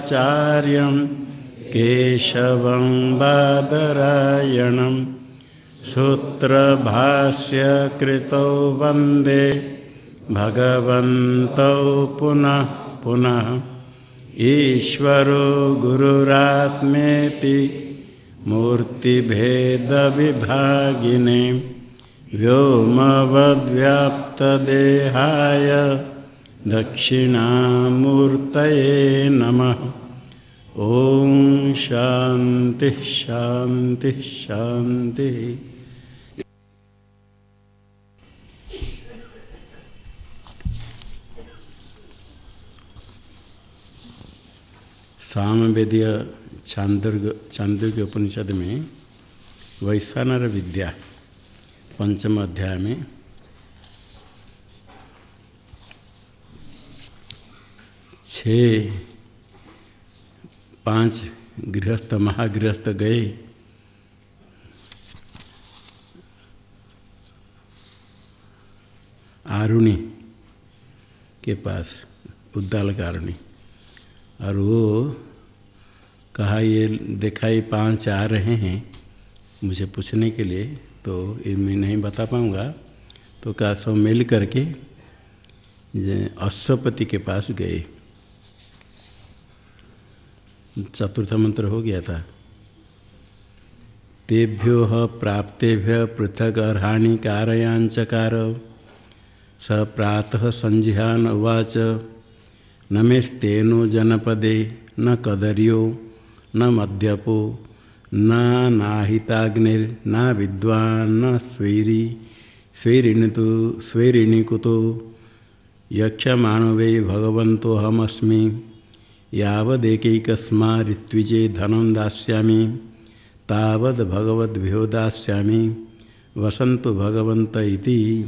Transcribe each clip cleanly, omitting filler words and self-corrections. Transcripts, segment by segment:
शङ्कराचार्यं केशवं बादरायणं सूत्रभाष्यकृतौ वन्दे भगवन्तौ पुनः पुनः। ईश्वरो गुरुरात्मेति मूर्तिभेदविभागिने व्योमवद्व्याप्तदेहाय दक्षिणामूर्तये नमः। ओम शांति शांति शांति। सामवेदीय छांदोग्य उपनिषद में वैश्वानर विद्या पंचम अध्याय में 5 गृहस्थ महागृहस्थ गए आरुणि के पास, उद्दालकारुणि, और वो कहा ये देखा ये 5 आ रहे हैं मुझे पूछने के लिए, तो ये मैं नहीं बता पाऊँगा। तो कहा सब मिल करके अश्वपति के पास गए। चतुर्थ मंत्र हो गया था। तेभ्यो प्राप्तेभ्य पृथक अर्हाणि कारयांचकार स प्रातः संजिहान उवाच नमेस्तेनो जनपदे न कदर्यो न मद्यपो न नाहिताग्निर्न विद्वान् न स्वैरिणीकुतो यक्षमाणो वै भगवन्तोऽहमस्मि यावदेकैकस्मा ऋत्विजे धनं दास्यामि तावद् भगवद्भ्यो दास्यामि वसन्तु भगवन्त इति।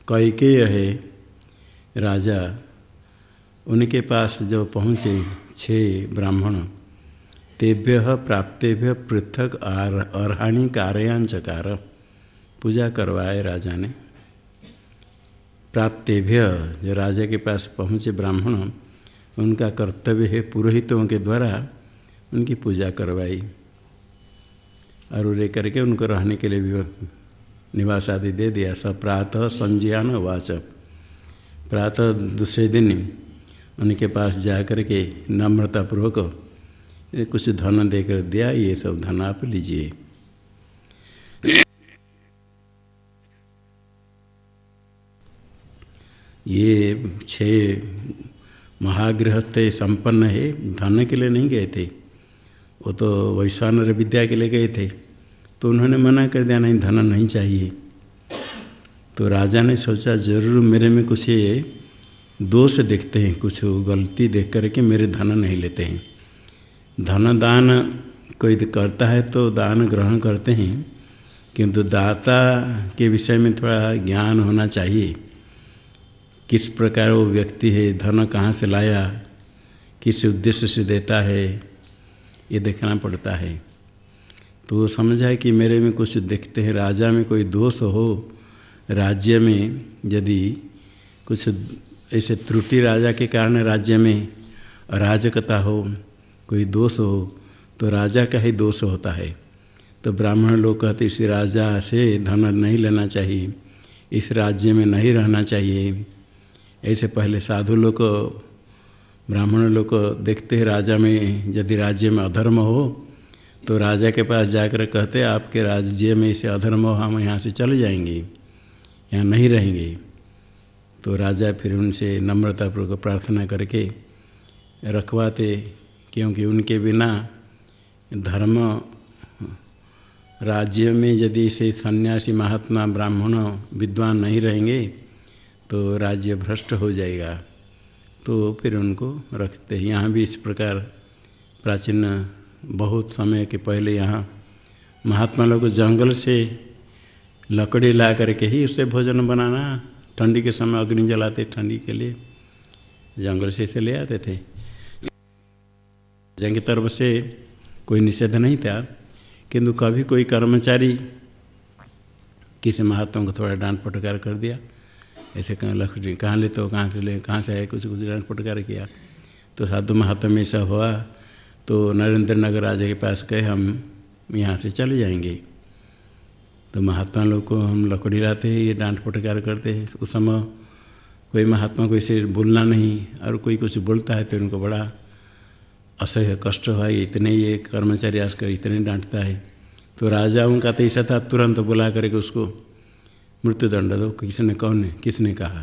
कैकेय है राजा, उनके पास जब पहुँचे 6 ब्राह्मण, तेभ्य प्राप्तेभ्य पृथक अर्हाणि कारयांचकार, पूजा करवाए राजा ने। प्राप्तेभ्य, जो राजा के पास पहुँचे ब्राह्मण, उनका कर्तव्य है पुरोहितों के द्वारा उनकी पूजा करवाई और ले करके उनको रहने के लिए भी निवास आदि दे दिया। स प्रातः संज्ञान वाच, प्रातः दूसरे दिन उनके पास जा कर के नम्रतापूर्वक कुछ धन देकर दिया, ये सब धन आप लीजिए। ये 6 महागृहस्थ संपन्न है, धन के लिए नहीं गए थे, वो तो वैश्वानर विद्या के लिए गए थे। तो उन्होंने मना कर दिया, नहीं धन नहीं चाहिए। तो राजा ने सोचा जरूर मेरे में कुछ ये दोष देखते हैं, कुछ गलती देख करके मेरे धन नहीं लेते हैं। धन दान कोई करता है तो दान ग्रहण करते हैं, किंतु दाता के विषय में थोड़ा ज्ञान होना चाहिए। किस प्रकार वो व्यक्ति है, धन कहाँ से लाया, किस उद्देश्य से देता है, ये देखना पड़ता है। तो वो समझा कि मेरे में कुछ देखते हैं, राजा में कोई दोष हो, राज्य में यदि कुछ ऐसे त्रुटि राजा के कारण राज्य में अराजकता हो, कोई दोष हो, तो राजा का ही दोष होता है। तो ब्राह्मण लोग कहते इस राजा से धन नहीं लेना चाहिए, इस राज्य में नहीं रहना चाहिए। ऐसे पहले साधु लोग, ब्राह्मण लोग देखते हैं राजा में यदि राज्य में अधर्म हो तो राजा के पास जाकर कहते आपके राज्य में इसे अधर्म हो, हम यहाँ से चले जाएंगे, यहाँ नहीं रहेंगे। तो राजा फिर उनसे नम्रतापूर्वक प्रार्थना करके रखवाते, क्योंकि उनके बिना धर्म राज्य में यदि से सन्यासी महात्मा ब्राह्मण विद्वान नहीं रहेंगे तो राज्य भ्रष्ट हो जाएगा। तो फिर उनको रखते हैं। यहाँ भी इस प्रकार प्राचीन बहुत समय के पहले यहाँ महात्मा लोग जंगल से लकड़ी ला करके ही उससे भोजन बनाना, ठंडी के समय अग्नि जलाते ठंडी के लिए, जंगल से इसे ले आते थे। जंग की तरफ से कोई निषेध नहीं था, किंतु कभी कोई कर्मचारी किसी महात्मा को थोड़ा डांट फटकार कर दिया ऐसे कहाँ लकड़ी कहाँ लेते हो, कहाँ से ले, कहाँ से आए, कुछ कुछ डांट फटकार किया। तो साधु महात्मा में ऐसा हुआ तो नरेंद्र नगर राजा के पास गए, हम यहाँ से चले जाएंगे। तो महात्मा लोग को हम लकड़ी लाते हैं, ये डांट फटकार करते हैं। उस समय कोई महात्मा को इसे बोलना नहीं, और कोई कुछ बोलता है तो उनको बड़ा असह्य कष्ट हुआ, इतने ये कर्मचारी आजकल इतने डांटता है। तो राजाओं का तो ऐसा था, तुरंत बुला करके उसको मृत्युदंड दो। किसने कहा?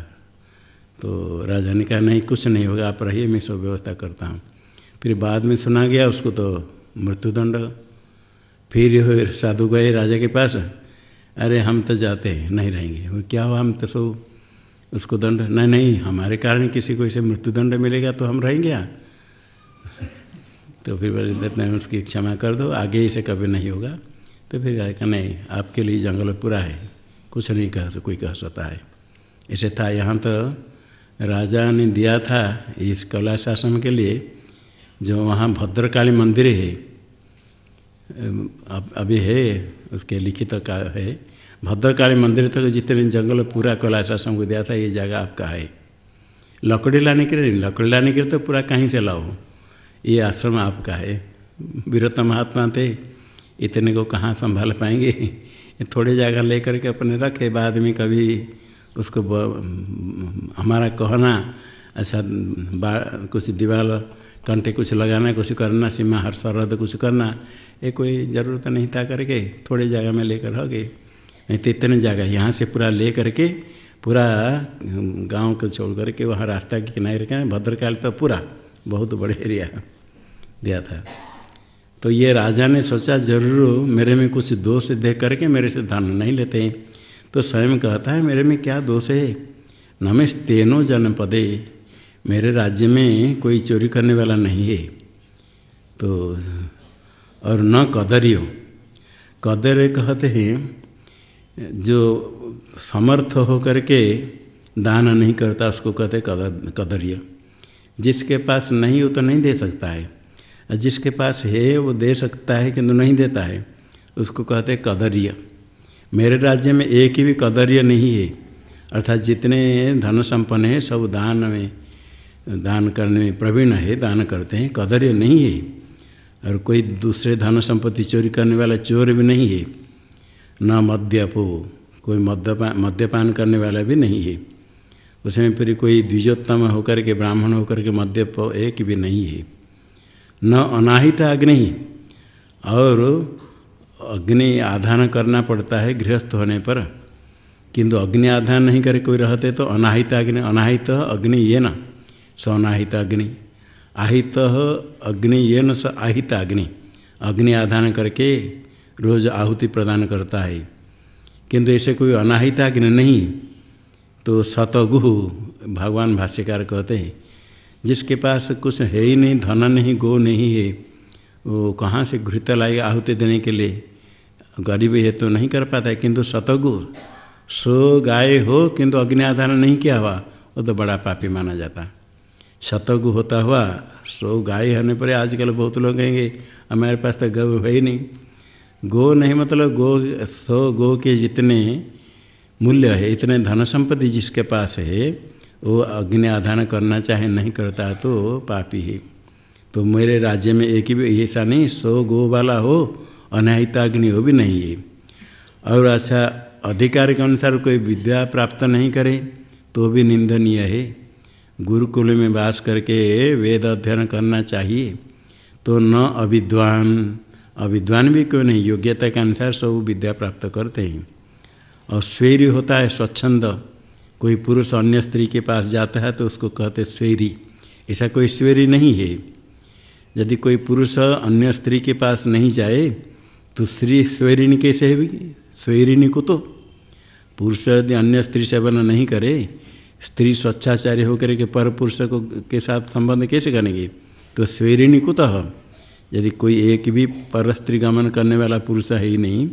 तो राजा ने कहा नहीं कुछ नहीं होगा, आप रहिए, मैं सब व्यवस्था करता हूँ। फिर बाद में सुना गया उसको तो मृत्युदंड। फिर साधु गए राजा के पास, अरे हम तो जाते हैं, नहीं रहेंगे। वो क्या हुआ, हम तो सब उसको दंड, नहीं हमारे कारण किसी को इसे मृत्युदंड मिलेगा तो हम रहेंगे यहाँ। तो फिर बोले उसकी क्षमा कर दो, आगे इसे कभी नहीं होगा। तो फिर कहा नहीं, आपके लिए जंगल पूरा है, कुछ नहीं कोई कह सकता है। ऐसे था। यहाँ तो राजा ने दिया था इस कैलाश आश्रम के लिए, जो वहाँ भद्रकाली मंदिर है, अभी है, उसके लिखित का है। भद्रकाली मंदिर तक जितने जंगल पूरा कैलाश आश्रम को दिया था, ये जगह आपका है। लकड़ी लाने के लिए, लकड़ी लाने के लिए तो पूरा कहीं से लाओ, ये आश्रम आपका है। वीरता महात्मा थे, इतने को कहाँ संभाल पाएंगे, थोड़ी जगह लेकर के अपने रखे, बाद में कभी उसको हमारा कहना, अच्छा कुछ दीवार कंटे कुछ लगाना, कुछ करना, सीमा हर सरहद कुछ करना, ये कोई ज़रूरत नहीं था करके थोड़ी जगह में लेकर हो गए। नहीं तो इतने जगह यहाँ से पूरा ले करके पूरा गांव को छोड़ करके वहाँ रास्ता के किनारे रखे, भद्रकाली तो पूरा बहुत बड़े एरिया दिया था। तो ये राजा ने सोचा जरूर मेरे में कुछ दोष देख करके मेरे से धन नहीं लेते हैं। तो स्वयं कहता है मेरे में क्या दोष है, न मैं तेनो जनपदे, मेरे राज्य में कोई चोरी करने वाला नहीं है। तो और न कदरियो, कदर कहते हैं जो समर्थ हो करके दान नहीं करता उसको कहते कदरिय। जिसके पास नहीं हो तो नहीं दे सकता है, और जिसके पास है वो दे सकता है किंतु नहीं देता है, उसको कहते कदरिय। मेरे राज्य में एक ही भी कदरिय नहीं है, अर्थात जितने धन संपन्न है सब दान करने में प्रवीण है, दान करते हैं, कदरिय नहीं है। और कोई दूसरे धन संपत्ति चोरी करने वाला चोर भी नहीं है। न मद्यपो, कोई मद्यपान करने वाला भी नहीं है। उसमें फिर कोई द्विजोत्तम होकर के ब्राह्मण होकर के मद्यप एक भी नहीं है। न अनाहित अग्नि, और अग्नि आधान करना पड़ता है गृहस्थ होने पर, किंतु अग्नि आधान नहीं करे कोई रहते तो अनाहित अग्नि, अनाहित अग्नि ये न स अनाहित अग्नि, आहित अग्नि ये न स आहित अग्नि, अग्नि आधान करके रोज आहुति प्रदान करता है, किंतु ऐसे कोई अनाहित अग्नि नहीं। तो सतगुह, भगवान भाष्यकार कहते हैं जिसके पास कुछ है ही नहीं, धन नहीं, गो नहीं है, वो कहाँ से घृत लाएगा आहुति देने के लिए, गरीब है तो नहीं कर पाता है। किंतु सतगु, सो गाय हो किंतु अग्नि आधान नहीं किया हुआ, वो तो बड़ा पापी माना जाता। शतगु होता हुआ सो गाय होने पर, आजकल बहुत लोग कहेंगे हमारे पास तो गौ है ही नहीं। गो नहीं मतलब गो, सौ गो के जितने मूल्य है, इतने धन संपत्ति जिसके पास है, वो अग्नि आधान करना चाहे नहीं करता तो पापी है। तो मेरे राज्य में एक ही ऐसा नहीं, 100 गो वाला हो, अनाहिताग्नि हो भी नहीं है। और अच्छा अधिकार के अनुसार कोई विद्या प्राप्त नहीं करे तो भी निंदनीय है। गुरुकुल में वास करके वेद अध्ययन करना चाहिए। तो न अविद्वान, अविद्वान भी क्यों नहीं, योग्यता के अनुसार सब विद्या प्राप्त करते हैं। और स्वैरी होता है स्वच्छंद, कोई पुरुष अन्य स्त्री के पास जाता है तो उसको कहते स्वैरी, ऐसा कोई स्वैरी नहीं है। यदि कोई पुरुष अन्य स्त्री के पास नहीं जाए तो स्त्री स्वैरिणी कैसे है? स्वैरिणी को तो पुरुष यदि अन्य स्त्री सेवन नहीं करे, स्त्री स्वच्छाचार्य होकर के पर पुरुष को के साथ संबंध कैसे करेंगे? तो स्वैरिणी कुतः, यदि कोई एक भी पर स्त्री गमन करने वाला पुरुष है ही नहीं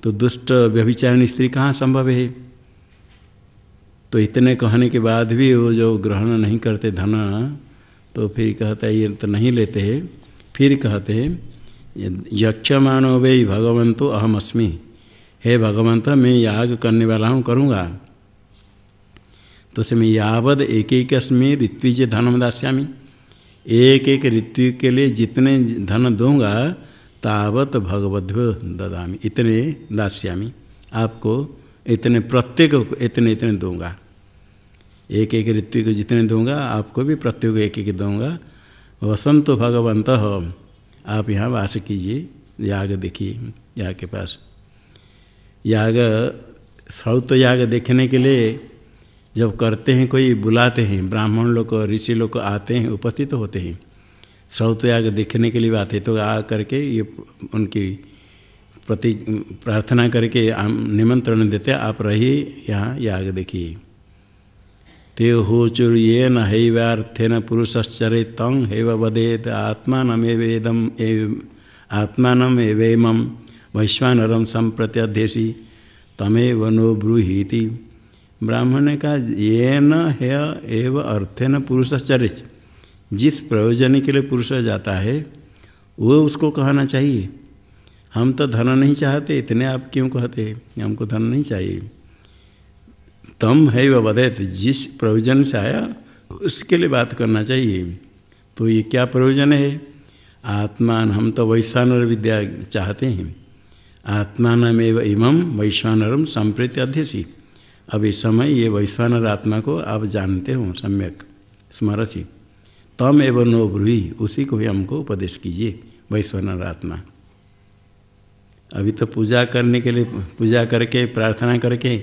तो दुष्ट व्यभिचारिणी स्त्री कहाँ संभव है? तो इतने कहने के बाद भी वो जो ग्रहण नहीं करते धन, तो फिर कहता है ये तो नहीं लेते हैं। फिर कहते हैं यक्षमानो वै भगवंतो अहम अस्मि, हे भगवंत मैं याग करने वाला हूँ, करूँगा। तो उसमें यावद एक एक ऋत्विज धनम दास्यामी, एक एक ऋतु के लिए जितने धन दूंगा तावत भगवद्भ्यो ददामी, इतने दास्यामी, आपको इतने प्रत्येक इतने इतने दूंगा। एक एक ऋतु को जितने दूंगा आपको भी प्रत्येक एक एक दूंगा। वसंतो भगवंत, आप यहाँ वास कीजिए। याग देखिए, याग के पास याग श्रौत याग देखने के लिए जब करते हैं, कोई बुलाते हैं, ब्राह्मण लोग ऋषि लोग आते हैं, उपस्थित तो होते हैं, श्रौत याग देखने के लिए आते, तो आ करके ये उनकी प्रति प्रार्थना करके निमंत्रण देते, आप रहिए यहाँ याग देखिए। ते होचुर्येन हैवार्थेन पुरुषश्चरे तं हैव वदेत आत्मानमेवेदम आत्मानमेवेमं वैश्वानरं संप्रत्यध्यसि तमेव नो ब्रूहीति। ब्राह्मण ने कहा ये न है एव अर्थेन पुरुषश्चरे, जिस प्रयोजन के लिए पुरुष जाता है वो उसको कहना चाहिए। हम तो धन नहीं चाहते, इतने आप क्यों कहते हैं हमको धन नहीं चाहिए। तम है वह वदेत, जिस प्रयोजन से आया उसके लिए बात करना चाहिए। तो ये क्या प्रयोजन है? आत्मान, हम तो वैश्वानर विद्या चाहते हैं। आत्मानमेव इमं वैश्वानरम संप्रीति अध्यसी, अब इस समय ये वैश्वानर आत्मा को आप जानते हो, सम्यक स्मरसी। तम एवं नो ब्रूहि, उसी को ही हमको उपदेश कीजिए, वैश्वानर आत्मा। अभी तो पूजा करने के लिए, पूजा करके प्रार्थना करके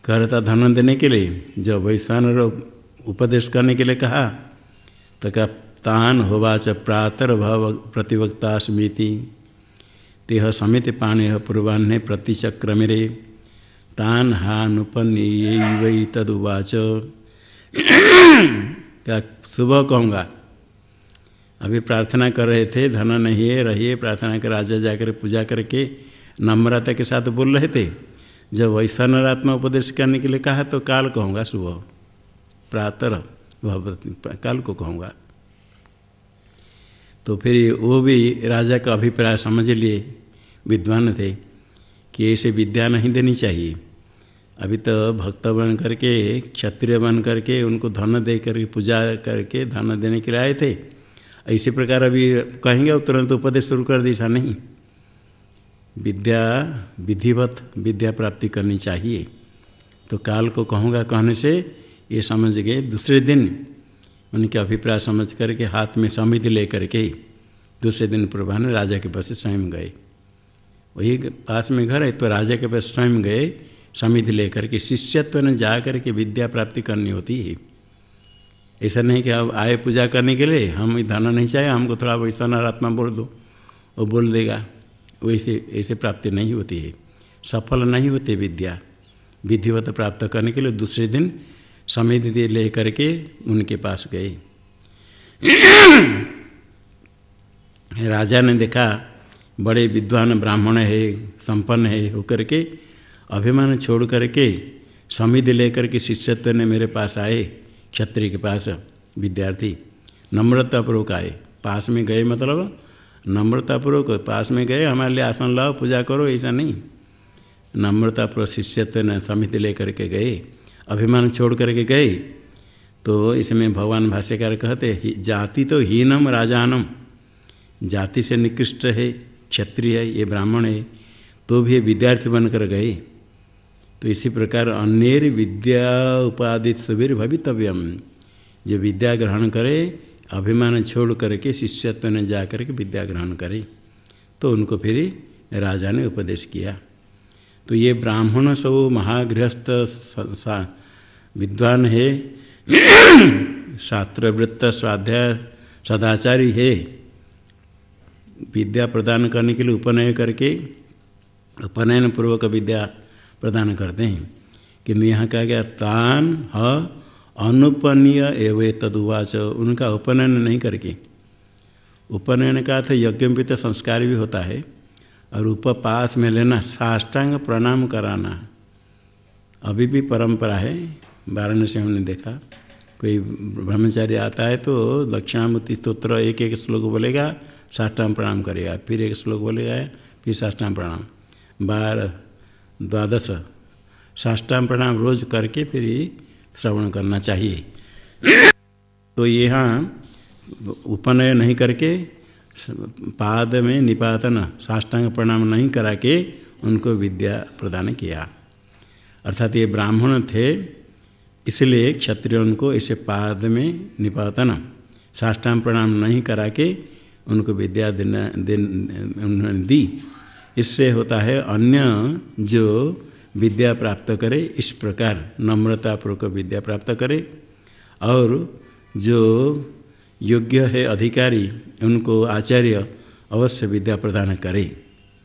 करता धन देने के लिए, जब वैश्वानर उपदेश करने के लिए कहा तो कहा तान होवाच प्रातर्भव प्रतिवक्ता स्मृति तेह समित पाणे पूर्वाह्ने प्रतिचक्रमिरे तान हानुपन्यवै तदुवाच। क्या सुबह कहूँगा, अभी प्रार्थना कर रहे थे, धन नहीं है, रहिए, प्रार्थना कर, राजा जाकर पूजा करके नम्रता के साथ बोल रहे थे। जब वैश्वानर आत्मा उपदेश करने के लिए कहा तो काल कहूँगा, सुबह प्रातः काल को कहूँगा। तो फिर वो भी राजा का अभिप्राय समझ लिए, विद्वान थे, कि ऐसे विद्या नहीं देनी चाहिए। अभी तो भक्त बन करके, क्षत्रिय बन करके, उनको धन दे करके, पूजा करके धन देने के लिए आए थे। इसी प्रकार अभी कहेंगे और तुरंत उपदेश शुरू कर दी, ऐसा नहीं। विद्या विधिवत विद्या प्राप्ति करनी चाहिए। तो काल को कहूँगा कहने से ये समझ गए। दूसरे दिन उनके अभिप्राय समझ करके हाथ में समिति ले करके दूसरे दिन पूर्वाह्न राजा के पास स्वयं गए। वही पास में घर है, तो राजा के पास स्वयं गए, समिति ले करके। शिष्यत्व ने जा करके विद्या प्राप्ति करनी होती है। ऐसा नहीं कि अब आए पूजा करने के लिए, हम धन नहीं चाहिए, हमको थोड़ा वैश्वानर आत्मा बोल दो, वो बोल देगा, वैसे ऐसे प्राप्ति नहीं होती है, सफल नहीं होती विद्या। विधिवत प्राप्त करने के लिए दूसरे दिन समिति ले करके उनके पास गए। राजा ने देखा बड़े विद्वान ब्राह्मण है, संपन्न है, होकर के अभिमान छोड़ करके समिति लेकर के शिष्यत्व ने मेरे पास आए, क्षत्रिय के पास विद्यार्थी नम्रतापूर्वक आए। पास में गए मतलब नम्रतापूर्वक पास में गए, हमारे लिए आसन लाओ, पूजा करो, ऐसा नहीं। नम्रतापूर्वक शिष्यत्व ने समिति लेकर के गए, अभिमान छोड़ करके गए। तो इसमें भगवान भाष्यकार कहते जाति तो हीनम राजानम, जाति से निकृष्ट है, क्षत्रिय है, ये ब्राह्मण है, तो भी विद्यार्थी बनकर गए। तो इसी प्रकार अन्येर विद्या उपादित सुबीर भवितव्यम, जो विद्या ग्रहण करे अभिमान छोड़ करके शिष्यत्व ने जा करके विद्या ग्रहण करे। तो उनको फिर राजा ने उपदेश किया। तो ये ब्राह्मण सो महागृहस्थ विद्वान है, शास्त्रवृत्त स्वाध्याय सदाचारी है, विद्या प्रदान करने के लिए उपनयन करके उपनयन पूर्वक विद्या प्रदान करते हैं। किंतु यहाँ कहा गया तान ह अनुपनीय एवं तदुवाच, उनका उपनयन नहीं करके। उपनयन का अर्थ यज्ञोपित संस्कार भी होता है, और उपपास में लेना, साष्टांग प्रणाम कराना अभी भी परंपरा है। वाराणसी हमने देखा, कोई ब्रह्मचारी आता है तो दक्षिणामूर्ति स्तोत्र एक एक श्लोक बोलेगा, साष्टांग प्रणाम करेगा, फिर एक श्लोक बोलेगा, फिर साष्टांग प्रणाम, 12 12 साष्टांग प्रणाम रोज करके फिर श्रवण करना चाहिए। तो यहाँ उपनय नहीं करके पाद में निपातन साष्टांग प्रणाम नहीं करा के उनको विद्या प्रदान किया। अर्थात ये ब्राह्मण थे इसलिए क्षत्रियों को इसे पाद में निपातन साष्टांग प्रणाम नहीं करा के उनको विद्या उन्होंने दी। इससे होता है अन्य जो विद्या प्राप्त करे इस प्रकार नम्रतापूर्वक विद्या प्राप्त करे, और जो योग्य है अधिकारी उनको आचार्य अवश्य विद्या प्रदान करे।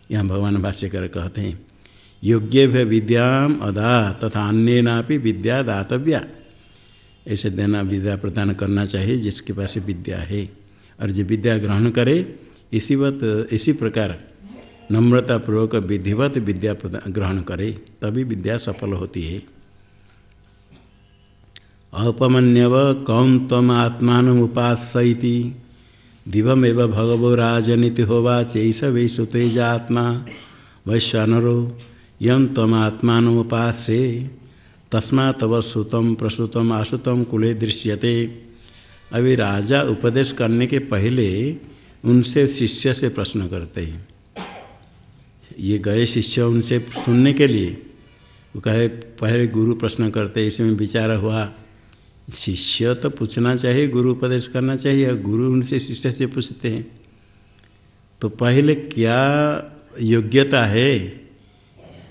यहाँ भगवान भाष्यकर कहते हैं योग्येभ्य विद्याम अदा तथा अन्येनापि विद्या दातव्या। ऐसे देना विद्या प्रदान करना चाहिए जिसके पास विद्या है, और जो विद्या ग्रहण करे इसी प्रकार नम्रतापूर्वक विधिवत विद्या ग्रहण करे तभी विद्या सफल होती है। औपमन्यव कौन तम आत्मानमुपास्यति दिवमेव भगवो राजनीति होवाच एष वै सुतेजात्मा वैश्वानरो यं तम आत्मानमुपास्ये तस्मात् तव सुतम प्रसूतम आसुतम कुले दृश्यते। अभी राजा उपदेश करने के पहले उनसे शिष्य से प्रश्न करते हैं। ये गए शिष्य उनसे सुनने के लिए, वो कहे पहले गुरु प्रश्न करते, इसमें विचार हुआ शिष्य तो पूछना चाहिए, गुरु उपदेश करना चाहिए, और गुरु उनसे शिष्य से पूछते हैं। तो पहले क्या योग्यता है,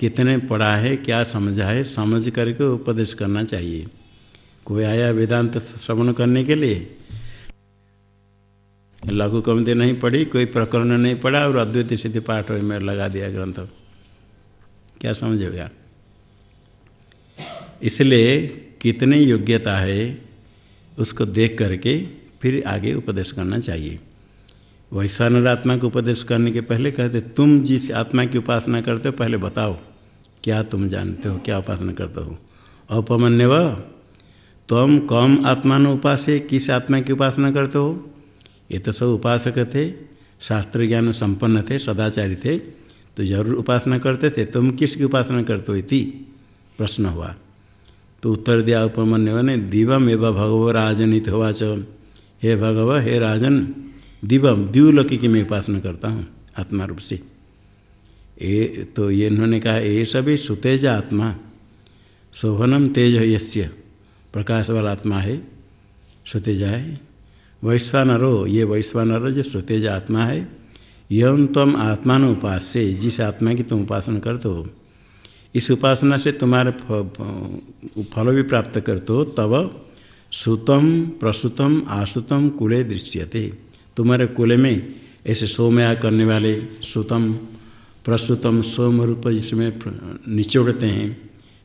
कितने पढ़ा है, क्या समझा है, समझ करके उपदेश करना चाहिए। कोई आया वेदांत श्रवण करने के लिए, लघु कविता नहीं पढ़ी, कोई प्रकरण नहीं पढ़ा और अद्वैत सिद्धि पाठ में लगा दिया ग्रंथ, क्या समझेगा। इसलिए कितनी योग्यता है उसको देख करके फिर आगे उपदेश करना चाहिए। वैश्वानर आत्मा को उपदेश करने के पहले कहते तुम जिस आत्मा की उपासना करते हो पहले बताओ क्या तुम जानते हो, क्या उपासना करते हो। औपमन्यव तुम कम आत्मान उपास्य, किस आत्मा की उपासना करते हो। ये तो सब उपासक थे, शास्त्र ज्ञान संपन्न थे, सदाचारी थे, तो जरूर उपासना करते थे। तुम किसकी उपासना करते हो इति प्रश्न हुआ। तो उत्तर दिया उपमन्यव ने दिवम एवं भगवो राजनीति होवाच, हे भगव हे राजन, दिवम द्यूलोकी की मैं उपासना करता हूँ आत्मा रूप से। तो ये इन्होंने कहा ये सभी सुतेज आत्मा, शोभनम तेज यस्य, प्रकाश वाला आत्मा है, सुतेजा है। वैश्वानरो, ये वैश्वानरो जो सुतेज आत्मा है, यम तम आत्मान उपास्य, जिस आत्मा की तुम उपासना करते हो, इस उपासना से तुम्हारे फल भी प्राप्त करते हो। तब सुतम प्रसूतम आसुतम कुले दृश्यते, तुम्हारे कुल में ऐसे सोमया करने वाले, सुतम प्रसूतम सोम रूप जिसमें निचोड़ते हैं,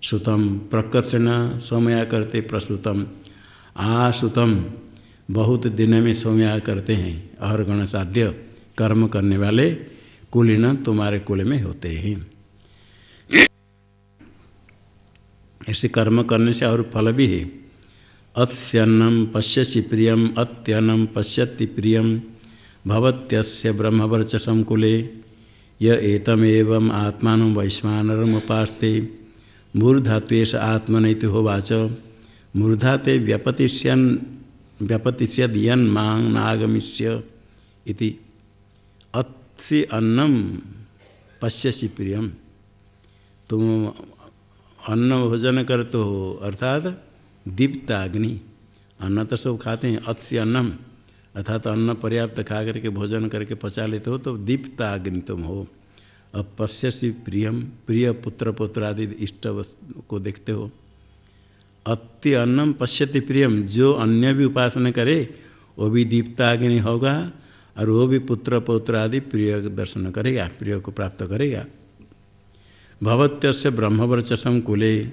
सुतम प्रकर्षण सोमया करते, प्रसूतम आसुतम बहुत दिन में सोमया करते हैं, अहरगण साध्य कर्म करने वाले कुलीन तुम्हारे कुल में होते हैं। ऐसे कर्म करने से और फल भी है। अत्यन्नम पश्यसि प्रियम अत्यन्नम पश्यति प्रियम भवत्यस्य ब्रह्मवर्चसं कुले य एतमेवं आत्मानं वैश्वानरम् उपास्ते मूर्धात्वेष आत्मनैति होवाच मूर्धाते व्यपतिष्यद् मां नागमिष्य इति। अत्सि अन्नम पश्यसि प्रियम, तुम अन्न भोजन करते हो, अर्थात दीप्त अग्नि, अन्न तो सब खाते हैं, अत्स्य अन्नम अर्थात अन्न पर्याप्त खा करके भोजन करके पचा लेते हो तो दीप्त अग्नि तुम हो। अब पश्यसि प्रियम, प्रिय पुत्र पुत्र आदि इष्ट को देखते हो। अत्य अन्नम पश्यति प्रियम, जो अन्य भी उपासना करे वो भी दीप्ताग्नि होगा और वो भी पुत्र पौत्र आदि प्रिय दर्शन करेगा, प्रिय को प्राप्त करेगा। भवत्यस्य ब्रह्मवर्चसम कुले,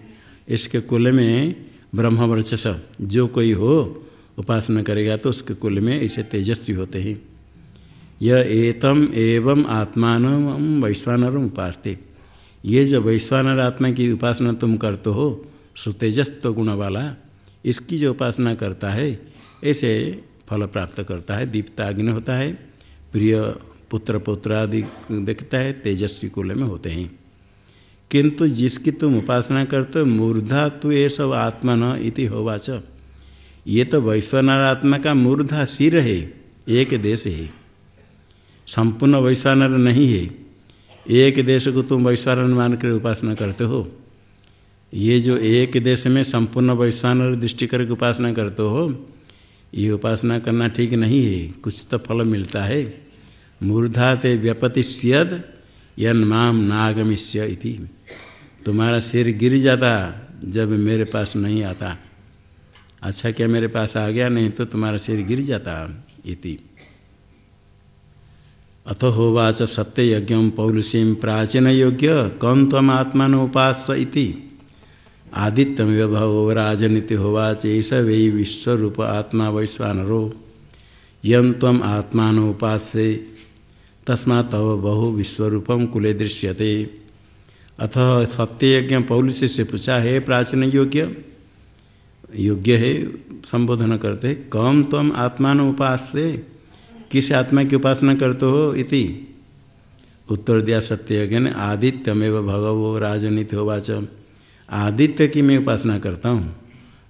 इसके कुल में ब्रह्मवर्चस जो कोई हो उपासना करेगा तो उसके कुल में ऐसे तेजस्वी होते हैं। यह एतम एवं आत्मानं वैश्वानरम् उपास्ते, ये जो वैश्वानर आत्मा की उपासना तुम करते हो सुतेजस्व गुण वाला, इसकी जो उपासना करता है ऐसे फल प्राप्त करता है, दीप्ताग्नि होता है, प्रिय पुत्र पुत्र आदि देखता है, तेजस्वी कुल में होते हैं। किंतु जिसकी तुम उपासना करते हो मूर्धा तु ये सब आत्मा न इति होवाच। ये तो वैश्वानर आत्मा का मूर्धा सिर है, एक देश है, संपूर्ण वैश्वानर नहीं है। एक देश को तुम वैश्वानर मान कर उपासना करते हो। ये जो एक देश में संपूर्ण वैश्वानर दृष्टि करके उपासना करते हो, ये उपासना करना ठीक नहीं है, कुछ तो फल मिलता है। मूर्धा ते व्यपतिष्यद यन्माम नागमिष्य इति। तुम्हारा सिर गिर जाता जब मेरे पास नहीं आता। अच्छा क्या मेरे पास आ गया, नहीं तो तुम्हारा सिर गिर जाता इति। अथ होवाच सत्य यज्ञ पौलुषीम प्राचीन योग्य कौन तम आत्मा उपास इति। आदित्यमेव भव राजनीति होवाच ऐस वै विश्वरूप आत्मा वैश्वानरो यं त्वम् आत्मान उपास्य तस्मात् तव बहु विश्वरूपम कुले दृश्यते। अथ सत्ययज्ञ पौलुष से पूछा है प्राचीन योग्य है, संबोधन करते हैं, कम त्वम् आत्मान उपास्य, किस आत्मा की उपासना करते हो इति। उत्तर दिया सत्ययज्ञ ने आदित्यमेव भगवो राजनीति होवाच। आदित्य की मैं उपासना करता हूँ,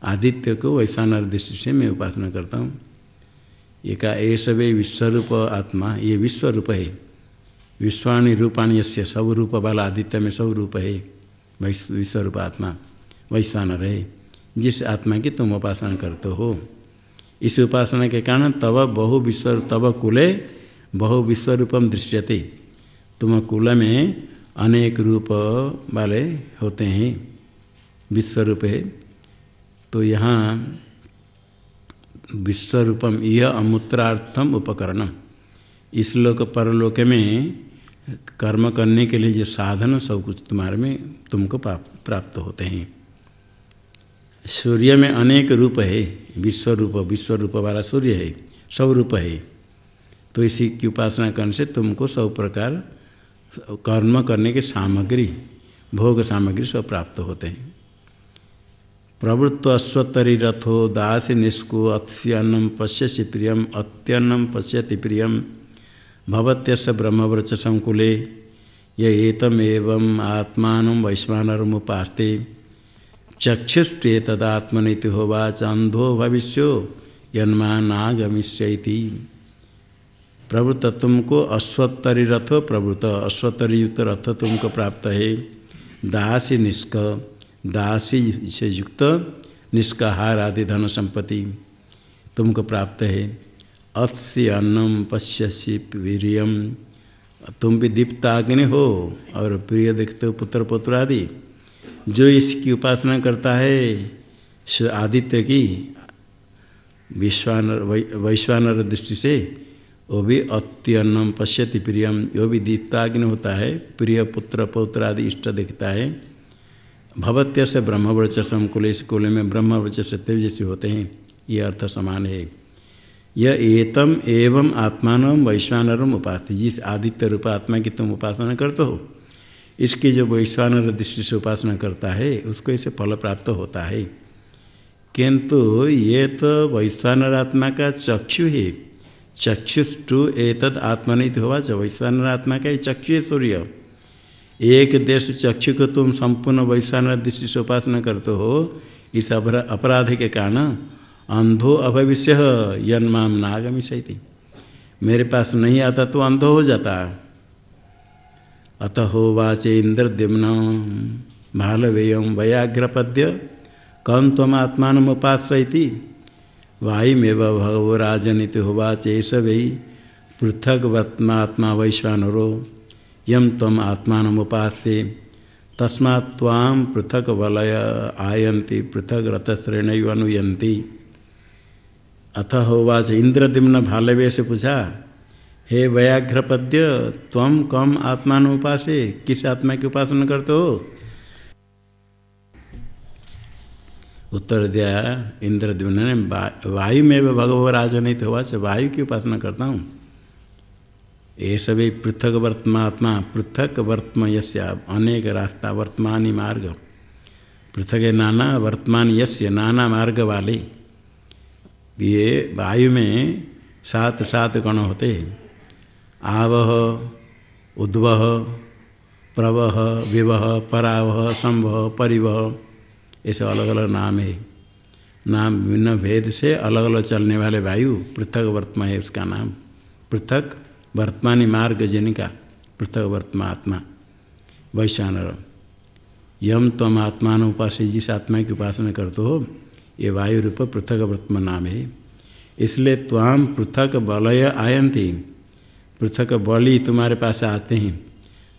आदित्य को वैश्वानर दृष्टि से मैं उपासना करता हूँ। ये का ऐसा वे विश्वरूप आत्मा, ये विश्वरूप है। विश्वाणी रूपाणी यस्य, सब रूप वाला आदित्य में सब रूप है। विश्वरूप आत्मा वैश्वानर है, जिस आत्मा की तुम उपासना करते हो। इस उपासना के कारण तब कुले बहु विश्वरूपम दृश्यते। तुम कुल में अनेक रूप वाले होते हैं, विश्वरूप है। तो यहाँ विश्वरूपम यह अमूत्रार्थम उपकरणम, इस लोक परलोक में कर्म करने के लिए जो साधन सब कुछ तुम्हारे में तुमको प्राप्त होते हैं। सूर्य में अनेक रूप है, विश्वरूप वाला सूर्य है, सब रूप है। तो इसी की उपासना करने से तुमको सब प्रकार कर्म करने के सामग्री, भोग सामग्री सब प्राप्त होते हैं। प्रवृत्त अश्वतरी रथो दासी निष्को अत्यन्नम पश्यसि प्रियम अत्यन्नम पश्यति प्रियम भवत्यस्य ब्रह्मव्रत संकुले य एतमेवं आत्मानं वैश्वानरमुपास्ते चक्षुष्टेतदात्मनिति होवाच अंधो भविष्यो यन्मानागमिष्यति। प्रवृत्त तुमको अश्वत्तरी रथो, प्रवृत्त अश्वत्तरी युक्त रथ तुमको प्राप्त है। दासी निष्क, दासी से युक्त निष्काहार आदि धन संपत्ति तुमको प्राप्त है। अस्य अन्नम पश्यसि वीर्यम, तुम भी दीप्ताग्नि हो और प्रिय देखते हो पुत्र पुत्र आदि। जो इसकी उपासना करता है आदित्य की वैश्वानर दृष्टि से, वो भी अत्यन्नम पश्यति प्रियम, वो भी दीप्ताग्नि होता है, प्रिय पुत्र पौत्र आदि इष्ट देखता है। भवत्य से ब्रह्मवर्चसम, कुल इस कुल में ब्रह्मवर्चस तेजस्वी होते हैं, ये अर्थ समान है। यह एतम एवं आत्मान वैश्वानरम उपास्ते, जिस आदित्य रूप आत्मा की तुम उपासना करते हो, इसकी जो वैश्वानर दृष्टि से उपासना करता है उसको इसे फल प्राप्त होता है। किंतु ये तो वैश्वानर आत्मा का चक्षु है, चक्षुष्टु एतद आत्मनित होवा। वैश्वानर आत्मा का ही चक्षु है सूर्य। एक देश चक्षु को तुम संपूर्ण वैश्वानर दृष्टि से उपासना करते हो, इस अपराध के कारण अंधो अभविष्य यन्माम नागमिष्यति, मेरे पास नहीं आता तो अंधो हो जाता। अतः होवाचे इंद्रद्युम्न भालवेयं वयाग्रपद्य कं त्वमात्मानमुपास्यति वायुमेव भगवो राजनीति होवाचे स वै पृथग्वत्मात्मा वैश्वानरो यं त्वम् आत्मानमुपास्ये तस्मात् त्वां पृथक वलय आयन्ति पृथक रथश्रेणैव अनुयन्ति। अथ होवाच इंद्रद्युम्न भालवे से पूछा, हे वयाघ्रपद्य त्वं कम आत्मान उपासे, किस आत्मा की उपासना करते हो। उत्तर दिया इंद्रद्युम्न ने, वायु में भगवो राजनीति होवाच, वायु की उपासना करता हूँ। ये सभी पृथक वर्तमात्मा, पृथक वर्तम यस्य, अनेक रास्ता, वर्तमानी मार्ग, पृथक नाना, वर्तमान यस्य नाना मार्ग वाले। ये वायु में 7 गण होते हैं। आवह, उद्वह, प्रवह, विवह, परावह, संवह, परिवह, ऐसे अलग अलग नाम है। नाम विभिन्न भेद से अलग अलग चलने वाले वायु पृथक वर्तमा है उसका नाम। पृथक वर्तमानी मार्ग जिनका पृथक वर्तमा आत्मा वैश्वानर। यम तम आत्मान उपास्य, जिस आत्मा की उपासना करते हो ये वायु रूप पृथक वर्तमान नाम है। इसलिए त्वाम पृथक बलय आयंती, पृथक बलि तुम्हारे पास आते हैं।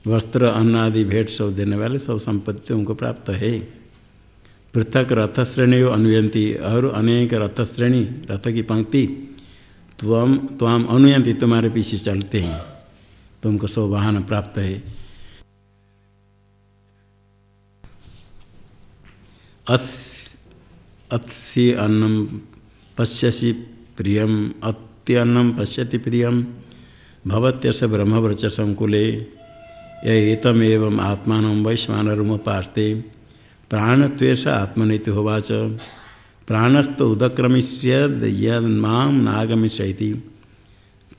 वस्त्र, अन्न आदि भेंट सब देने वाले सब संपत्ति उनको प्राप्त है। पृथक रथश्रेणी अनुयंती, और अनेक रथश्रेणी रथ की पंक्ति त्वाम अनुयंती तुम्हारे पीछे चलते हैं, तुमको सब वाहन प्राप्त है। अत्सि अन्नम पश्यसि प्रियम, अत्यन्नम पश्यति प्रियम, भवत्यस ब्रह्मव्रच संकुले एतमेव आत्मानं वैश्वानरमुपास्ते, प्राणत्वेष आत्मनीति होवाच, प्राणस्थ उदक्रमिष्यद यन्मां नागमिष्यति।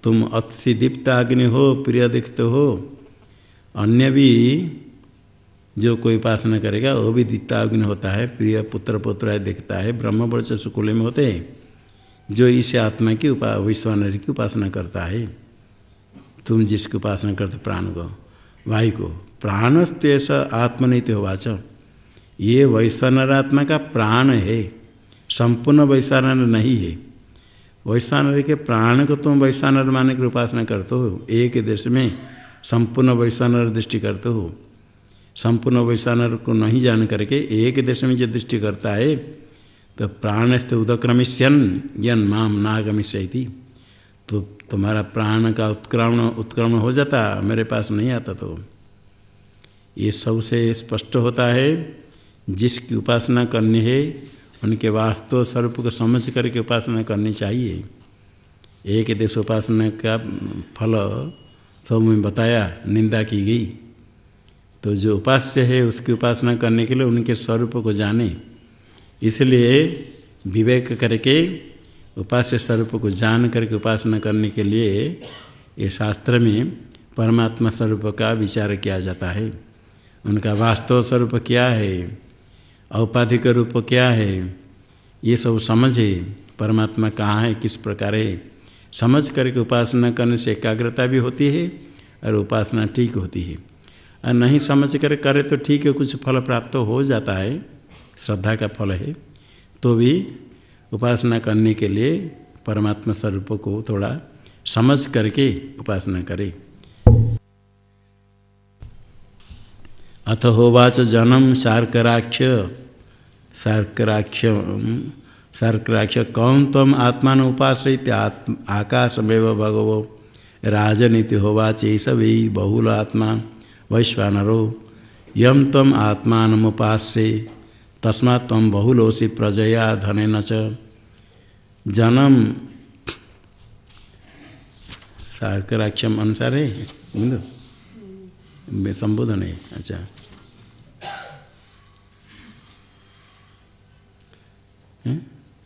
तुम अत्सि दीप्ताग्नि हो, प्रिय दिखते हो, अन्य भी जो कोई उपासना करेगा वो भी दीप्ताग्नि होता है, प्रिय पुत्र पुत्र दिखता है, ब्रह्मवर्च सुकुल में होते हैं। जो इस आत्मा की वैश्वानर की उपासना करता है, तुम जिसकी उपासना करते प्राण को, वायु को, प्राणस्तेष आत्मनीति होवाच, ये वैश्वानर आत्मा का प्राण है, संपूर्ण वैश्वानर नहीं है। वैश्वानर के प्राण को तुम वैश्वानर माने की उपासना करते हो, एक देश में संपूर्ण वैश्वानर दृष्टि करते हो। संपूर्ण वैश्वानर को नहीं जान करके एक देश में जो दृष्टि करता है तो प्राणस्थ उदक्रमिष्यन यन माम नागमिष्यति, तो तुम्हारा प्राण का उत्क्रमण हो जाता, मेरे पास नहीं आता। तो ये सबसे स्पष्ट होता है, जिसकी उपासना करनी है उनके वास्तव स्वरूप को समझ करके उपासना करनी चाहिए। एक देश उपासना का फल सब में बताया, निंदा की गई। तो जो उपास्य है उसकी उपासना करने के लिए उनके स्वरूप को जाने, इसलिए विवेक करके उपास्य स्वरूप को जान करके उपासना करने के लिए ये शास्त्र में परमात्मा स्वरूप का विचार किया जाता है। उनका वास्तव स्वरूप क्या है, औपाधिक रूप क्या है, ये सब समझे, परमात्मा कहाँ है, किस प्रकार है, समझ करके उपासना करने से एकाग्रता भी होती है और उपासना ठीक होती है। और नहीं समझ कर करे तो ठीक है, कुछ फल प्राप्त हो जाता है, श्रद्धा का फल है, तो भी उपासना करने के लिए परमात्मा स्वरूप को थोड़ा समझ करके उपासना करे। अथ होवाच जनम शार्कराक्ष कौन तम आत्मान उपासयति आकाशमेव भगवो राजनीति होवाच एष वै बहुल आत्मा वैश्वानरो यम तम आत्मानमुपास्ये तस्मात् तम बहुलोसि प्रजया धनेन च। जन्म शार्कराक्षम अनुसार है संबोधन है। अच्छा,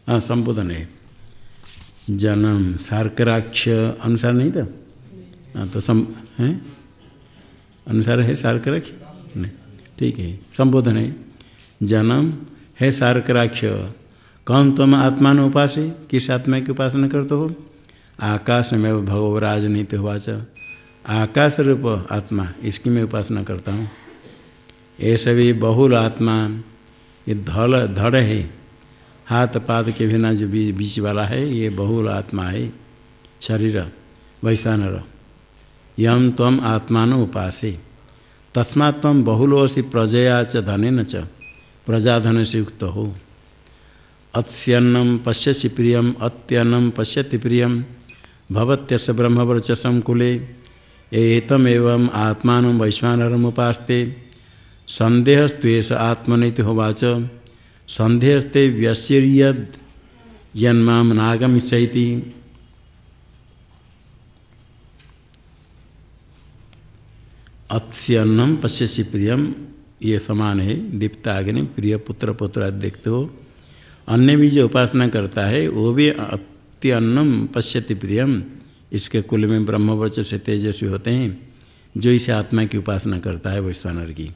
हाँ संबोधन है। जन्म शार्कराक्ष अनुसार नहीं था, हाँ तो है अनुसार है शार्कराक्ष नहीं, ठीक है, संबोधन है। जन्म है शार्कराक्ष कौन तुम आत्मान उपासे, किस आत्मा की उपासना करते हो, आकाश में भगव राजनीति हुआच, आकाश रूप आत्मा इसकी मैं उपासना करता हूँ। ऐसे भी बहुल आत्मा, ये धड़ है, हाथ पाद के बिना जो बीच वाला है ये बहुल आत्मा है, शरीर वैश्वानर। यम त्वम आत्मान उपासे तस्मात् त्वम बहुलोसि प्रजया च धनेन च, प्रजाधन से युक्त हो। अत्स्यन्नम पश्यसि प्रियम अत्यन्नम पश्यति प्रियम भवत्यस्य ब्रह्मवर्चसं कुले एतमेवं आत्मानं वैश्वानरम् उपास्ते संदेहस्त्वेष आत्मनीति होवाच संदेहस्ते व्यस्यर्यद् यन्मां नागमिष्यति। अत्स्यन्नम पश्यसि प्रियम ये समान है, दीप्ताग्नि प्रिय पुत्र पुत्र देखते हो। अन्य भी जो उपासना करता है वो भी अत्यन्नम पश्यति प्रियम, इसके कुल में ब्रह्मवर्च से तेजस्वी होते हैं, जो इसे आत्मा की उपासना करता है वैश्वानर की।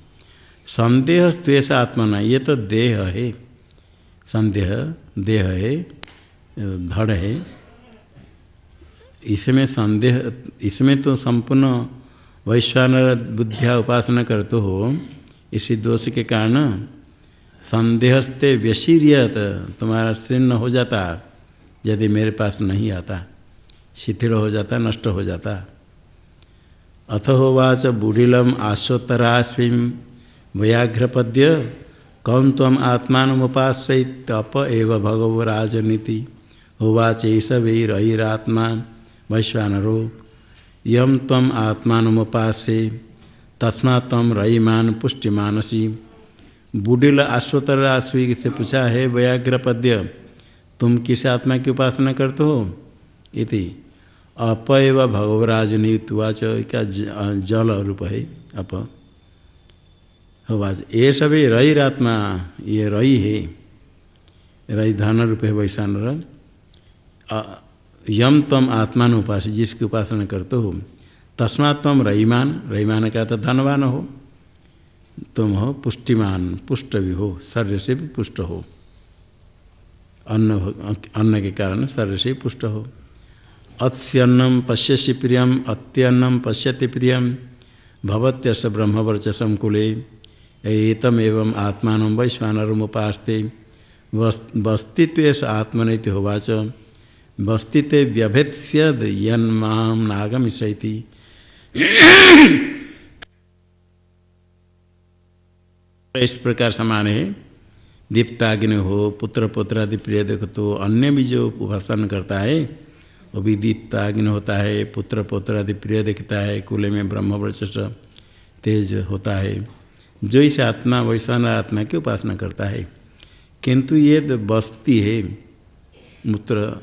संदेह त्वेष आत्मा, ये तो देह है, संदेह देह है, धड़ है, इसमें संदेह, इसमें तो संपूर्ण वैश्वानर बुद्धिया उपासना करते हो, इसी दोष के कारण संदेहस्ते व्यशीर्यत, तुम्हारा शीर्ण हो जाता यदि मेरे पास नहीं आता, शिथिल हो जाता, नष्ट हो जाता। अथ होवाच बुढ़िलम आशोत्तराश्वीं व्याघ्रपद्य कौन तम आत्मानुपास्यैत अप एव भगवो राजनीति होवाच एष वैरहिरात्मा वैश्वानरो यम तम आत्मानुपास्ये तस्मात् तम रयिमान पुष्टिमानसी। बुढ़िल आश्वतराश्वी से पूछा है व्याघ्रपद्य, तुम किस आत्मा की उपासना करते हो? इति अप एव भगवराजनीतुवाच, क्या जल रूप है अप। होवाच ये सभी रईरात्मा, ये रई है, रई धन रूप है वैश्वानर। यम तम आत्मान उपास, जिसकी उपासना करते हो, तस्मात् तम रईमान, रईमान का तो धनवान हो, तुम हो पुष्टिमान, पुष्ट भी हो, शरीर से भी पुष्ट हो, अन्न के कारण शरीर से पुष्ट हो। अत्स्यन्नम पश्यसि प्रियम अत्यन्नम पश्यति प्रियम भवत्यस्य ब्रह्मवर्चसं कुले एतम एवं आत्मानं वैश्वानरमुपास्ते वस्तित्वेष आत्मनेति होवाच वस्तिते व्यभेत्स्यद् यन्मां नागमिष्यति। इस प्रकार समान है, दीप्ताग्नि हो, पुत्र पुत्रादि प्रिय देखो तो अन्य भी जो उपासना करता है वो भी दीप्ताग्नि होता है, पुत्र पुत्रादि प्रिय दिखता है, कुले में ब्रह्मवर्चस तेज होता है, जो इस आत्मा वैश्वानर आत्मा की उपासना करता है। किंतु ये बस्ती है, मूत्र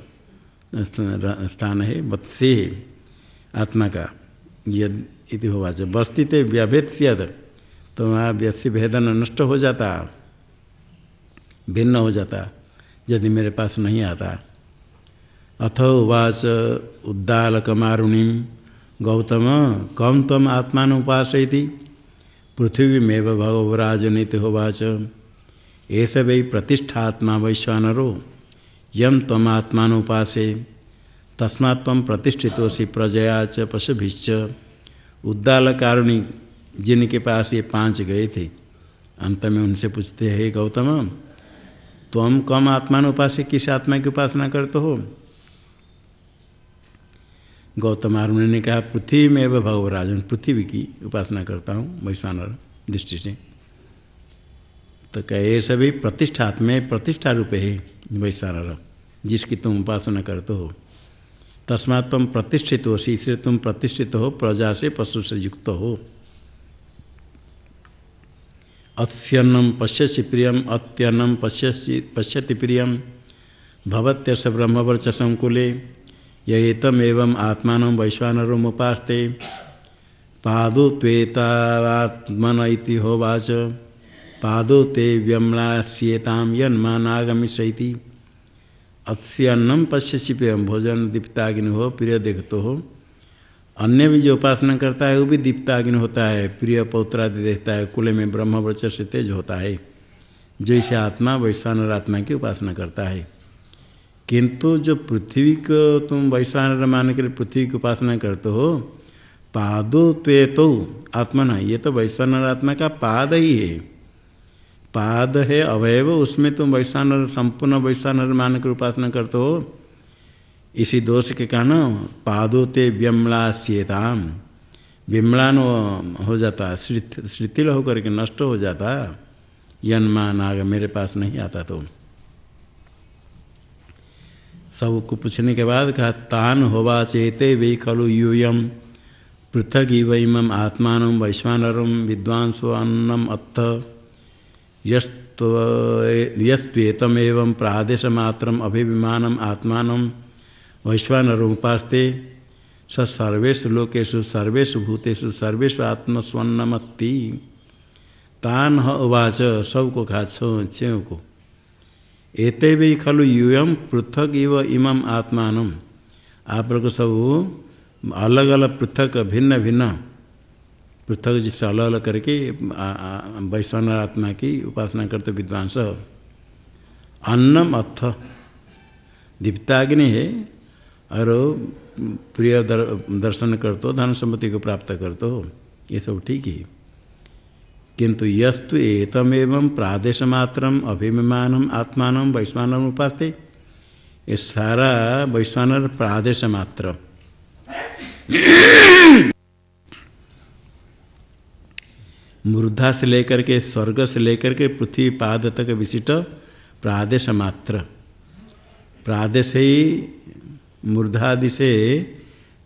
स्थान है, वत्से आत्मा का, यद इति होवाच बस्तिते व्यभेत्स्यत्, तो वहाँ व्यस्य भेदन नष्ट हो जाता, भिन्न हो जाता यदि मेरे पास नहीं आता। अथ उवाच उद्दालकमारुणिं गौतम कम तम आत्मानुपासयति पृथ्वीमेव भगवो राजनीति होवाच एष वै प्रतिष्ठात्मा वैश्वानरो यम तम आत्मानुपासे तस्मात् त्वं प्रतिष्ठितोसि प्रजया च पशुभिश्च। उद्दालकारुणी जिनके पास ये 5 गए थे, अंत में उनसे पूछते हैं गौतम तुम कम आत्मानुपासे, किस आत्मा की उपासना करते हो? गौतम आरुणि ने कहा पृथ्वी में भगव राजन, पृथ्वी की उपासना करता हूँ वैश्वानर दृष्टि से। तो कहे सभी प्रतिष्ठात्मा, प्रतिष्ठा रूप है वैश्वानर, जिसकी तुम उपासना करते हो। तस्मात् तुम प्रतिष्ठित हो, इसलिए तुम प्रतिष्ठित हो, प्रजा से पशु से युक्त हो। अत्यन्नम पश्यसि प्रियम अत्यन्नम पश्यति प्रियम भवत्यस्य ब्रह्मवर्चसं कुले येतम एवं आत्मानं वैश्वानरमुपास्ते पादो त्वेतात्मन इति होवाच पादो ते व्यम्लास्येतां यन्मा नागमिष्यति। अत्यन्नम पश्यसि प्रियम, भोजन दीप्ताग्नि हो, प्रिय देखते हो। अन्य भी जो उपासना करता है वो भी दीप्ताग्नि होता है, प्रिय पौत्रादि देखता है, कुल में ब्रह्मवर्चस से तेज होता है, जो इसे आत्मा वैश्वानर आत्मा की उपासना करता है। किंतु जो पृथ्वी को तुम वैश्वानर मान कर पृथ्वी की उपासना करते हो, पादो त्वे तो आत्मा ना, ये तो वैश्वानर आत्मा का पाद ही है, पाद है अवयव, उसमें तुम वैश्वानर संपूर्ण वैश्वानर मान कर उपासना करते हो। इसी दोष के कारण पादो ते व्यम्लास्येताम, विम्लान हो जाता, शिथिल होकर के नष्ट हो जाता, यन्मा नाग मेरे पास नहीं आता। तो सबको पूछने के बाद कहा तान होवा चेते वे खलु यूयम पृथक इव इमं आत्मानं वैश्वानरं विद्वांसो अन्नम अत्थ यस्त्वेतमेवं प्रादेशमात्रम अभिविमानम आत्मानं वैश्वानरमुपास्ते स सर्वेषु लोकेषु सर्वेषु भूतेषु सर्वेषु आत्मस्वन्नमत्ति। तान उवाच, सबको कहा छेव को, एते भी खलु यूयम पृथक इव इमं आत्मानं, आप लोग सब अलग अलग पृथक भिन्न भिन्न पृथक जिससे अलग अलग करके वैश्वानर आत्मा की उपासना करते विद्वांस। अन्नम अथ दीप्ताग्नि है और प्रिय दर्शन करते हो, धन सम्पत्ति को प्राप्त करते हो, ये सब ठीक है। किंतु यस्तु एतमेवं प्रादेशमात्रम अभिमान आत्मान वैश्वानर उपास्ते, ये सारा वैश्वानर प्रादेश मात्र मूर्धा से लेकर के स्वर्ग से लेकर के पृथ्वी पाद तक विशिष्ट प्रादेश मात्र। प्रादेश ही मूर्धादि से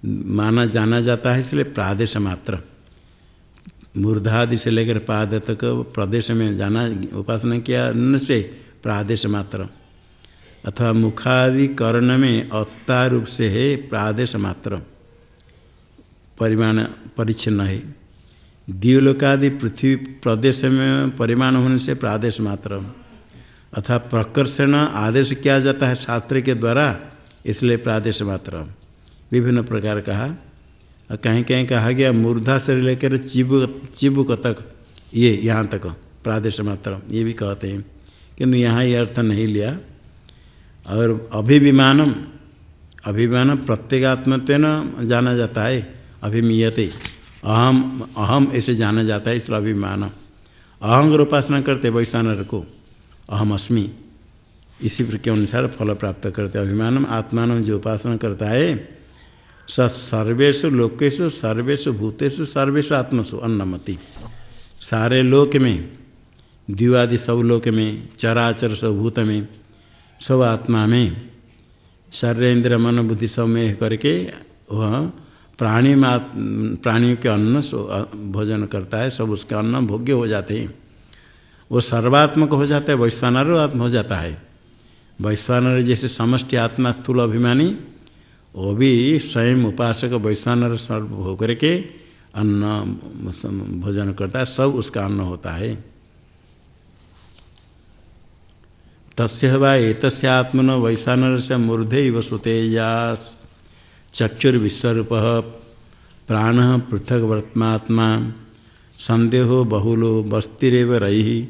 माना जाना जाता है, इसलिए प्रादेश मात्र। मूर्धादि से लेकर पाद तक प्रदेश में जाना उपासना किया अन्न से प्रादेश मात्र, अथवा मुखादि कर्ण में अत्ता रूप से है प्रादेश मात्र, परिमाण परिच्छिन्न है। द्युलोकादि पृथ्वी प्रदेश में परिमाण होने से प्रादेश मात्र, अथवा प्रकर्षण आदेश किया जाता है शास्त्र के द्वारा, इसलिए प्रादेश मात्र। विभिन्न प्रकार कहा, कहीं कहीं कहा गया मूर्धा से लेकर चिबुक तक, ये यहाँ तक प्रादेश मात्र, ये भी कहते हैं, किंतु यहाँ ये अर्थ नहीं लिया। और अभिविमानम, अभिमान प्रत्येगात्मत्वेन जाना जाता है, अभिमीयते, अहम ऐसे जाना जाता है, इसलिए अभिमान। अहंग उपासना करते वैश्वानर को, अहम अस्मि, इसी के अनुसार फल प्राप्त करते। अभिमानम आत्मान जो उपासना करता है, स सर्वेषु लोकेषु सर्वेषु भूतेषु सर्वेषु आत्मसु अन्नमति, सारे लोक में, द्विवादि सब लोक में, चराचर सब भूत में, सब आत्मा में, शरीर इंद्र मन बुद्धि सब में करके वह प्राणियों के अन्न भोजन करता है, सब उसके अन्न भोग्य हो जाते हैं, वो सर्वात्मक हो जाता है, वैश्वानर आत्मा हो जाता है। वैश्वानर जैसे समष्टि आत्मा स्थूल अभिमानी, वो भी स्वयं उपासक वैश्वानर सर्व होकर के अन्न भोजन करता है, सब उसका अन्न होता है। तस्य वा एतस्य आत्मनो वैश्वानर से मूर्धे इव सुतेजा चक्षुर्विश्वरूप प्राण पृथक वर्त्मात्मा संदेहो बहुलो बस्तिरेव रही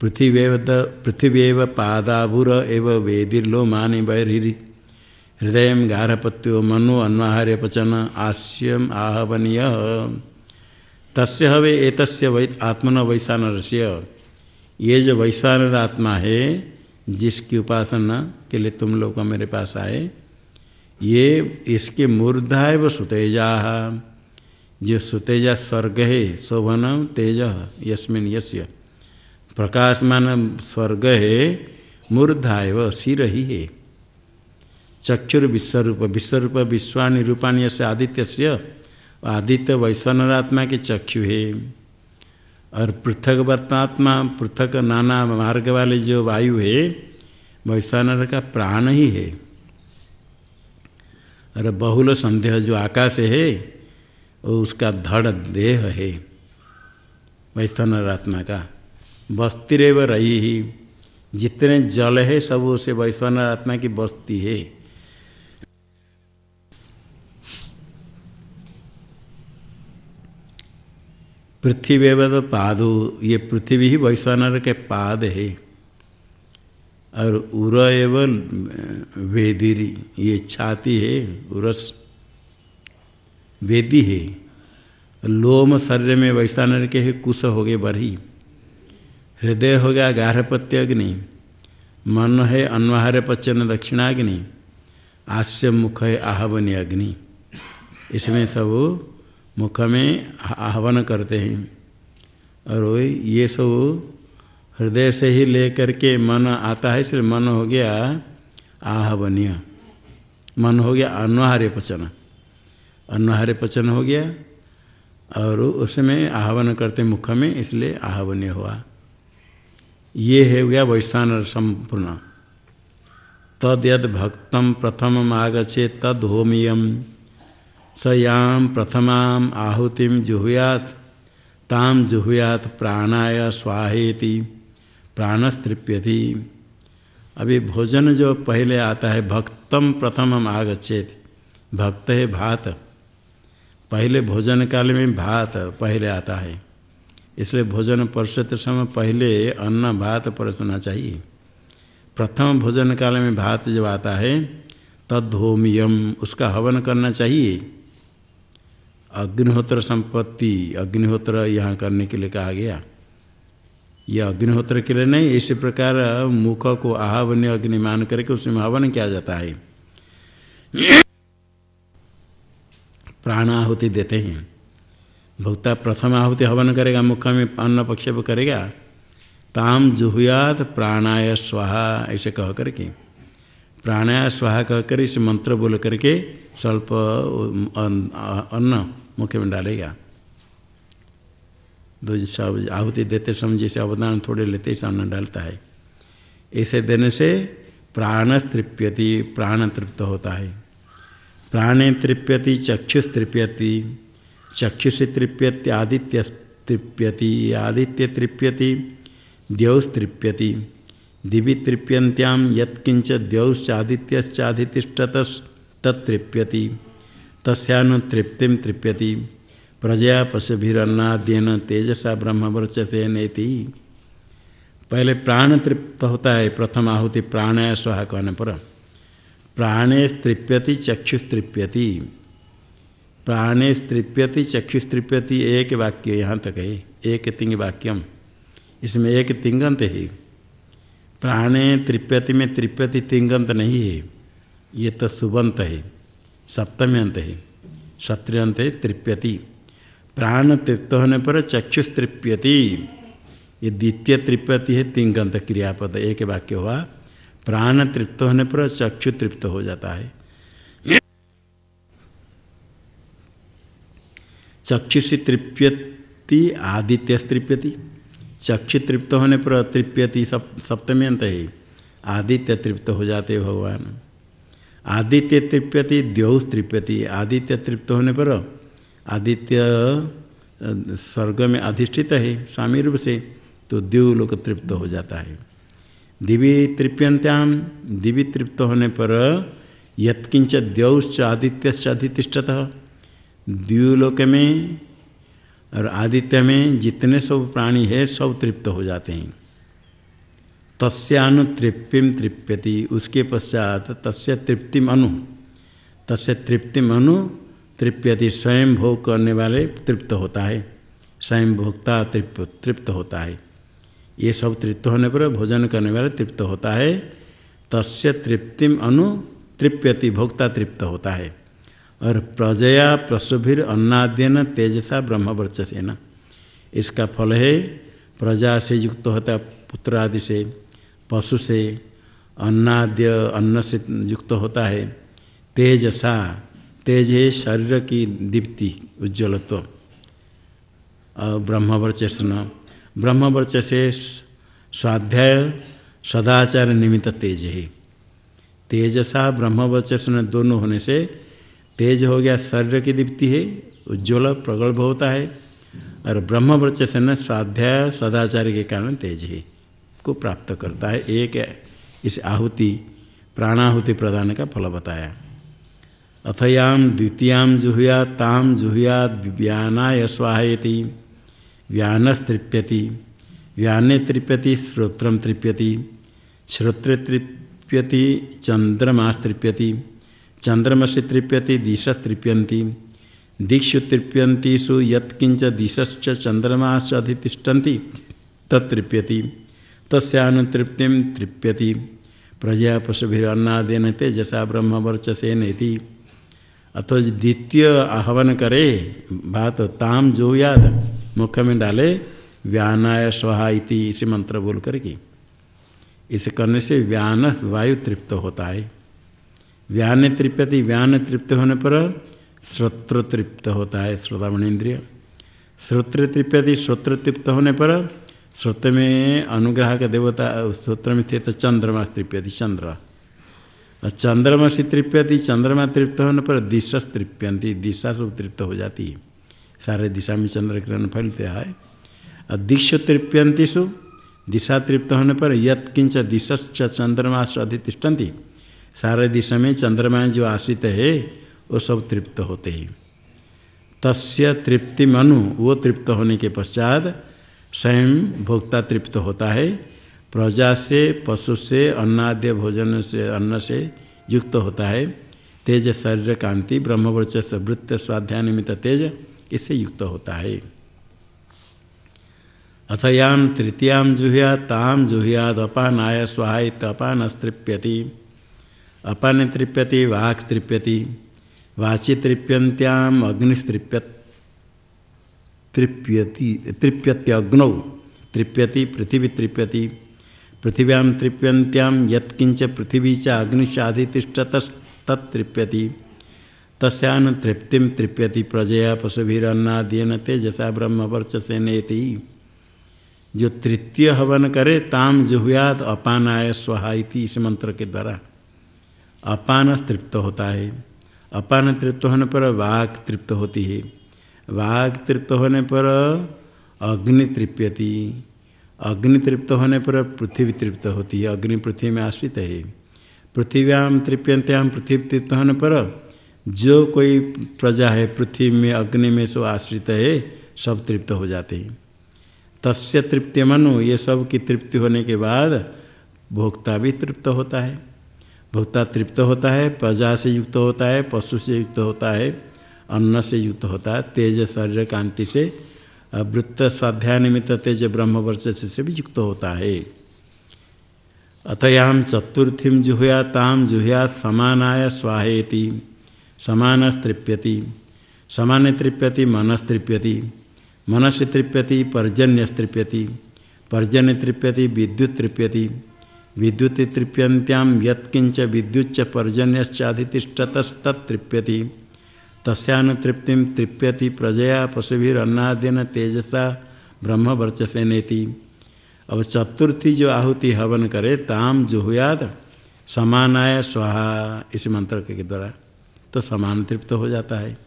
पृथिव्येव पादाभुर एव वेदिर्लोमानि बहिर्हि हृदय गार्हपत्यो मनो अन्वाहार्य पचन आस्यम आहवनीय। तस्य हवे एतस्य आत्मनो वैश्वानरस्य, ये जो वैश्वानर आत्मा है जिसकी उपासना के लिए तुम लोग मेरे पास आए, ये इसके मूर्धा है वो सुतेजा, जो सुतेजा स्वर्ग है, शोभनम तेज यस्मिन यस्य, प्रकाशमान स्वर्ग है, मूर्धा है वह सिर ही है। चक्षुर विश्वरूप, विश्वरूप विश्वानि रूपाणि यस्य आदित्यस्य, आदित्य वैश्वानर आत्मा के चक्षु है। और पृथक वर्तात्मा, पृथक नाना मार्ग वाले जो वायु है, वैश्वानर का प्राण ही है। और बहुल संदेह जो आकाश है, वो उसका धड़ देह है वैश्वानर आत्मा का। बस्तिरेव रही ही, जितने जल है सब उसे वैश्वानर आत्मा की बस्ती है। पृथ्वीवेव पादो, ये पृथ्वी ही वैश्वानर के पाद है। और उर एवं वेदिरी, ये छाती है, उरस वेदी है। लोम शरीर में वैश्वानर के है, कुश हो गए बरही, हृदय हो गया गार्हपत्य अग्नि, मन है अन्वाहार्य पचन दक्षिणाग्नि, आस्य मुख है आहवनी अग्नि। इसमें सब मुख में आहवन करते हैं। और ये सब हृदय से ही लेकर के मन आता है, इसलिए मन हो गया आहवनीय, मन हो गया अन्वाहार्य पचन, अन्वाहार्य पचन हो गया। और उसमें आहवन करते मुख में, इसलिए आहवनीय हुआ। ये है गया वैश्वानर संपूर्ण। तद यद भक्तम प्रथम आगछे तद होमियम सयाम प्रथमाम आहुतिम जुहुयात ताम जुहुयात प्राणाय स्वाहेति प्राणस्तृप्यति। अभी भोजन जो पहले आता है, भक्तम प्रथमम आगच्छेत, भक्त है भात, पहले भोजन काल में भात पहले आता है, इसलिए भोजन परसते समय पहले अन्न भात परसना चाहिए। प्रथम भोजन काल में भात जब आता है तद्धोमियम, उसका हवन करना चाहिए। अग्निहोत्र संपत्ति, अग्निहोत्र यहाँ करने के लिए कहा गया। यह अग्निहोत्र के लिए नहीं, इसी प्रकार मुख को आहावन्य अग्नि मान करके उसमें हवन किया जाता है। प्राणाहुति देते हैं, भोक्ता प्रथम आहुति हवन करेगा, मुख में अन्न प्रक्षेप करेगा। ताम जुहुयात प्राणाय स्वाहा ऐसे कह करके, प्राणाय स्वाहा कह कर इस मंत्र बोल करके स्वल्प अन्न मुख में डालेगा। दो आहुति देते समय जैसे अवदान थोड़े लेते ही अन्न डालता है। ऐसे देने से प्राण तृप्यति, प्राण तृप्त होता है। प्राणे तृप्यति चक्षुष तृप्यति, चक्षुषि तृप्यति आदित्य तृप्यति, आदित्य तृप्यति द्यौस् तृप्यति, दिवि तृप्यन्त्याम यत्किंच द्यौश्चादित्यश्चाधितिष्ठतस् तत्तृप्यति, तस्यानु तृप्तिम तृप्यति, प्रजया पशुभिरन्नाद्येन तेजसा ब्रह्मवर्चसे नेति। पहले प्राण तृप्त होता है, प्रथम आहुति प्राणाय स्वाहा कहने पर। प्राणे तृप्यति चक्षुष तृप्यति, प्राणे तृप्यति चक्षुष तृप्यति, एक वाक्य यहाँ तक है, एक तिंग वाक्यम, इसमें एक तिंगंत है। प्राणे तृप्यति में तृप्यति तिंगंत नहीं है, ये तो सुबंत है, सप्तमी अंत है, सत्य अंत है तृप्यति। प्राण तृप्त होने पर चक्षुष तृप्यति, ये द्वितीय तृप्यति है, तिंगंत क्रियापद, एक वाक्य हुआ। प्राण तृप्त होने पर चक्षु तृप्त हो जाता है। चक्षुषि तृप्यति आदित्य तृप्यति, चक्षु तृप्त होने पर तृप्यति सप्तमी अंत है, आदित्य तृप्त हो जाते भगवान। आदित्य तृप्यति द्यौस् तृप्यति, आदित्य तृप्त होने पर, आदित्य स्वर्ग में अधिष्ठित है स्वामी रूप से, तो द्युलोक तृप्त हो जाता है। दिवि तृप्यन्त्याम, दिवि तृप्त होने पर यत्किंच द्यौश्च आदित्यश्च अधितिष्ठतः, द्युलोक में और आदित्य में जितने सब प्राणी है सब तृप्त हो जाते हैं। तस्यानु तृप्तिम तृप्यति, उसके पश्चात तस्य तृप्तिम अनु, तस्य तृप्तिम अनु तृप्यति, स्वयं भोग करने वाले तृप्त होता है, स्वयं भोक्ता तृप्त होता है। ये सब तृप्त होने पर भोजन करने वाले तृप्त होता है। तस्य तृप्तिम अनु तृप्यति, भोक्ता तृप्त होता है। और प्रजया प्रसुभिर अन्नाद्यन तेजसा ब्रह्मवर्चसेन, इसका फल है प्रजा से युक्त होता है, पुत्र आदि से, पशु से, अन्नाद्य अन्न से युक्त होता है। तेजसा, तेज है शरीर की दीप्ति उज्ज्वलत्व। और ब्रह्मवर्चसन, ब्रह्मवर्चसे स्वाध्याय सदाचार निमित्त तेज है। तेजसा ब्रह्मवर्चसन दोनों होने से तेज हो गया, शरीर की दीप्ति है, उज्ज्वल प्रगल्भ होता है। और ब्रह्मवर्चसन स्वाध्याय सदाचार के कारण तेज है को प्राप्त करता है। एक इस आहुति प्राणाहुति प्रदान का फल बताया। अथयाम द्वितीयाम जुहुया ताम जुहुया व्यानाय स्वाहेति, व्यानस तृप्यति, व्याने तृप्यति श्रोत्रम तृप्यति, श्रोत्रे तृप्यति चंद्रमास तृप्यति, चंद्रमसि तृप्यति दिशः तृप्यन्ति, दिक्षु तृप्यन्तिषु यत्किंच दिशश्च चंद्रमाश्च अधितिष्ठन्ति तत्तृप्यति, तस्यानु तृप्तिम तृप्यति, प्रजा पशुभिरन्नादेन तेजसा ब्रह्मवर्चसेनेति। अथवा द्वितीय आहवन करे बात, ताम जो याद मुख में डाले, व्यानाय स्वाहा इति इसे मंत्र बोल करके, इसे करने से व्यान वायु तृप्त होता है। व्यान तृप्यति, व्यान तृप्त होने पर श्रोत्र तृप्त होता है, श्रोतामणेन्द्रिय। श्रोत्र तृप्यति, श्रोत्र तृप्त होने पर श्रोत्र में अनुग्रह का देवता, श्रोत्र में स्थित चंद्रमा तृप्यति, चंद्र। और चंद्रमा से तृप्यति, चंद्रमा तृप्त होने पर दिशा तृप्यंती, दिशा सब तृप्त हो जाती है, सारे दिशा में चंद्र किरण फैलते है। और दिक्षु तृप्यंतीसु, दिशा तृप्त होने पर यत्किंच दिशश्च चंद्रमास अधितिष्ठन्ति, सारे दिशा में चंद्रमा जो आश्रित है वो सब तृप्त होते हैं। तस्य तृप्ति मनु, वो तृप्त होने के पश्चात स्वयं भोक्ता तृप्त होता है। प्रजा से, पशु से, अन्नाद्य भोजन से, अन्न से युक्त होता है। तेज शरीर कांति ब्रह्मवर्चस्व वृत्त स्वाध्याय निमित्त तेज, इससे युक्त होता है। अथयाम तृतीयाम जुह्यात् ताम जुह्यात् अपानाय स्वाहायित अपान तृप्यति, अपान तृप्यति वाक् तृप्यति, वाचि तृप्यन्त्याम तृप्यत्यग्नौ तृप्यति, पृथिवी तृप्यति, पृथिव्यां तृप्यन्त्याम यत्किंच पृथिवी च अग्निशाधितिष्ठतस्तृप्यति, तस्यान तृप्तिम तृप्यति प्रजया पशुभिरन्नाद्येन तेजसा ब्रह्मवर्चसेनेति। जो तृतीय हवन करे ताम जुह्यात् अपानाय स्वाहा इति, इस मंत्र के द्वारा अपान तृप्त होता है। अपान तृप्त होने पर वाक् तृप्त होती है, वाक् तृप्त होने पर अग्नि तृप्यति, अग्नि तृप्त होने पर पृथ्वी तृप्त होती है, अग्नि पृथ्वी में आश्रित है। पृथिव्याम तृप्यन्त्याम, पृथ्वी तृप्त होने पर जो कोई प्रजा है पृथ्वी में अग्नि में सो आश्रित है, सब तृप्त हो जाते हैं। तस्य तृप्ति मनु, ये सब की तृप्ति होने के बाद भोक्ता भी तृप्त होता है। भोक्ता तृप्त होता है, प्रजा से युक्त होता है, पशु से युक्त होता है, अन्न से युक्त होता है, तेज शरीर कांति से, वृत्त स्वाध्याय निमित्त तेज ब्रह्मवर्चस्व से भी युक्त होता है। अतयाम चतुर्थीम जुह्यात् ताम जुह्यात् समानाय स्वाहेति, समानस तृप्यति, समान तृप्यति मनस तृप्यति, मनस तृप्यति पर्जन्यस तृप्यति, पर्जन्य तृप्यति विद्युत तृप्यति, विद्युत तृप्यन्त्याम यत्किंच विद्युच्च पर्जन्यश्चाधितिष्ठतस्तृप्यति, तस्यान तृप्तिम तृप्यति प्रजया पशुभिरन्नाद्येन तेजसा ब्रह्मवर्चसेनेति। अब चतुर्थी जो आहुति हवन करे ताम जुह्यात् समानाय स्वाहा, इस मंत्र के द्वारा तो समान तृप्त हो जाता है।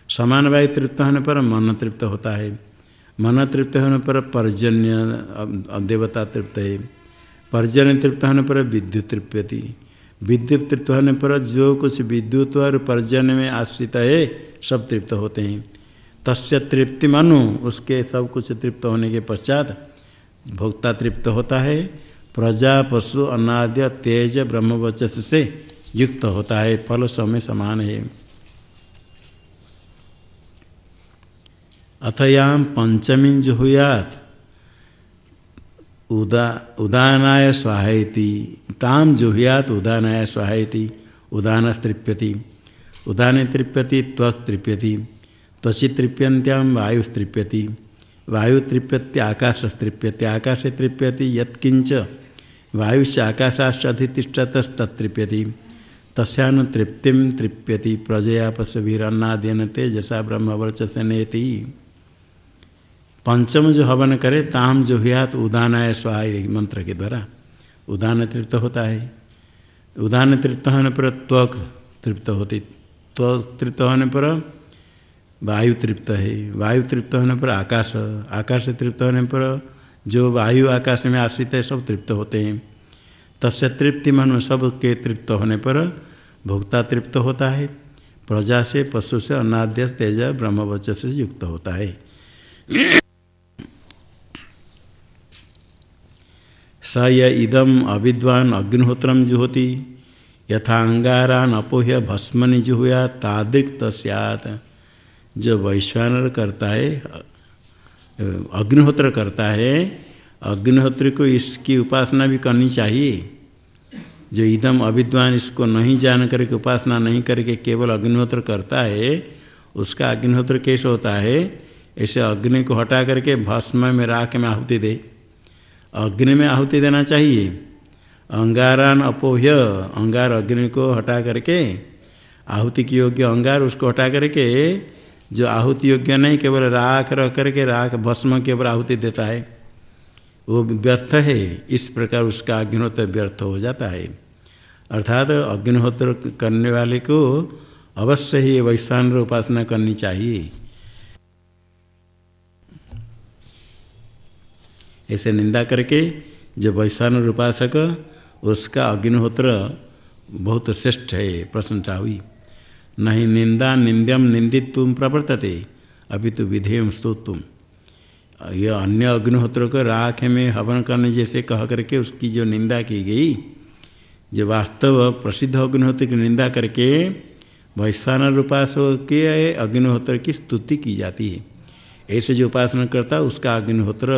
समान वायु तृप्त होने पर मन तृप्त होता है, मन तृप्त होने पर पर्जन्य देवता तृप्त है, पर्जन्य तृप्त होने पर विद्युत तृप्यति, विद्युत तृप्त होने पर जो कुछ विद्युत और पर्जन्य में आश्रित है सब तृप्त होते हैं। तस्य तृप्ति मनु, उसके सब कुछ तृप्त होने के पश्चात भोक्ता तृप्त होता है। प्रजा पशु अन्नाद्य तेज ब्रह्मवर्चस्व से युक्त होता है, फल सब में समान है। अथयाम पंचमी जुह्यात् उदानाय स्वाहेति, ताम जुह्यात् उदानाय स्वाहेति, उदानस् तृप्यति, उदाने तृप्यति त्वक् तृप्यति, त्वचि तृप्यन्त्याम वायुस् तृप्यति, वायु तृप्यति आकाशस् तृप्यति, आकाशे तृप्यति यत्किंच वायुश्च आकाशाश्च अधितिष्ठतस्तृप्यति, तस्यान तृप्तिम तृप्यति प्रजया पशुभिरन्नाद्येन तेजसा ब्रह्मवर्चसेनेति। पंचम जो हवन करे ताम जुह्यात् उदानाय स्वाहा मंत्र के द्वारा उदान तृप्त होता है। उदान तृप्त होने पर त्वक तृप्त होती, त्वक तृप्त होने पर वायु तृप्त है, वायु तृप्त होने पर आकाश, आकाश तृप्त होने पर जो वायु आकाश में आश्रित है सब तृप्त होते हैं। तस्य तृप्ति मन, सब के तृप्त होने पर भोक्ता तृप्त होता है। प्रजा से पशु से अन्नाद्य तेज ब्रह्मवर्चस्व से युक्त होता है। स य इदम अविद्वान अग्निहोत्रम जुहोति यथा अंगारान अपोह्य भस्मनि जुहुया तादृक् तस्यात्। जो वैश्वानर करता है, अग्निहोत्र करता है, अग्निहोत्र को इसकी उपासना भी करनी चाहिए। जो इदम अविद्वान इसको नहीं जान करके उपासना नहीं करके केवल अग्निहोत्र करता है, उसका अग्निहोत्र कैसे होता है? ऐसे अग्नि को हटा करके भस्म में राख में आहुति दे, अग्नि में आहुति देना चाहिए। अंगारान अपोह्य, अंगार अग्नि को हटा करके आहुति की योग्य अंगार उसको हटा करके जो आहुति योग्य नहीं केवल राख रख करके राख भस्म केवल आहुति देता है, वो व्यर्थ है। इस प्रकार उसका अग्निहोत्र व्यर्थ हो जाता है। अर्थात अग्निहोत्र करने वाले को अवश्य ही वैश्वानर उपासना करनी चाहिए। ऐसे निंदा करके जो वैश्वानर उपासक उसका अग्निहोत्र बहुत श्रेष्ठ है, प्रशंसा हुई। नहीं निंदा निंद्यम निंदित तुम प्रवर्तते, अभी तो विधेयम स्तोत्रम। यह अन्य अग्निहोत्र को राख में हवन करने जैसे कह करके उसकी जो निंदा की गई, जो वास्तव प्रसिद्ध अग्निहोत्र की निंदा करके वैश्वानर उपासक के अग्निहोत्र की स्तुति की जाती है। ऐसे जो उपासना करता है उसका अग्निहोत्र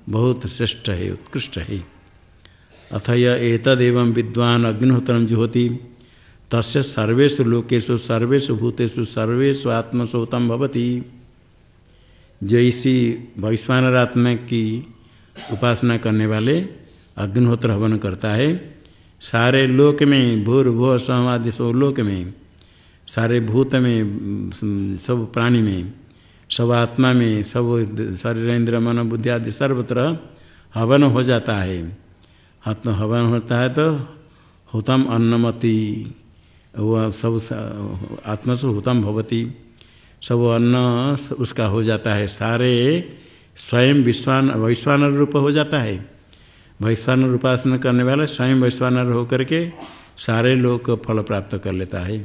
बहुत श्रेष्ठ है, उत्कृष्ट है। अथ एतदेवं विद्वान अग्निहोत्रम जुहोति तस्य सर्वेषु लोकेषु सर्वेषु भूतेषु सर्वेषु आत्मसोतम भवति। जो इसी वैश्वानर आत्मा की उपासना करने वाले अग्निहोत्र हवन करता है, सारे लोक में भूर्भुवः स्वः आदि सब लोक में, सारे भूत में, सब प्राणी में, सब आत्मा में, सब शरीर इंद्र मन बुद्धि आदि सर्वत्र हवन हो जाता है। हवन होता है तो हुतम अन्नमति, वह सब आत्मसु हुतम भवति, सब अन्न उसका हो जाता है। सारे स्वयं वैश्वानर रूप हो जाता है। वैश्वानर उपासना करने वाला स्वयं वैश्वानर होकर के सारे लोग को फल प्राप्त कर लेता है।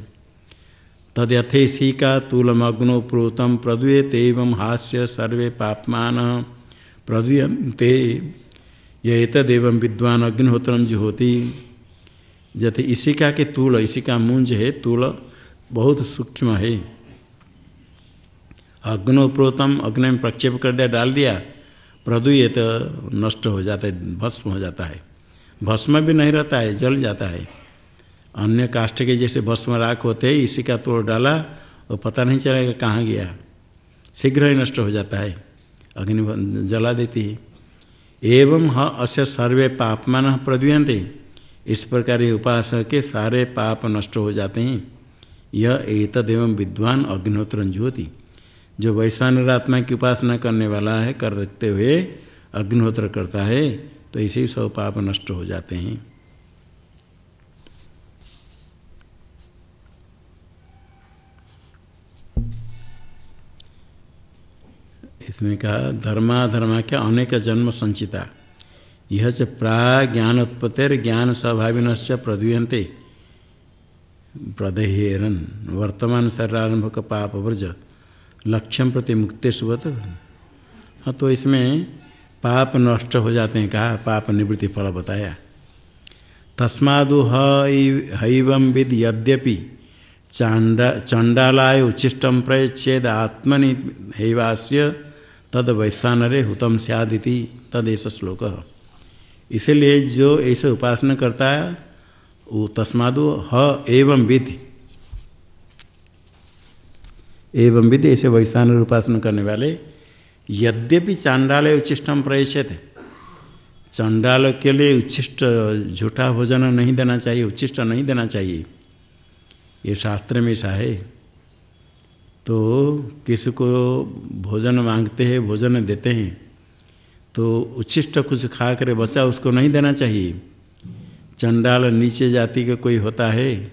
तद यथेसी का तूलमग्नो प्रोतम प्रदूयते एवं हास्य सर्वे पापमान प्रदूयन्ते एतदेवं विद्वान अग्निहोत्रम जुहोति। जैसे इसिका के तूल, इसिका मूंज है, तूल बहुत सूक्ष्म है। अग्नो प्रोतम, अग्नि में प्रक्षेप कर दिया, डाल दिया, प्रदूय तो नष्ट हो जाता है, भस्म हो जाता है। भस्म भी नहीं रहता है, जल जाता है। अन्य काष्ठ के जैसे भस्म राख होते हैं, इसी का तोड़ डाला वो पता नहीं चलेगा कहाँ गया, शीघ्र ही नष्ट हो जाता है, अग्नि जला देती है। एवं अस्य सर्वे पापमान प्रदूयन्ते, इस प्रकार ये उपासक के सारे पाप नष्ट हो जाते हैं। यह एतदेवं विद्वान अग्निहोत्र जुहोति। जो वैश्वानर आत्मा की उपासना करने वाला है, करते हुए अग्निहोत्र करता है, तो इसे ही सब पाप नष्ट हो जाते हैं। इसमें कहा धर्माधर्मा क्या अनेक जन्म संचिता, यह च प्राज्ञान उत्पत्तिर ज्ञान स्वाभाविनश्च प्रदूयन्ते प्रदहेरन वर्तमान शरीरारंभ का पाप वर्ज लक्ष्यम प्रति मुक्ति सुवत। हाँ, तो इसमें पाप नष्ट हो जाते हैं, कहा पाप निवृत्ति फल बताया। तस्मादु हैवं विद यद्यपि चंडालाय उच्छिष्टम प्रयच्छेद आत्मनि हैवास्य तद वैश्वानरे हुतम स्यादिति तदेश श्लोक। इसलिए जो ऐसे उपासना करता है वो तस्मादु एवं विद ऐसे वैश्वानर उपासना करने वाले यद्यपि चांडालय उच्छिष्टम प्रयच्छेद, चंडाल के लिए उच्छिष्ट झूठा भोजन नहीं देना चाहिए, उच्छिष्ट नहीं देना चाहिए, ये शास्त्र में ऐसा है। तो किसी को भोजन मांगते हैं, भोजन देते हैं, तो उच्छिष्ट कुछ खा कर बचा उसको नहीं देना चाहिए। चंडाल नीचे जाति का कोई होता है,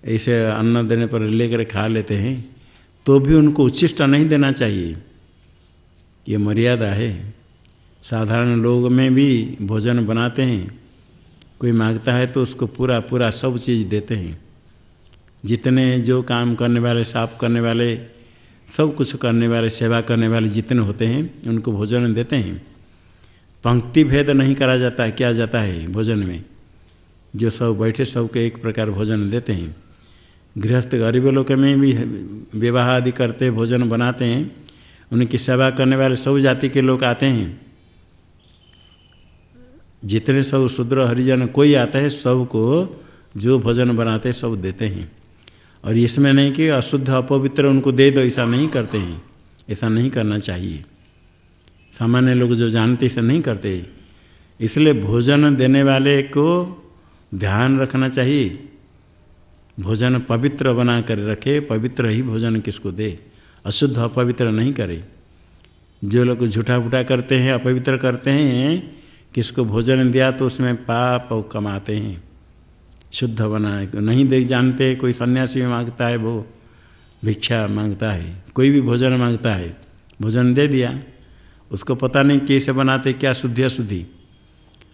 ऐसे अन्न देने पर लेकर खा लेते हैं, तो भी उनको उच्छिष्ट नहीं देना चाहिए, ये मर्यादा है। साधारण लोग में भी भोजन बनाते हैं, कोई मांगता है तो उसको पूरा पूरा सब चीज़ देते हैं। जितने जो काम करने वाले, साफ करने वाले, सब कुछ करने वाले, सेवा करने वाले जितने होते हैं उनको भोजन देते हैं। पंक्ति भेद नहीं करा जाता है, क्या जाता है भोजन में, जो सब बैठे सबको एक प्रकार भोजन देते हैं। गृहस्थ गरीब लोग में भी विवाह आदि करते भोजन बनाते हैं, उनकी सेवा करने वाले सब जाति के लोग आते हैं, जितने सब शूद्र हरिजन कोई आता है सबको जो भोजन बनाते हैं सब देते हैं। और इसमें नहीं कि अशुद्ध अपवित्र उनको दे दो, ऐसा नहीं करते हैं, ऐसा नहीं करना चाहिए। सामान्य लोग जो जानते ऐसा नहीं करते, इसलिए भोजन देने वाले को ध्यान रखना चाहिए, भोजन पवित्र बना कर रखे, पवित्र ही भोजन किसको दे, अशुद्ध अपवित्र नहीं करे। जो लोग झूठा फूटा करते हैं, अपवित्र करते हैं, किसको भोजन दिया तो उसमें पाप कमाते हैं। शुद्ध बना नहीं देख जानते, कोई सन्यासी मांगता है, वो भिक्षा मांगता है, कोई भी भोजन मांगता है, भोजन दे दिया, उसको पता नहीं कैसे बनाते, क्या शुद्धि अशुद्धि,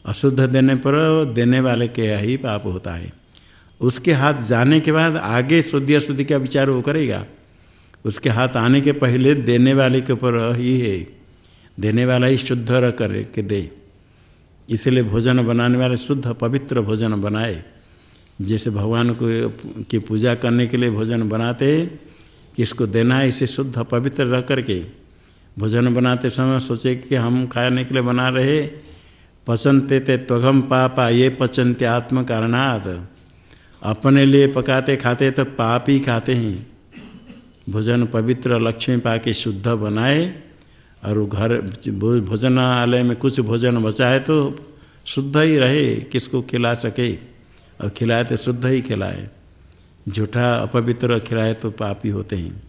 अशुद्ध देने पर देने वाले के ही पाप होता है। उसके हाथ जाने के बाद आगे शुद्धि अशुद्धि का विचार वो करेगा, उसके हाथ आने के पहले देने वाले के ऊपर ही है, देने वाला ही शुद्ध रह कर के दे। इसलिए भोजन बनाने वाले शुद्ध पवित्र भोजन बनाए। जैसे भगवान को की पूजा करने के लिए भोजन बनाते, किसको देना है, इसे शुद्ध पवित्र रह करके भोजन बनाते समय सोचे कि हम खाने के लिए बना रहे, पचनते ते त्वघम पापा ये पचनते आत्म कारणात्, अपने लिए पकाते खाते तो पाप ही खाते हैं। भोजन पवित्र लक्ष्मी पाके शुद्ध बनाए और घर भोजनालय में कुछ भोजन बचा है तो शुद्ध ही रहे, किसको खिला सके, और खिलाए तो शुद्ध ही खिलाए, झूठा अपवित्र खिलाए तो पापी होते हैं।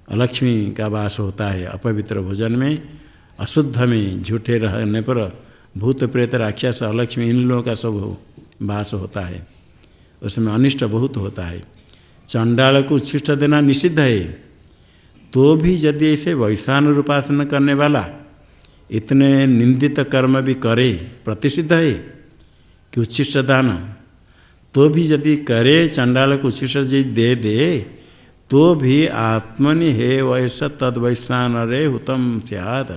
अलक्ष्मी का वास होता है अपवित्र भोजन में, अशुद्ध में झूठे रहने पर भूत प्रेत राक्षस अलक्ष्मी इन लोगों का सब वास होता है, उसमें अनिष्ट बहुत होता है। चंडाल को उच्छिष्ट देना निषिद्ध है, तो भी यदि ऐसे वैश्वानर उपासना करने वाला इतने निंदित कर्म भी करे, प्रतिषिद्ध है कि उच्छिष्ट दान, तो भी यदि करे चंडाल को उच्छिष्ट यदि दे तो भी आत्मनि हे वैश्य तद वैश्वानरे हुतम स्यात्।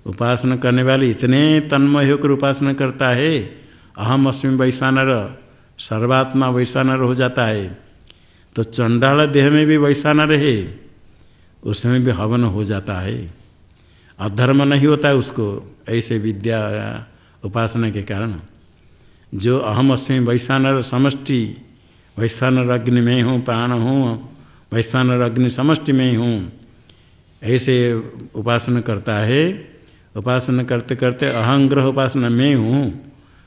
उपासना करने वाले इतने तन्मय होकर उपासना करता है, अहम अस्मि वैश्वानर, सर्वात्मा वैश्वानर हो जाता है, तो चंडाल देह में भी वैश्वानर है, उसमें भी हवन हो जाता है, अधर्म नहीं होता है उसको, ऐसे विद्या उपासना के कारण। जो अहम अस्मि वैश्वानर समष्टि, वैश्वानर अग्नि में हूँ, प्राण हूँ, वैश्वानर अग्नि समष्टि में हूँ, ऐसे उपासना करता है। उपासना करते करते अहंग्रह उपासना में हूँ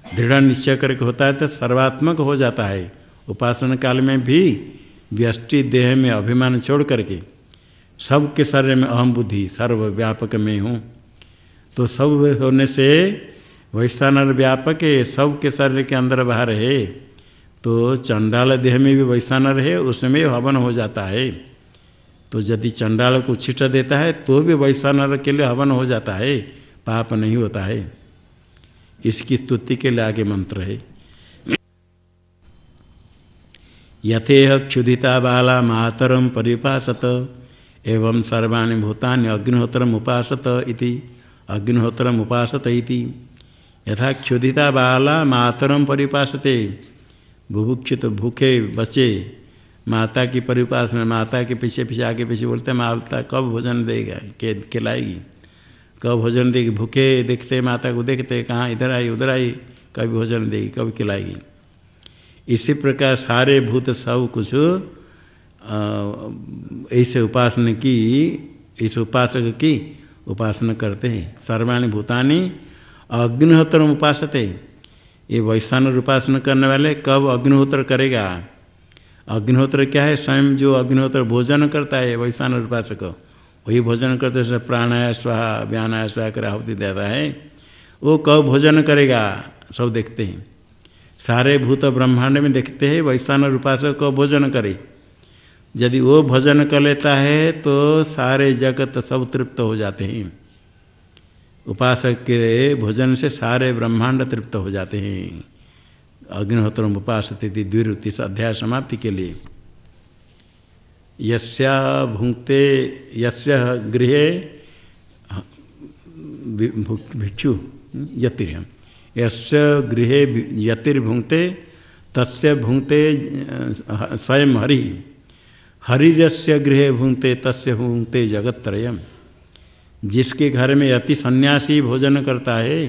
दृढ़ निश्चय करके होता है तो सर्वात्मक हो जाता है। उपासना काल में भी व्यष्टि देह में अभिमान छोड़ करके सबके शरीर में अहम बुद्धि सर्वव्यापक में हूँ, तो सब होने से वैश्वानर व्यापक है, सबके शरीर के अंदर बाहर है, तो चंडाल देह में भी वैश्वानर है, उसमें हवन हो जाता है। तो यदि चंडाल को उच्छिष्ट देता है तो भी वैश्वानर के लिए हवन हो जाता है, पाप नहीं होता है। इसकी स्तुति के लिए आगे मंत्र है, यथेह क्षुधिता बाला मातरम परिपासत एवं सर्वाणि भूतानि अग्निहोत्रम उपासत इति, अग्निहोत्रम उपासत इति। यथा क्षुधिता बाला मातरम परिपासते, बुभुक्षित भूखे बच्चे माता की परिपासना, माता के पीछे पीछे आगे पीछे बोलते माता कब भोजन देगा, खिलाएगी, कब भोजन देगी, भूखे देखते माता को, देखते कहाँ इधर आई उधर आई, कभी भोजन देगी कभी खिलाएगी। इसी प्रकार सारे भूत सब कुछ ऐसे उपासना की, इस उपासक की उपासना करते हैं। सर्वाणि भूतानि अग्निहोत्र उपासते, ये वैश्वानर उपासना करने वाले कब अग्निहोत्र करेगा। अग्निहोत्र क्या है, स्वयं जो अग्निहोत्र भोजन करता है वैश्वानर उपासक, वही भोजन करते से प्राणाया स्वाहा व्यानाया स्वाहा कर आहुति देता है, वो कब भोजन करेगा सब देखते हैं। सारे भूत ब्रह्मांड में देखते हैं वैश्वानर उपासक कब भोजन करे। यदि वो भोजन कर लेता है तो सारे जगत सब तृप्त हो जाते हैं। उपासक के भोजन से सारे ब्रह्मांड तृप्त हो जाते हैं। अग्निहोत्र उपासते द्विरुति अध्याय समाप्ति के लिए, यस्या भुंक्ते यस्य गृहे भिक्षु यतिर, यस्य गृहे यतिर्भुंक्ते तस्य भुंक्ते स्वयं हरि, हरिस्य गृहे भुंक्ते तस्य भुंक्ते जगत्त्रयम्। जिसके घर में यति सन्यासी भोजन करता है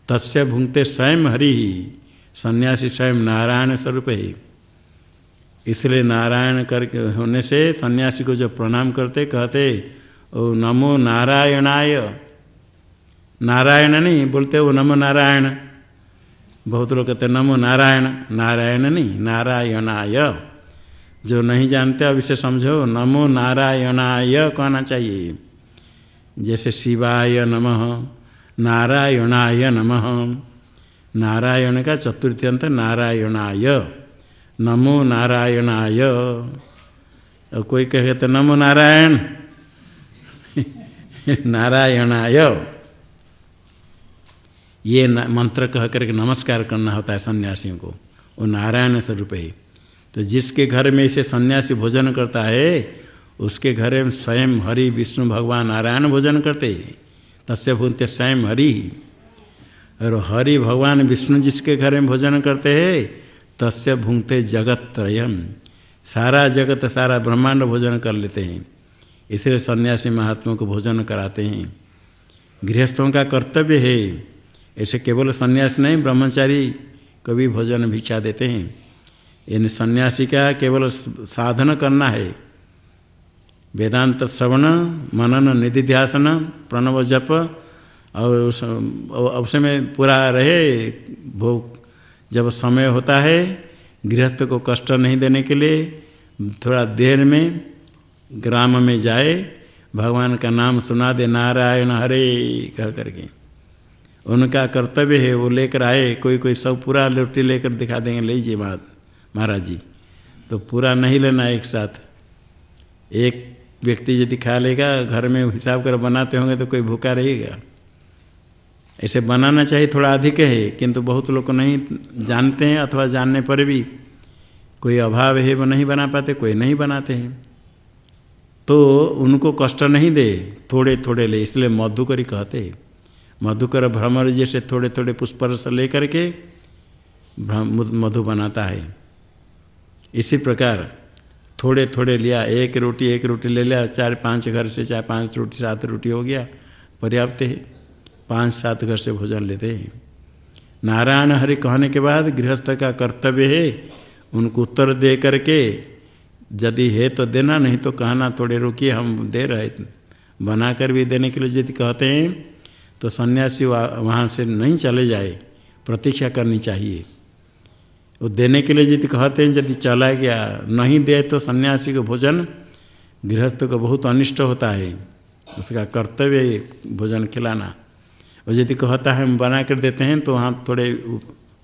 तस्य भुंक्ते स्वयं हरि, सन्यासी स्वयं नारायण स्वरूप है। इसलिए नारायण करके होने से सन्यासी को जब प्रणाम करते कहते ओ नमो नारायणाय, नारायण नहीं बोलते वो नमो नारायण, बहुत लोग कहते नमो नारायण, नारायण नहीं नारायणाय। जो नहीं जानते अब इसे समझो, नमो नारायणाय कहना चाहिए। जैसे शिवाय नमः, नारायणाय नमः, नारायण का चतुर्थी अंत नारायणाय, नमो नारायणाय। और कोई कहे तो नमो नारायण नारायणाय, ये मंत्र कह करके नमस्कार करना होता है सन्यासियों को, वो नारायण स्वरूप है। तो जिसके घर में इसे सन्यासी भोजन करता है उसके घर में स्वयं हरि विष्णु भगवान नारायण भोजन करते, तस्य भुंक्ते स्वयं हरि। और हरि भगवान विष्णु जिसके घर में भोजन करते हैं तस्य भुंक्ते जगत त्रयम्, सारा जगत सारा ब्रह्मांड भोजन कर लेते हैं। इसलिए सन्यासी महात्मा को भोजन कराते हैं। गृहस्थों का कर्तव्य है, ऐसे केवल सन्यास नहीं ब्रह्मचारी को भी भोजन भिक्षा देते हैं। इन सन्यासी का केवल साधन करना है, वेदांत श्रवण मनन निधिध्यासन प्रणव जप, और उस में पूरा रहे भोग। जब समय होता है गृहस्थ को कष्ट नहीं देने के लिए थोड़ा देर में ग्राम में जाए, भगवान का नाम सुना दे, नारायण हरे कह करके। उनका कर्तव्य है वो लेकर आए। कोई सब पूरा रोटी लेकर दिखा देंगे, लीजिए महाराज जी, तो पूरा नहीं लेना एक साथ। एक व्यक्ति यदि खा लेगा, घर में हिसाब कर बनाते होंगे तो कोई भूखा रहेगा। ऐसे बनाना चाहिए, थोड़ा अधिक है, किंतु बहुत लोग नहीं जानते हैं, अथवा जानने पर भी कोई अभाव है वो नहीं बना पाते, कोई नहीं बनाते हैं, तो उनको कष्ट नहीं दे, थोड़े थोड़े ले। इसलिए मधुकरी कहते हैं, मधुकर भ्रमर जैसे थोड़े थोड़े पुष्परस ले करके मधु बनाता है। इसी प्रकार थोड़े थोड़े लिया, एक रोटी ले लिया, 4-5 घर से, चाहे 5 रोटी 7 रोटी हो गया, पर्याप्त है। 5-7 घर से भोजन लेते हैं। नारायण हरि कहने के बाद गृहस्थ का कर्तव्य है उनको उत्तर दे करके, यदि है तो देना, नहीं तो कहना थोड़े रुकिए हम दे रहे, बनाकर भी देने के लिए यदि कहते हैं तो सन्यासी वहाँ से नहीं चले जाए, प्रतीक्षा करनी चाहिए। वो देने के लिए यदि कहते हैं, यदि चला गया नहीं दे तो सन्यासी को भोजन गृहस्थ को बहुत अनिष्ट होता है, उसका कर्तव्य भोजन खिलाना। और यदि कहता है हम बना कर देते हैं तो वहाँ थोड़े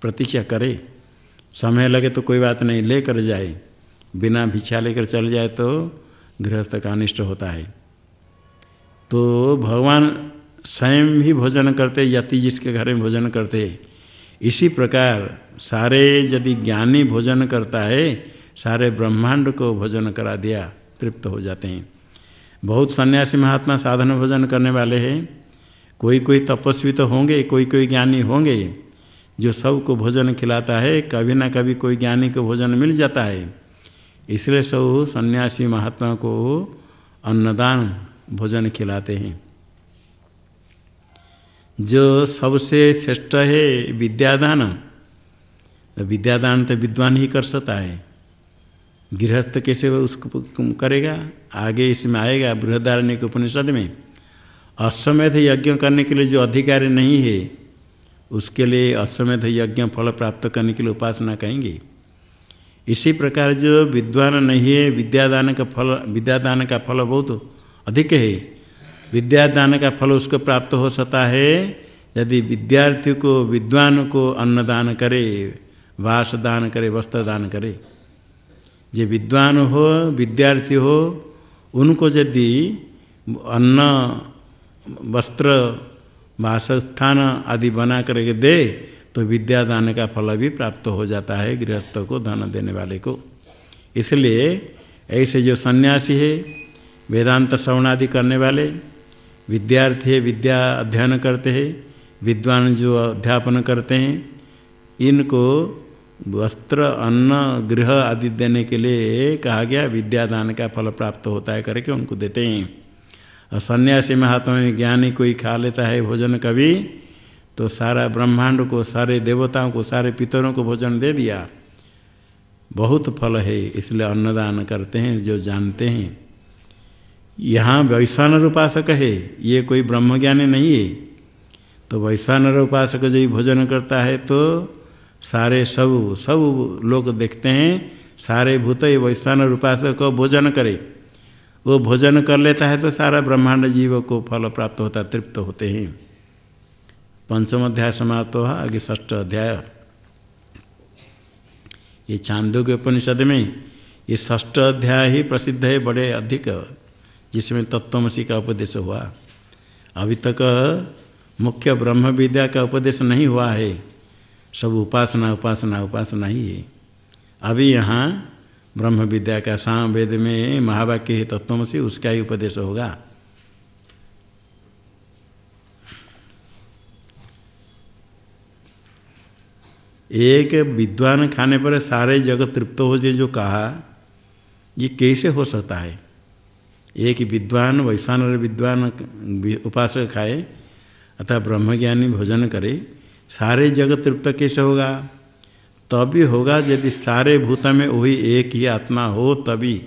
प्रतीक्षा करे, समय लगे तो कोई बात नहीं, ले कर जाए, बिना भिक्षा लेकर चल जाए तो गृहस्थ का अनिष्ट होता है। तो भगवान स्वयं ही भोजन करते, यति जिसके घर में भोजन करते। इसी प्रकार सारे यदि ज्ञानी भोजन करता है, सारे ब्रह्मांड को भोजन करा दिया, तृप्त हो जाते हैं। बहुत सन्यासी महात्मा साधन भोजन करने वाले हैं, कोई तपस्वी तो होंगे, कोई ज्ञानी होंगे जो सबको भोजन खिलाता है। कभी ना कभी कोई ज्ञानी को भोजन मिल जाता है। इसलिए सब सन्यासी महात्मा को अन्नदान भोजन खिलाते हैं। जो सबसे श्रेष्ठ है विद्यादान, विद्यादान तो विद्वान ही कर सकता है, गृहस्थ कैसे उसको करेगा? आगे इसमें आएगा बृहदारण्यक उपनिषद में। अश्वमेध यज्ञ करने के लिए जो अधिकारी नहीं है उसके लिए अश्वमेध यज्ञ फल प्राप्त करने के लिए उपासना कहेंगे। इसी प्रकार जो विद्वान नहीं है, विद्यादान का फल बहुत अधिक है। विद्यादान का फल उसको प्राप्त हो सकता है यदि विद्यार्थी को विद्वान को अन्नदान करे, वास दान करे, वस्त्र दान करे। जो विद्वान हो, विद्यार्थी हो, उनको यदि अन्न वस्त्र वासस्थान आदि बना करके दे तो विद्यादान का फल भी प्राप्त हो जाता है गृहस्थ को, धन देने वाले को। इसलिए ऐसे जो सन्यासी है, वेदांत श्रवणादि करने वाले, विद्यार्थी है, विद्या अध्ययन करते हैं, विद्वान जो अध्यापन करते हैं, इनको वस्त्र अन्न गृह आदि देने के लिए कहा गया, विद्यादान का फल प्राप्त होता है करके उनको देते हैं। और सन्यासी महात्मा में ज्ञानी कोई खा लेता है भोजन कभी, तो सारा ब्रह्मांड को, सारे देवताओं को, सारे पितरों को भोजन दे दिया। बहुत फल है, इसलिए अन्नदान करते हैं जो जानते हैं। यहाँ वैश्वानर उपासक है, ये कोई ब्रह्मज्ञानी नहीं है। तो वैश्वानर उपासक जो भोजन करता है तो सारे सब लोग देखते हैं, सारे भूत वैश्वानर उपासक को भोजन करे। वो भोजन कर लेता है तो सारा ब्रह्मांड जीव को फल प्राप्त होता, तृप्त होते हैं। 5वां अध्याय समाप्त हुआ, आगे 6वां अध्याय। ये छांदोग्य उपनिषद में ये 6वां अध्याय ही प्रसिद्ध है, बड़े अधिक, जिसमें तत्त्वमसि का उपदेश हुआ। अभी तक मुख्य ब्रह्म विद्या का उपदेश नहीं हुआ है, सब उपासना उपासना उपासना ही है। अभी यहाँ ब्रह्म विद्या का साम वेद में महावाक्य है तत्त्वमसि, उसका ही उपदेश होगा। एक विद्वान खाने पर सारे जगत तृप्त हो जाए जो कहा, ये कैसे हो सकता है? एक विद्वान वैश्वानर विद्वान उपासक खाए अथवा ब्रह्मज्ञानी भोजन करे, सारे जगत तृप्त कैसे होगा? तभी होगा यदि सारे भूत में वही एक ही आत्मा हो, तभी।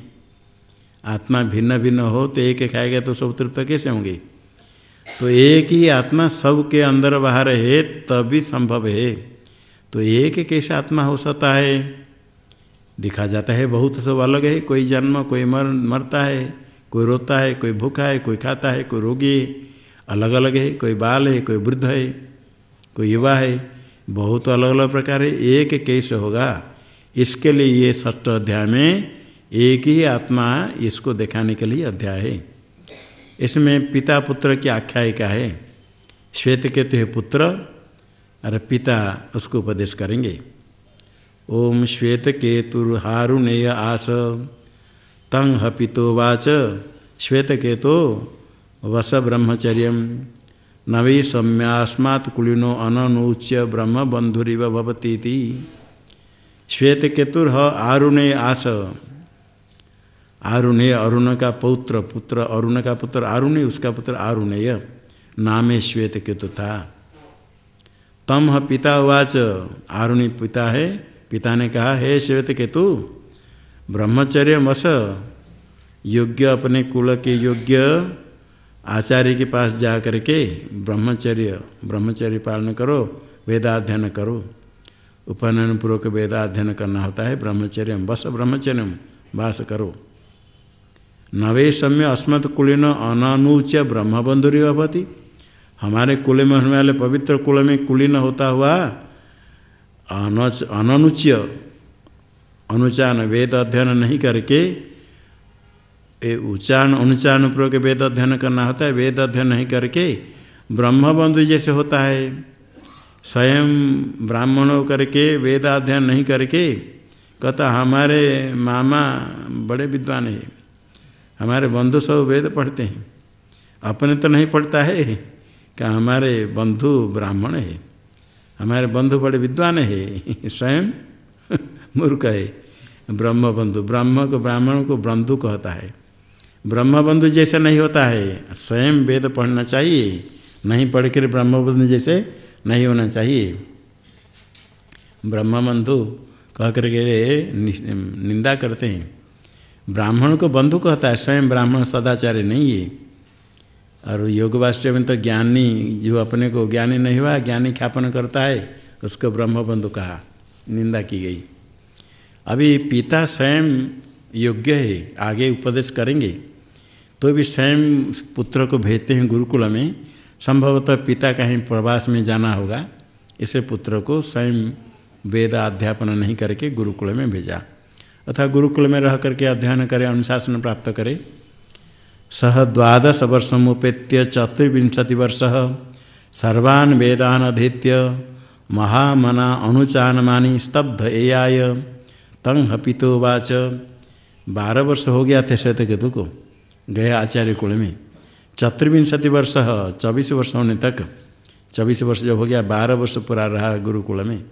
आत्मा भिन्न भिन्न हो तो एक खाएगा तो सब तृप्त कैसे होंगे? तो एक ही आत्मा सबके अंदर बाहर है तभी संभव है। तो एक कैसे आत्मा हो सकता है? दिखा जाता है बहुत सब अलग है, कोई जन्म, कोई मरता है, कोई रोता है, कोई भूखा है, कोई खाता है, कोई रोगी है, अलग अलग है, कोई बाल है, कोई वृद्ध है, कोई युवा है, बहुत अलग अलग प्रकार है। एक कैसे होगा? इसके लिए ये 6 अध्याय में एक ही आत्मा, इसको दिखाने के लिए अध्याय है। इसमें पिता पुत्र की आख्यायिका है। श्वेतकेतु है पुत्र और पिता उसको उपदेश करेंगे। ओम श्वेतकेतुर्हारुणेय आस तं हपितोवाच श्वेतकेतो वस ब्रह्मचर्यं नवै सम्यास्मात् कुलीनो अननूच्य ब्रह्म बंधुरिव भवतीति। श्वेतकेतुर्ह आरुणेय आस, आरुणेय अरुण का पुत्र अरुण का पुत्र आरुणेय, उसका पुत्र आरुणेय नाम है श्वेतकेतु था। तम पिता उवाच, आरुणि पिता है, पिता ने कहा हे श्वेतकेतु ब्रह्मचर्य मस, योग्य अपने कुल के योग्य आचार्य के पास जा करके ब्रह्मचर्य पालन करो, वेदाध्ययन करो। उपनयन पूर्वक वेदाध्ययन करना होता है। ब्रह्मचर्य बस ब्रह्मचर्य वास करो। नवे सम्य अस्मत् कुलीन अननूच्य ब्रह्मबंधुरी भवति। हमारे कुल में होने वाले पवित्र कुल में कुलीन होता हुआ अननुच्य अनुचान वेद अध्ययन नहीं करके, उच्चारण अनुचारण पूर्वक वेद अध्ययन करना होता है। वेद अध्ययन नहीं करके ब्रह्मबंधु जैसे होता है, स्वयं ब्राह्मण होकर के वेद अध्ययन नहीं करके कहता हमारे मामा बड़े विद्वान है, हमारे बंधु सब वेद पढ़ते हैं, अपने तो नहीं पढ़ता है, क्या हमारे बंधु ब्राह्मण है, हमारे बंधु बड़े विद्वान है, स्वयं मूर्ख है। ब्रह्म बंधु, ब्रह्म को ब्राह्मण को बंधु कहता है। ब्रह्म बंधु जैसे नहीं होता है, स्वयं वेद पढ़ना चाहिए, नहीं पढ़ कर ब्रह्म बंधु जैसे नहीं होना चाहिए। ब्रह्म बंधु कह करके निंदा करते हैं। ब्राह्मण को बंधु कहता है, स्वयं ब्राह्मण सदाचार्य नहीं है। और योग वास्तव में तो ज्ञानी, जो अपने को ज्ञानी नहीं हुआ ज्ञानी ख्यापन करता है, उसको ब्रह्म बंधु कहा, निंदा की गई। अभी पिता स्वयं योग्य है, आगे उपदेश करेंगे, तो भी स्वयं पुत्र को भेजते हैं गुरुकुल में। संभवतः पिता कहीं प्रवास में जाना होगा, इससे पुत्र को स्वयं वेद अध्यापन नहीं करके गुरुकुल में भेजा, अथवा गुरुकुल में रह करके अध्ययन करे, अनुशासन प्राप्त करे। सह 12 वर्षमुपेत्य 24 वर्षः सर्वान् वेदान् अधीत्य महामना अनुचानमानी स्तब्ध एयाय तं हपितोवाच। 12 वर्ष हो गया थे श्वेतकेतु को, गए आचार्य कुल में। 24 वर्ष, 24 वर्ष होने तक, 24 वर्ष जब हो गया, 12 वर्ष पूरा रहा गुरुकुल में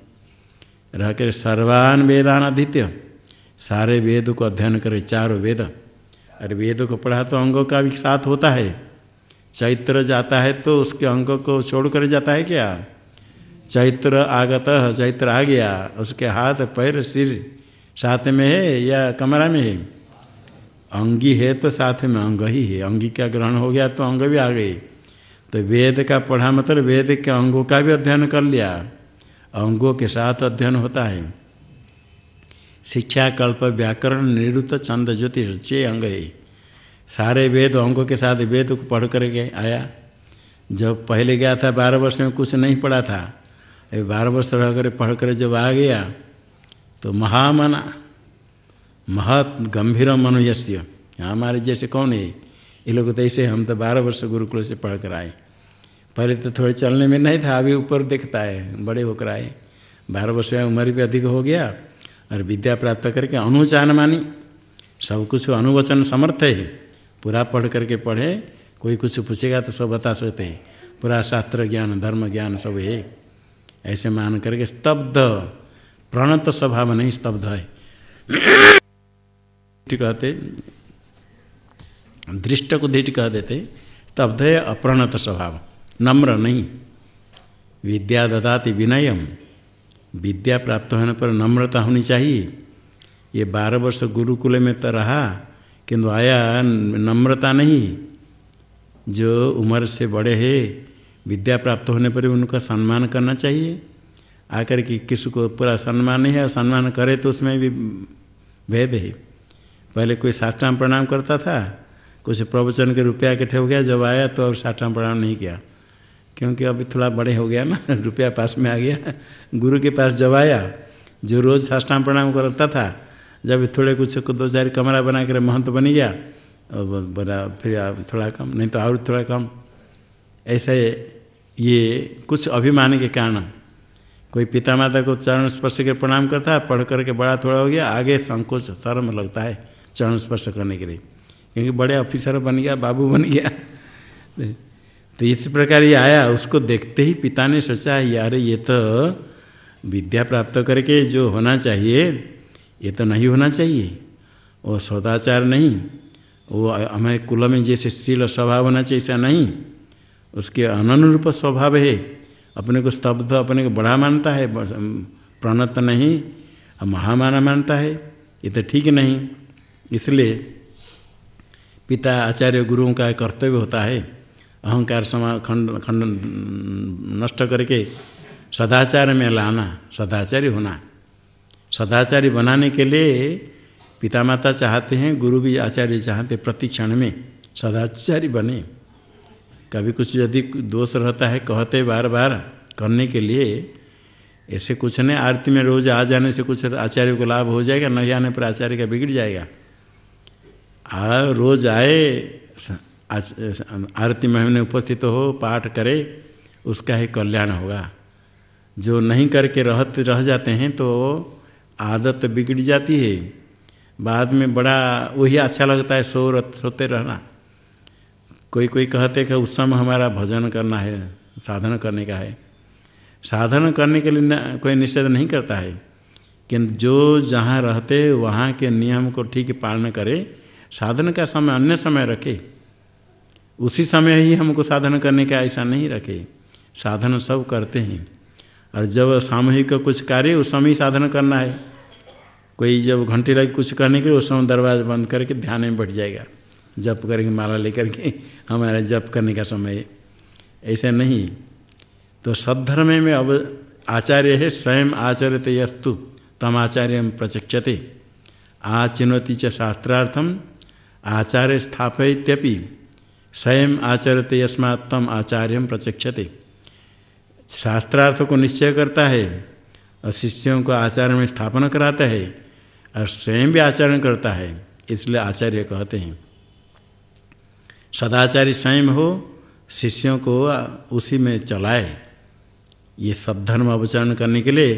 रह कर सर्वान् वेदान् अधीत्य, सारे वेद को अध्ययन करे, 4 वेद। अरे वेद को पढ़ा तो अंगों का भी साथ होता है। चैत्र जाता है तो उसके अंगों को छोड़ कर जाता है क्या? चैत्र आगत, चैत्र आ गया, उसके हाथ पैर सिर साथ में है या कमरा में है? अंगी है तो साथ में अंग ही है। अंगी का ग्रहण हो गया तो अंग भी आ गए। तो वेद का पढ़ा मतलब वेद के अंगों का भी अध्ययन कर लिया, अंगों के साथ अध्ययन होता है। शिक्षा कल्प व्याकरण निरुक्त छंद ज्योतिष 6 अंग है। सारे वेद अंगों के साथ वेद को पढ़ कर के आया। जब पहले गया था 12 वर्ष में कुछ नहीं पढ़ा था, 12 वर्ष रह कर पढ़ कर जब आ गया तो महामना महत गंभीर मनुष्य, हमारे जैसे कौन है ये लोग? तो ऐसे हम तो 12 वर्ष गुरुकुल से पढ़ कर आए। पहले तो थोड़े चलने में नहीं था, अभी ऊपर दिखता है, बड़े होकर आए। 12 वर्ष में उम्र भी अधिक हो गया और विद्या प्राप्त करके अनुचान मानी, सब कुछ अनुवचन समर्थ है, पूरा पढ़ करके पढ़े, कोई कुछ पूछेगा तो सब बता सकते हैं, पूरा शास्त्र ज्ञान धर्म ज्ञान सब है, ऐसे मान करके स्तब्ध, प्रणत स्वभाव नहीं, स्तब्ध है कहते, दृष्ट को दृष्टि कह देते, स्तब्ध है अप्रणत स्वभाव, नम्र नहीं। विद्या ददाति विनयम, विद्या प्राप्त होने पर नम्रता होनी चाहिए। ये 12 वर्ष गुरुकुल में तो रहा, किंतु आया नम्रता नहीं। जो उम्र से बड़े हैं, विद्या प्राप्त होने पर उनका सम्मान करना चाहिए। आकर कि किसी को पूरा सम्मान नहीं है, और सम्मान करे तो उसमें भी भेद है। पहले कोई साष्टांग प्रणाम करता था, कुछ प्रवचन के रुपया इकट्ठे हो गया, जब आया तो और साष्टांग प्रणाम नहीं किया, क्योंकि अभी थोड़ा बड़े हो गया ना, रुपया पास में आ गया। गुरु के पास जब आया, जो रोज़ साष्टांग प्रणाम करता था, जब थोड़े कुछ 2-4 कमरा बना कर महंत बन गया, और बड़ा फिर थोड़ा कम, नहीं तो और थोड़ा कम। ऐसे ये कुछ अभिमान के कारण कोई पिता माता को चरण स्पर्श के प्रणाम करता है, पढ़ करके बड़ा थोड़ा हो गया, आगे संकोच शर्म लगता है चरण स्पर्श करने के लिए, क्योंकि बड़े ऑफिसर बन गया, बाबू बन गया। तो इस प्रकार ये आया, उसको देखते ही पिता ने सोचा यार ये तो विद्या प्राप्त करके जो होना चाहिए ये तो नहीं होना चाहिए, वो सदाचार नहीं, वो हमें कुल में जैसे शील स्वभाव होना चाहिए ऐसा नहीं, उसके अनुरूप स्वभाव है। अपने को स्तब्ध, अपने को बड़ा मानता है, प्रणत नहीं, महामाना मानता है, ये तो ठीक नहीं। इसलिए पिता आचार्य गुरुओं का कर्तव्य होता है अहंकार खंड नष्ट करके सदाचार में लाना, सदाचारी होना। सदाचारी बनाने के लिए पिता माता चाहते हैं, गुरु भी आचार्य चाहते, प्रति क्षण में सदाचारी बने। कभी कुछ यदि दोष रहता है कहते बार बार करने के लिए, ऐसे कुछ नहीं, आरती में रोज़ आ जाने से कुछ आचार्य को लाभ हो जाएगा, नहीं आने पर आचार्य का बिगड़ जाएगा। रोज़ आए, आरती में उपस्थित हो, पाठ करे, उसका ही कल्याण होगा। जो नहीं करके रह जाते हैं तो आदत बिगड़ जाती है, बाद में बड़ा वही अच्छा लगता है सोते रहना। कोई कहते कि उस समय हमारा भजन करना है, साधन करने का है। साधन करने के लिए कोई निषेध नहीं करता है, किंतु जो जहाँ रहते वहाँ के नियम को ठीक पालन करे, साधन का समय अन्य समय रखे, उसी समय ही हमको साधन करने का ऐसा नहीं रखे। साधन सब करते हैं, और जब सामूहिक कुछ कार्य उस समय ही साधन करना है। कोई जब घंटे लगे कुछ करने के लिए, उस समय दरवाजा बंद करके ध्यान में बैठ जाएगा, जप करेंगे, माला लेकर के, हमारा जप करने का समय, ऐसा नहीं। तो सद्धर्म में अब आचार्य है, स्वयं आचरते यस्तु तम आचार्य प्रचक्षते, आचिनोति च शास्त्रार्थम आचार्य स्थापयत्यपि स्वयं आचरते यस्मात् तम आचार्य प्रचक्षते। शास्त्रार्थ को निश्चय करता है और शिष्यों को आचार्य में स्थापना कराता है, और स्वयं भी आचरण करता है, इसलिए आचार्य कहते हैं। सदाचारी स्वयं हो, शिष्यों को उसी में चलाए। ये सब धर्म अवचरण करने के लिए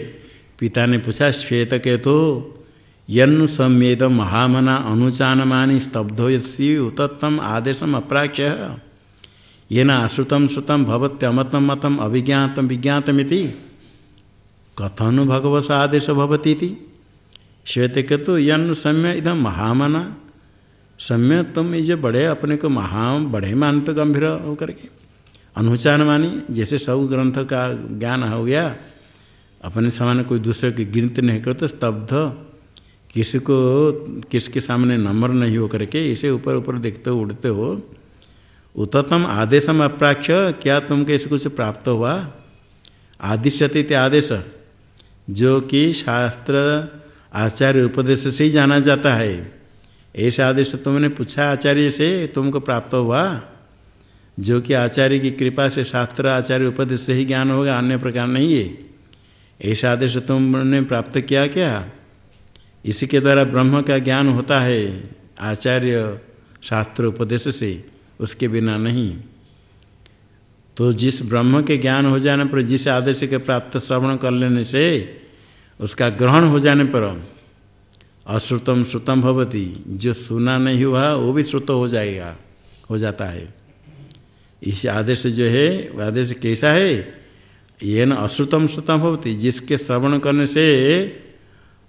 पिता ने पूछा, श्वेत के तो यन्नु सम्येद महामना अनुचानमानि स्तब्धो यसी उतत्तम आदेशम अप्राक्ष्य ये न आश्रुतम श्रुतम भवत्यमतम मतम अभिज्ञातम विज्ञातमिति कथनु भगवस आदेश भवतीति। श्वेत के तो यन्नु सम्य इधम महामना, सम्य तुम ये बड़े अपने को बड़े मानते गंभीर होकर के, अनुचान मानी जैसे सब ग्रंथ का ज्ञान हो गया, अपने समान कोई दूसरे की गिनती नहीं करते, स्तब्ध, किसके सामने नम्र नहीं हो करके इसे ऊपर ऊपर देखते हो, उड़ते हो। उततम आदेशम अप्राक्ष्य, क्या तुमको इसे कुछ प्राप्त हुआ? आदिश्यते ते आदेश, जो कि शास्त्र आचार्य उपदेश से ही जाना जाता है, ऐसा आदेश तुमने पूछा आचार्य से, तुमको प्राप्त हुआ? जो कि आचार्य की कृपा से शास्त्र आचार्य उपदेश से ही ज्ञान होगा, अन्य प्रकार नहीं है, ऐसा आदेश तुमने प्राप्त किया क्या? इसी के द्वारा ब्रह्म का ज्ञान होता है, आचार्य शास्त्र उपदेश से, उसके बिना नहीं। तो जिस ब्रह्म के ज्ञान हो जाने पर, जिस आदेश के प्राप्त श्रवण कर लेने से, उसका ग्रहण हो जाने पर अश्रुतम श्रुतम भवति, जो सुना नहीं हुआ वो भी श्रुत हो जाएगा, हो जाता है। इस आदेश जो है आदेश कैसा है, ये न अश्रुतम श्रुतम भवति, जिसके श्रवण करने से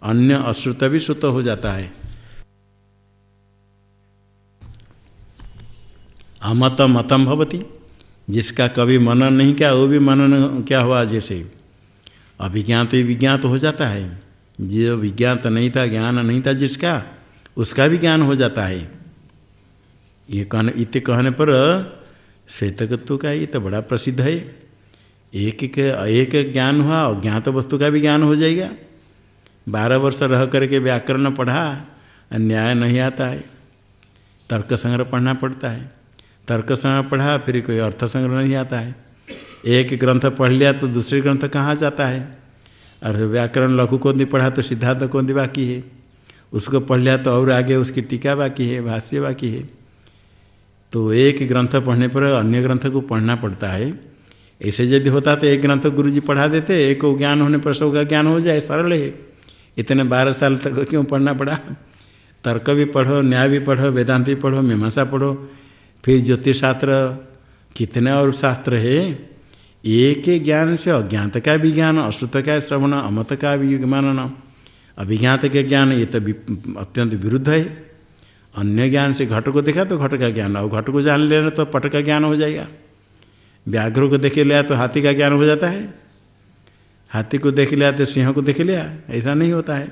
अन्य अश्रुत भी श्रुत हो जाता है। अमतम मतम भवति, जिसका कभी मनन नहीं किया वो भी मनन क्या हुआ, जैसे अभिज्ञात ही विज्ञात हो जाता है। जो विज्ञात नहीं था, ज्ञान नहीं था जिसका, उसका भी ज्ञान हो जाता है। ये कहने पर श्वेतकत्व का ये तो बड़ा प्रसिद्ध है। एक ज्ञान हुआ, अज्ञात वस्तु का भी ज्ञान हो जाएगा। 12 वर्ष रह करके व्याकरण पढ़ा, न्याय नहीं आता है, तर्क संग्रह पढ़ना पड़ता है। तर्क संग्रह पढ़ा फिर कोई अर्थ संग्रह नहीं आता है। एक ग्रंथ पढ़ लिया तो दूसरे ग्रंथ कहाँ जाता है। और व्याकरण लघु कोंदी पढ़ा तो सिद्धार्थ कोंदी बाकी है, उसको पढ़ लिया तो और आगे उसकी टीका बाकी है, भाष्य बाकी है। तो एक ग्रंथ पढ़ने पर अन्य ग्रंथ को पढ़ना पड़ता है। ऐसे यदि होता तो एक ग्रंथ गुरुजी पढ़ा देते, एक को ज्ञान होने पर सबका ज्ञान हो जाए, सरल है। इतने 12 साल तक क्यों पढ़ना पड़ा। तर्क भी पढ़ो, न्याय भी पढ़ो, वेदांत भी पढ़ो, मीमांसा पढ़ो, फिर ज्योतिष शास्त्र, कितने और शास्त्र है। एक ही ज्ञान से अज्ञात का भी ज्ञान, अश्रुत का श्रवण, अमत का भी मनन, अभिज्ञात के ज्ञान, ये तो अत्यंत विरुद्ध है। अन्य ज्ञान से घट को देखा तो घट का ज्ञान, और घट को जान लेना तो पट का ज्ञान हो जाएगा। व्याघ्र को देख लिया तो हाथी का ज्ञान हो जाता है, हाथी को देख लिया तो सिंह को देख लिया, ऐसा नहीं होता है।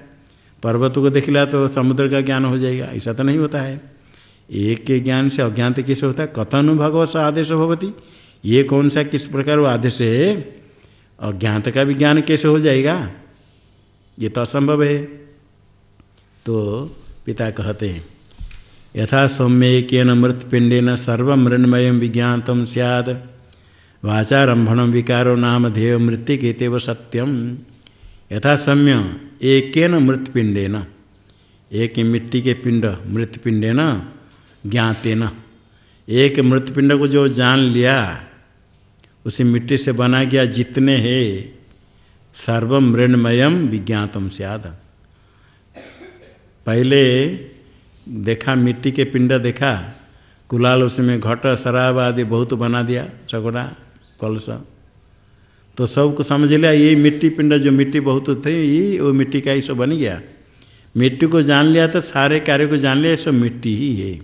पर्वत को देख लिया तो समुद्र का ज्ञान हो जाएगा, ऐसा तो नहीं होता है। एक के ज्ञान से अज्ञात कैसे होता है। कथन भगवत आदेश भवति, ये कौन सा किस प्रकार वो आदेश है। अज्ञात का भी ज्ञान कैसे हो जाएगा, ये तो असंभव है। तो पिता कहते हैं यथा सौम्येकेन मृतपिंडेन सर्व मृण्मय विज्ञातम स्याद वाचारंभणम विकारो नाम ध्येय मृत्तिकेतेव सत्यम। यथा सौम्य एकेन मृतपिंडेन, एक मिट्टी के पिंड मृतपिंडेन ज्ञातेन, एक मृतपिंड को जो जान लिया उसी मिट्टी से बना गया जितने हैं सर्व मृण्मयम विज्ञातम स्याद। पहले देखा मिट्टी के पिंड देखा, कुलाल उसमें घट शराब आदि बहुत बना दिया, चकोड़ा कलश, तो सबको समझ लिया ये मिट्टी पिंड, जो मिट्टी बहुत थी ये वो मिट्टी का ही सब बन गया। मिट्टी को जान लिया तो सारे कार्य को जान लिया, सब मिट्टी ही है।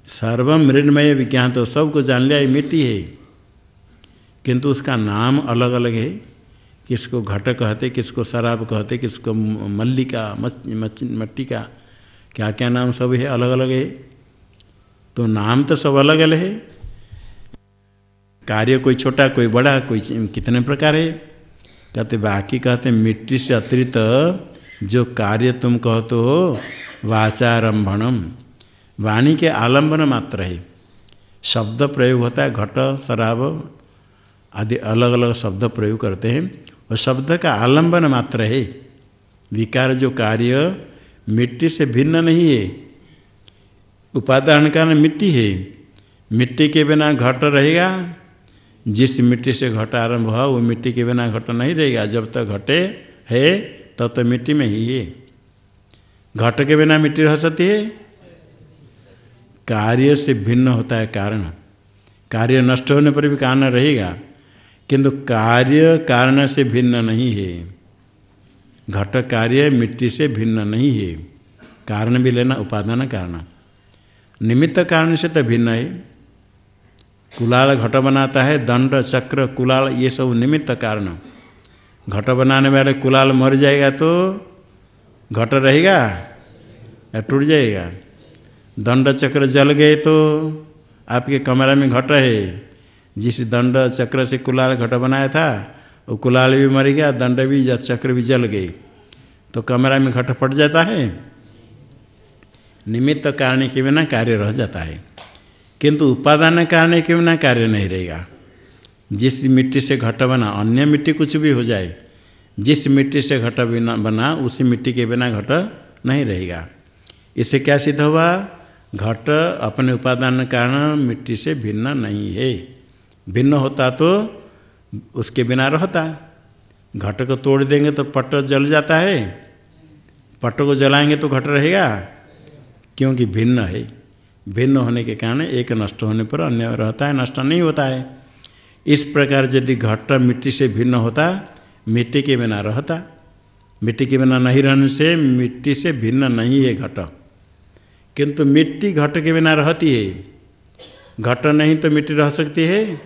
सर्वम मृण्मय विज्ञात, तो सबको जान लिया ये मिट्टी है, किंतु उसका नाम अलग अलग है। किसको घट कहते, किसको शराब कहते, किसको मल्लिका मट्टी का क्या क्या नाम सब है, अलग अलग है। तो नाम तो सब अलग अलग है, कार्य कोई छोटा कोई बड़ा, कोई कितने प्रकार है। कहते बाकी कहते मिट्टी से अतिरिक्त जो कार्य तुम कहते हो वाचारंभणम, वाणी के आलंबन मात्र है। शब्द प्रयोग होता है, घट शराब आदि अलग अलग शब्द प्रयोग करते हैं, और शब्द का आलंबन मात्र है। विकार जो कार्य मिट्टी से भिन्न नहीं है, उपादान कारण मिट्टी है। मिट्टी के बिना घट रहेगा, जिस मिट्टी से घट आरंभ हुआ वो मिट्टी के बिना घट नहीं रहेगा। जब तक घटे है तब तो मिट्टी में ही है। घट के बिना मिट्टी रह सकती है। कार्य से भिन्न होता है कारण, कार्य नष्ट होने पर भी कारण रहेगा, किंतु कार्य कारण से भिन्न नहीं है। घट कार्य मिट्टी से भिन्न नहीं है। कारण भी लेना, उपादान कारण, निमित्त कारण से तो भिन्न है। कुलाल घट बनाता है, दंड चक्र कुलाल ये सब निमित्त कारण। घट बनाने वाले कुलाल मर जाएगा तो घट रहेगा या टूट जाएगा। दंड चक्र जल गए तो आपके कमरा में घट है, जिस दंड चक्र से कुलाल घट बनाया था वो कुलाल भी मर गया, दंड भी चक्र भी जल गए, तो कमरा में घट फट जाता है। निमित्त कारण के बिना कार्य रह जाता है, किंतु उपादान कारण के बिना कार्य नहीं रहेगा। जिस मिट्टी से घट बना, अन्य मिट्टी कुछ भी हो जाए, जिस मिट्टी से घट बना उसी मिट्टी के बिना घट नहीं रहेगा। इससे क्या सिद्ध हुआ, घट अपने उपादान कारण मिट्टी से भिन्न नहीं है। भिन्न होता तो उसके बिना रहता। घट को तोड़ देंगे तो पट जल जाता है, पट को जलाएंगे तो घट रहेगा, क्योंकि भिन्न है। भिन्न होने के कारण एक नष्ट होने पर अन्य रहता है, नष्ट नहीं होता है। इस प्रकार यदि घट मिट्टी से भिन्न होता, मिट्टी के बिना रहता। मिट्टी के बिना नहीं रहने से मिट्टी से भिन्न नहीं है घट, किंतु मिट्टी घट के बिना रहती है। घट नहीं तो मिट्टी रह सकती है?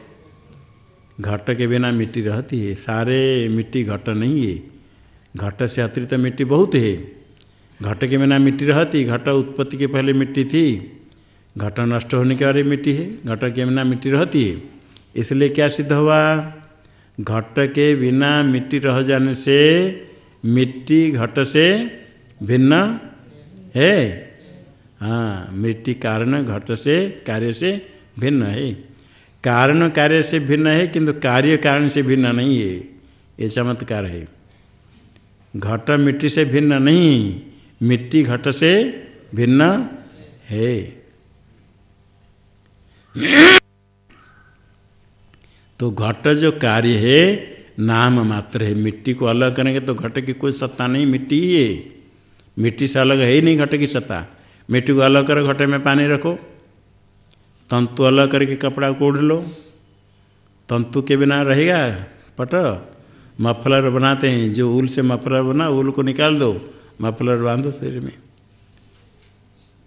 घट के बिना मिट्टी रहती है। सारे मिट्टी घट नहीं है, घट से अतिरिक्त मिट्टी बहुत है। घट के बिना मिट्टी रहती, घट उत्पत्ति के पहले मिट्टी थी, घट नष्ट होने के बाद मिट्टी है। घट के बिना मिट्टी रहती है, इसलिए क्या सिद्ध हुआ? घट के बिना मिट्टी रह जाने से मिट्टी घट से भिन्न है। हाँ, मिट्टी कारण घट से कार्य से भिन्न है। कारण कार्य से भिन्न है, किंतु कार्य कारण से भिन्न नहीं है। ये चमत्कार है। घट मिट्टी से भिन्न नहीं, मिट्टी घट से भिन्न है। तो घट जो कार्य है नाम मात्र है। मिट्टी को अलग करेंगे तो घट की कोई सत्ता नहीं, मिट्टी ही है। मिट्टी से अलग है ही नहीं घट की सत्ता। मिट्टी को अलग करो, घटे में पानी रखो, तंतु अलग करके कपड़ा को ओढ़ लो, तंतु के बिना रहेगा पट? मफलर बनाते हैं, जो ऊल से मफलर बना, ऊल को निकाल दो, मफलर बांधो शरीर में,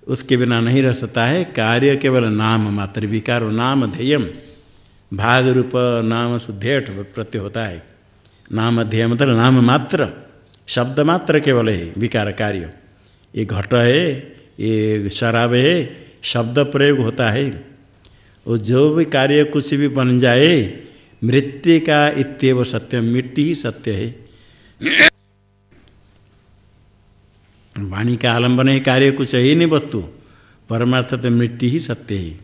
उसके बिना नहीं रह सकता है। कार्य केवल नाम मात्र, विकार नाम ध्येयम, भाग रूप नाम शुद्धेठ प्रत्यय होता है। नाम ध्येय मतलब नाम मात्र, शब्द मात्र केवल है विकार कार्य। ये घट है, ये शराब है, शब्द प्रयोग होता है। और जो भी कार्य कुछ भी बन जाए, मृत्तिका इत्येव सत्य, मिट्टी ही सत्य है। वाणी का आलंबन है, कार्य कुछ है ही नहीं वस्तु, परमार्थ तो मिट्टी ही सत्य है।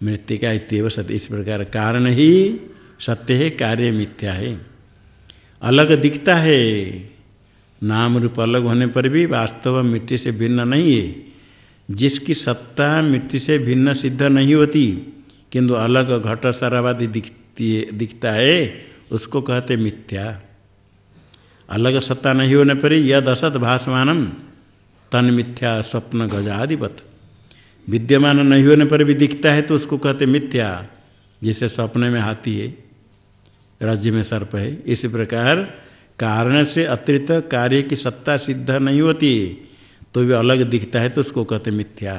मृत्तिका इत्येव सत्य, इस प्रकार कारण ही सत्य है, कार्य मिथ्या है। अलग दिखता है, नाम रूप अलग होने पर भी वास्तव मिट्टी से भिन्न नहीं है। जिसकी सत्ता मिट्टी से भिन्न सिद्ध नहीं होती, किंतु अलग घट शराबादी दिखता है, उसको कहते मिथ्या। अलग सत्ता नहीं होने पर यद असत भासमानम तन मिथ्या स्वप्न गजाधिपत। विद्यमान नहीं होने पर भी दिखता है तो उसको कहते मिथ्या। जैसे सपने में हाथी है, राज्य में सर्प है, इसी प्रकार कारण से अतिरिक्त कार्य की सत्ता सिद्ध नहीं होती तो भी अलग दिखता है तो उसको कहते मिथ्या।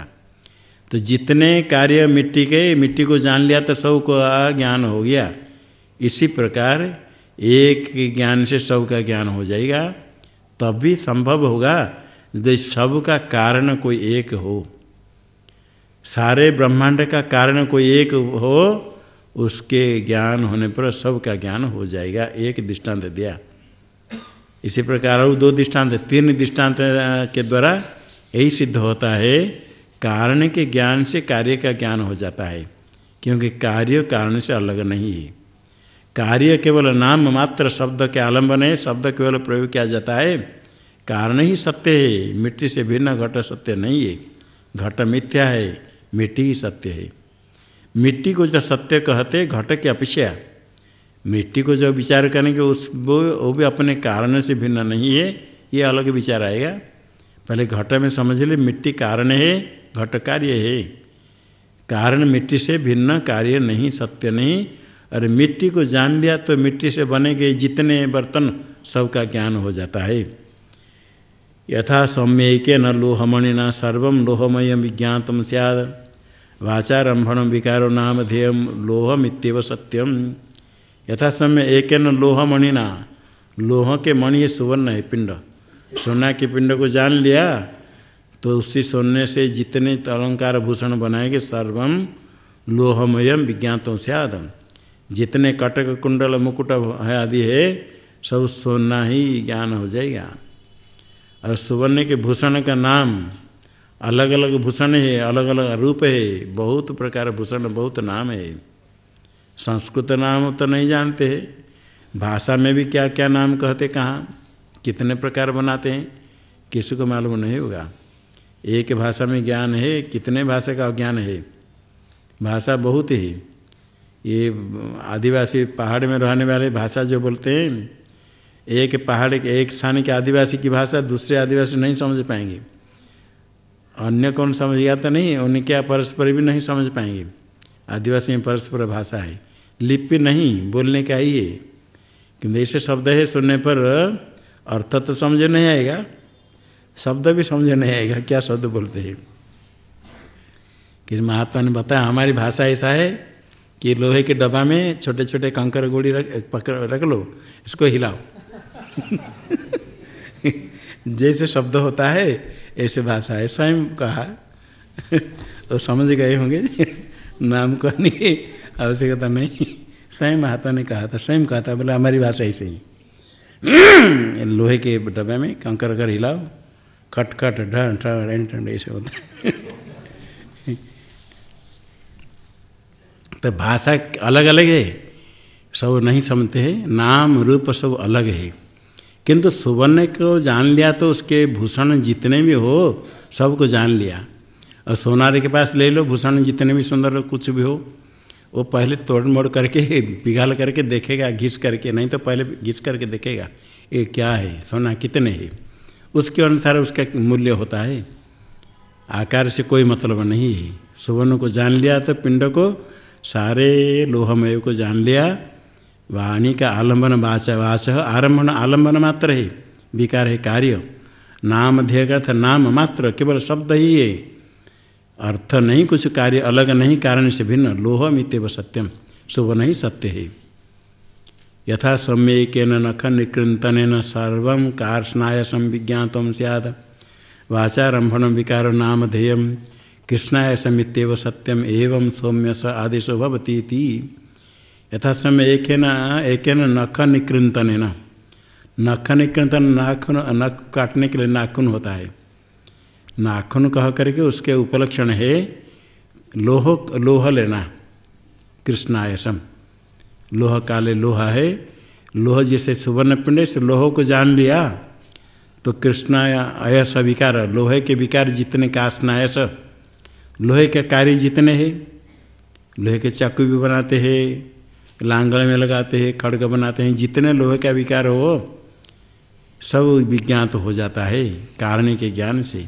तो जितने कार्य मिट्टी के, मिट्टी को जान लिया तो सब को ज्ञान हो गया। इसी प्रकार एक ज्ञान से सब का ज्ञान हो जाएगा, तब भी संभव होगा यदि सब का कारण कोई एक हो। सारे ब्रह्मांड का कारण कोई एक हो, उसके ज्ञान होने पर सब का ज्ञान हो जाएगा। एक दृष्टांत दिया। इसी प्रकार और दो दृष्टांत, तीन दृष्टांत के द्वारा यही सिद्ध होता है, कारण के ज्ञान से कार्य का ज्ञान हो जाता है, क्योंकि कार्य कारण से अलग नहीं है। कार्य केवल नाम मात्र शब्द के आलंबन है, शब्द केवल प्रयोग किया जाता है। कारण ही सत्य है, मिट्टी से भिन्न घट सत्य नहीं है। घट मिथ्या है, मिट्टी ही सत्य है। मिट्टी को जो सत्य कहते, घट की अपेक्षा मिट्टी को जो विचार करेंगे वो भी अपने कारण से भिन्न नहीं है, ये अलग विचार आएगा। पहले घट में समझ ले, मिट्टी कारण है, घट कार्य है। कारण मिट्टी से भिन्न, कार्य नहीं, सत्य नहीं। और मिट्टी को जान लिया तो मिट्टी से बने गए जितने बर्तन सबका ज्ञान हो जाता है। यथा सौम्यैके न लोहमणिना सर्वं लोहमयं विज्ञातं स्यात् वाचारंभणं विकारो नाम ध्येयं लोहमित्येव सत्यम। यथा समय एक न लोहमणिना, लोह के मणि सुवर्ण है पिंड, सोना के पिंड को जान लिया तो उसी सोने से जितने अलंकार भूषण बनाएंगे सर्वम लोहमयम विज्ञातों स्यात्। जितने कटक कुंडल मुकुट है आदि है सब सोना ही ज्ञान हो जाएगा। और सुवर्ण के भूषण का नाम अलग अलग भूषण है, अलग अलग रूप है, बहुत प्रकार भूषण, बहुत नाम है। संस्कृत नाम तो नहीं जानते हैं, भाषा में भी क्या क्या नाम कहते, कहाँ कितने प्रकार बनाते हैं, किसी को मालूम नहीं होगा। एक भाषा में ज्ञान है, कितने भाषा का ज्ञान है, भाषा बहुत ही। ये आदिवासी पहाड़ में रहने वाले भाषा जो बोलते हैं, एक पहाड़ के एक स्थान के आदिवासी की भाषा दूसरे आदिवासी नहीं समझ पाएंगे, अन्य कौन समझेगा तो नहीं, उन्हें क्या परस्पर भी नहीं समझ पाएंगे। आदिवासी में परस्पर भाषा है, लिपि नहीं, बोलने का ही है, क्योंकि ऐसे शब्द है सुनने पर अर्थ तो समझ नहीं आएगा, शब्द भी समझ नहीं आएगा क्या शब्द बोलते हैं। कि महात्मा ने बताया हमारी भाषा ऐसा है कि लोहे के डब्बा में छोटे छोटे कंकर गोली रख लो, इसको हिलाओ जैसे शब्द होता है ऐसे भाषा है। स्वयं कहा वो समझ गए होंगे नाम कहने की आवश्यकता नहीं, स्वयं महात्मा ने कहा था, स्वयं कहा था, बोला हमारी भाषा ऐसे ही लोहे के डब्बे में कंकर कर हिलाओ, खट खट ढं ठं ठं ऐसे होता है तो भाषा अलग अलग है, सब नहीं समझते हैं, नाम रूप सब अलग है। किंतु सुवर्ण को जान लिया तो उसके भूषण जितने भी हो सबको जान लिया। और सोनारे के पास ले लो, भूषण जितने भी सुंदर कुछ भी हो, वो पहले तोड़ मोड़ करके पिघाल करके देखेगा, घिस करके, नहीं तो पहले घिस करके देखेगा ये क्या है, सोना कितने है, उसके अनुसार उसका मूल्य होता है। आकार से कोई मतलब नहीं है। सुवर्ण को जान लिया तो पिंड को, सारे लोहमय को जान लिया। वाणी का आलम्बन वाच आरंभन आलम्बन मात्र है, विकार है कार्य। नाम ध्येय का था नाम मात्र, केवल शब्द ही है, अर्थ नहीं, कुछ कार्य अलग नहीं, कारण से भिन्न। लोहमित्येव सत्यम, सुवर्ण ही सत्य है। यथा सम्यकेन नख निकृंतनेन सर्वं कार्ष्णायसं विज्ञातं स्यात् वाचारंभण विकार नाम ध्येयम् कृष्णायसमित्येव सत्यम एवं सौम्य स आदेशो भवति इति। यथा समय एकेन नख निकृंतनेन, नख निकृंतन नाखून, नख काटने के लिए नाखून होता है, नाखून कह करके उसके उपलक्षण है लोह लेना, कृष्णायसम, लोह काले लोहा है, लोह जैसे सुवर्ण पिंड से लोह को जान लिया तो कृष्णाय अयस विकार, लोहे के विकार जितने काष्णायस, लोहे के कार्य जितने हैं, लोहे के चाकू भी बनाते हैं, लांगड़ में लगाते हैं, खड़ग बनाते हैं, जितने लोहे का विकार हो सब विज्ञात हो जाता है कारण के ज्ञान से।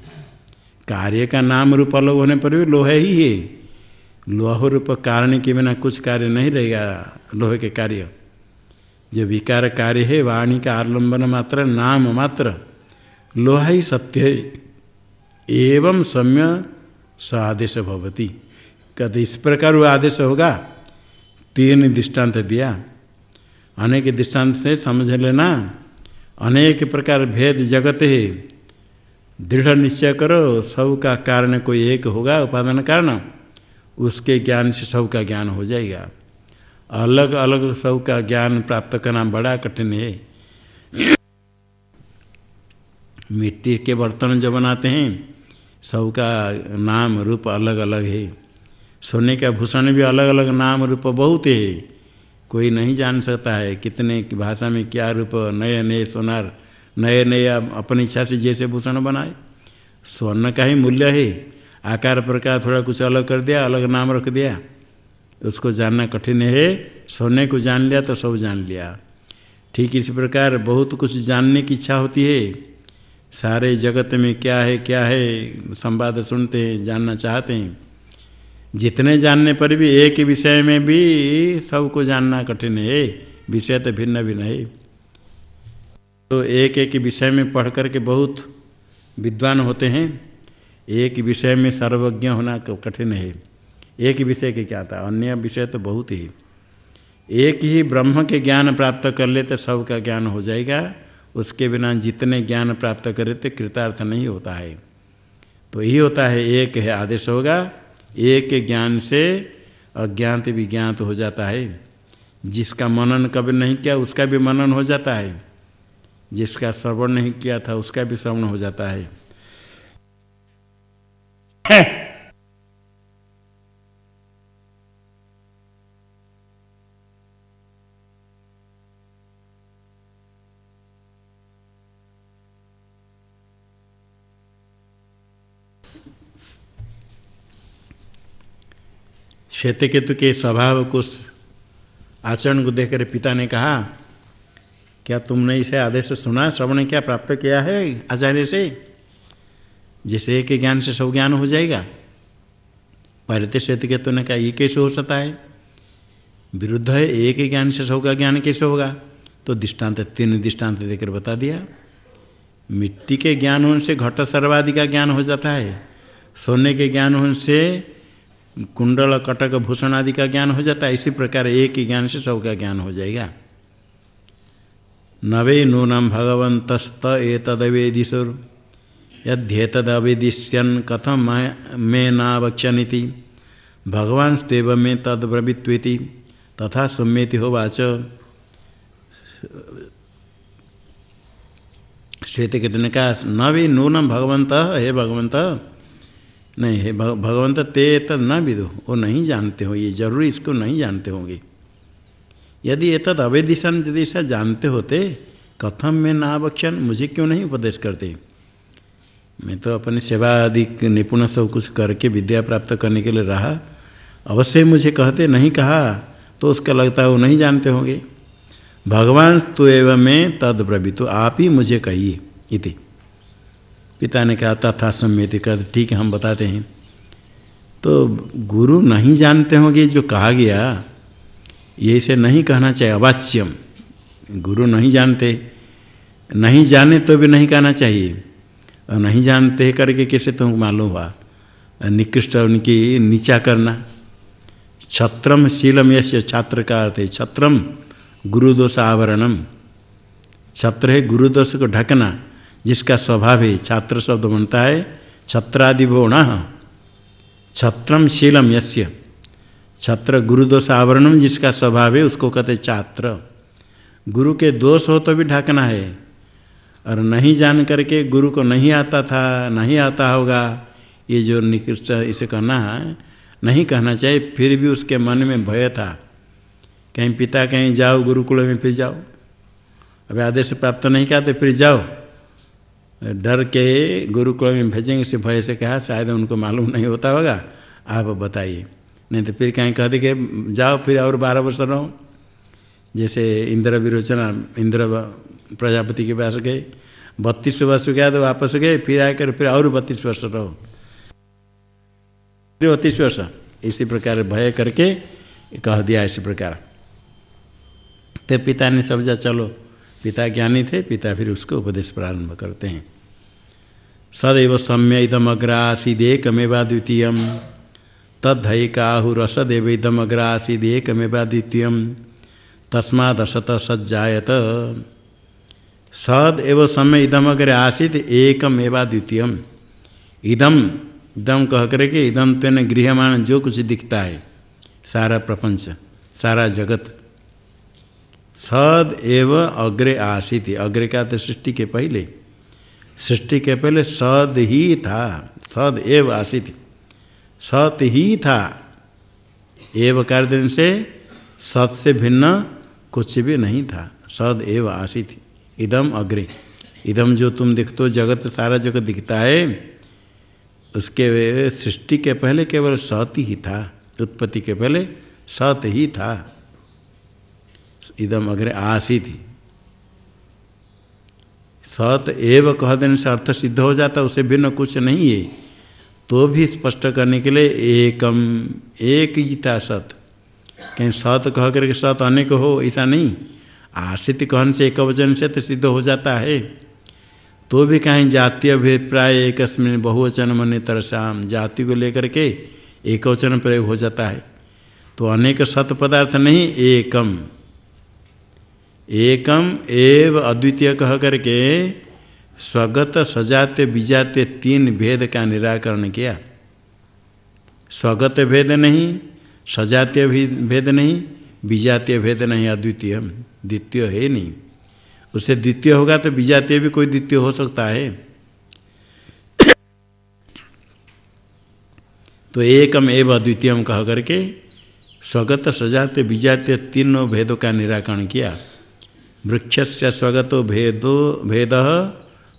कार्य का नाम रूप अलग होने पर भी लोहे ही है, लोह रूप कारण के बिना कुछ कार्य नहीं रहेगा। लोहे के कार्य जो विकार कार्य है, वाणी का आलम्बन मात्र, नाम मात्र, लोहा ही सत्य है। एवं सम्य स आदेश भवति, कहते इस प्रकार वो आदेश होगा। 3 दृष्टांत दिया, अनेक दृष्टांत से समझ लेना। अनेक प्रकार भेद जगत है, दृढ़ निश्चय करो, सब का कारण कोई एक होगा, उपादान कारण, उसके ज्ञान से सब का ज्ञान हो जाएगा। अलग अलग सब का ज्ञान प्राप्त करना बड़ा कठिन है। मिट्टी के बर्तन जो बनाते हैं सबका नाम रूप अलग अलग है, सोने का भूषण भी अलग अलग नाम रूप बहुत है, कोई नहीं जान सकता है कितने की भाषा में क्या रूप, नए नए सोनार, नए नए अपनी इच्छा से जैसे भूषण बनाए। स्वर्ण का ही मूल्य है, आकार प्रकार थोड़ा कुछ अलग कर दिया, अलग नाम रख दिया, उसको जानना कठिन है। सोने को जान लिया तो सब जान लिया। ठीक इसी प्रकार बहुत कुछ जानने की इच्छा होती है, सारे जगत में क्या है संवाद सुनते हैं, जानना चाहते हैं। जितने जानने पर भी एक विषय में भी सबको जानना कठिन है, विषय तो भिन्न भिन्न है। तो एक एक विषय में पढ़ करके बहुत विद्वान होते हैं, एक विषय में सर्वज्ञ होना कठिन है। एक विषय के क्या था, अन्य विषय तो बहुत ही। एक ही ब्रह्म के ज्ञान प्राप्त कर ले तो सबका ज्ञान हो जाएगा, उसके बिना जितने ज्ञान प्राप्त करे तो कृतार्थ नहीं होता है। तो यही होता है, एक है आदेश होगा, एक के ज्ञान से अज्ञात विज्ञात हो जाता है। जिसका मनन कभी नहीं किया उसका भी मनन हो जाता है, जिसका श्रवण नहीं किया था उसका भी श्रवण हो जाता है। श्वेतकेतु के स्वभाव को, आचरण को देखकर पिता ने कहा क्या तुमने इसे आदेश सुना, श्रवण क्या प्राप्त किया है आचार्य से? जैसे एक ज्ञान से सब ज्ञान हो जाएगा। पहले तो श्वेतकेतु ने कहा ये कैसे हो सकता है, विरुद्ध है, एक ही ज्ञान से सबका ज्ञान कैसे होगा? तो दृष्टांत 3 दृष्टांत देकर बता दिया। मिट्टी के ज्ञान होने से घट सर्वादि का ज्ञान हो जाता है, सोने के ज्ञान होने से कुंडल कटक भूषण आदि का ज्ञान हो जाता है। इसी प्रकार एक ही ज्ञान से सबका ज्ञान हो जाएगा। नवे नूनम भगवंतस्त एतदवेदिशुर यद्येतदवेदिष्यन् कथम मे नावक्ष्यनिति भगवान स्तेव में तद्ब्रवीत्वेति तथा सुम्येति होवाच। श्वेतकेतु ने कहा न भी नूनम भगवंत, हे भगवंत, नहीं हे भगवंत ते तद न विदो, वो नहीं जानते हो, ये जरूरी इसको नहीं जानते होंगे। यदि ये तद अवेदिशन, यदि ऐसा जानते होते कथम में नावक्ष्यन, मुझे क्यों नहीं उपदेश करते? मैं तो अपनी सेवा आदि निपुण सब कुछ करके विद्या प्राप्त करने के लिए रहा, अवश्य मुझे कहते, नहीं कहा तो उसका लगता है वो नहीं जानते होंगे। भगवान तो एवं में तद ब्रवीतो, आप ही मुझे कहिए इति। पिता ने कहा तथा सम्यति, कहते ठीक है हम बताते हैं। तो गुरु नहीं जानते होंगे जो कहा गया, ये इसे नहीं कहना चाहिए, अवाच्यम। गुरु नहीं जानते, नहीं जाने तो भी नहीं कहना चाहिए, और नहीं जानते करके कैसे तुमको मालूम हुआ? निकृष्ट उनकी नीचा करना। छत्रम शीलम यश, छात्र का अर्थ है छत्रम गुरुदोष आवरणम। छत्र है गुरुदोष को ढकना, जिसका स्वभाव है, छात्र शब्द बनता है छत्रादिभोण। छत्रम शीलम यस्य, छत्र गुरुदोष आवरणम, जिसका स्वभाव है उसको कहते छात्र। गुरु के दोष हो तो भी ढकना है, और नहीं जान करके गुरु को नहीं आता था, नहीं आता होगा, ये जो निकृष्ट इसे कहना है, नहीं कहना चाहिए। फिर भी उसके मन में भय था, कहीं पिता कहीं जाओ गुरुकुल में फिर जाओ, अभी आदेश प्राप्त नहीं किया तो फिर जाओ, डर के गुरुकुल में भेजेंगे, इसे भय से कहा, शायद उनको मालूम नहीं होता होगा, आप बताइए, नहीं तो फिर कहीं कह दे कि जाओ फिर और 12 वर्ष रहो। जैसे इंद्र विरोचना, इंद्र प्रजापति के पास गए, 32 वर्ष गया तो वापस गए, फिर आकर फिर और 32 वर्ष रहो, 32 वर्ष। इसी प्रकार भय करके कह दिया इसी प्रकार। तो पिता ने समझा, चलो पिता ज्ञानी थे, पिता फिर उसको उपदेश प्रारंभ करते हैं। सदैव सम्य इदम अग्रासीदेकमेवा द्वितीयम तद्धैकाहुरसदेव इदम अग्रासीदेकमेवा द्वितीयम तस्मादसत सज्जायत। सद एव समय इदम अग्रे आसीत एकम एवा द्वितीयम। इदम इदम कह करके इदम तेन गृहमान, जो कुछ दिखता है सारा प्रपंच सारा जगत, सद एव अग्रे आसीत। अग्रे का तो सृष्टि के पहले, सृष्टि के पहले सद ही था, सद एव आसीत, सत ही था। एव कार्य से सत से भिन्न कुछ भी नहीं था, सद एव आसीत। इदम अग्रे, इदम जो तुम देखते हो जगत, सारा जगत दिखता है, उसके सृष्टि के पहले केवल सत ही था, उत्पत्ति के पहले सत ही था। इदम अग्रे आसीत, सत एव कह देने से अर्थ सिद्ध हो जाता, उससे भिन्न कुछ नहीं है। तो भी स्पष्ट करने के लिए एकम, एक ही था सत। कहीं सत कह करके सत अनेक हो, ऐसा नहीं। आश्रित कहन से एक वचन से तो सिद्ध हो जाता है। तो भी कहीं जातीय भेद प्राय एकस्मिन बहुवचन मन्य तरसाम, जाति को लेकर के एक वचन प्रयोग हो जाता है। तो अनेक सत पदार्थ नहीं, एकम, एकम एव अद्वितीय कह करके स्वगत सजातीय विजातीय 3 भेद का निराकरण किया। स्वगत भेद नहीं, सजातीय भेद नहीं, विजातीय भेद नहीं, अद्वितीय, द्वितीय है नहीं। उससे द्वितीय होगा तो विजातीय भी कोई द्वितीय हो सकता है। तो एकम एव अद्वितीयम कह करके स्वगत सजातीय विजातीय 3 भेदों का निराकरण किया। वृक्षस्य स्वगतो भेद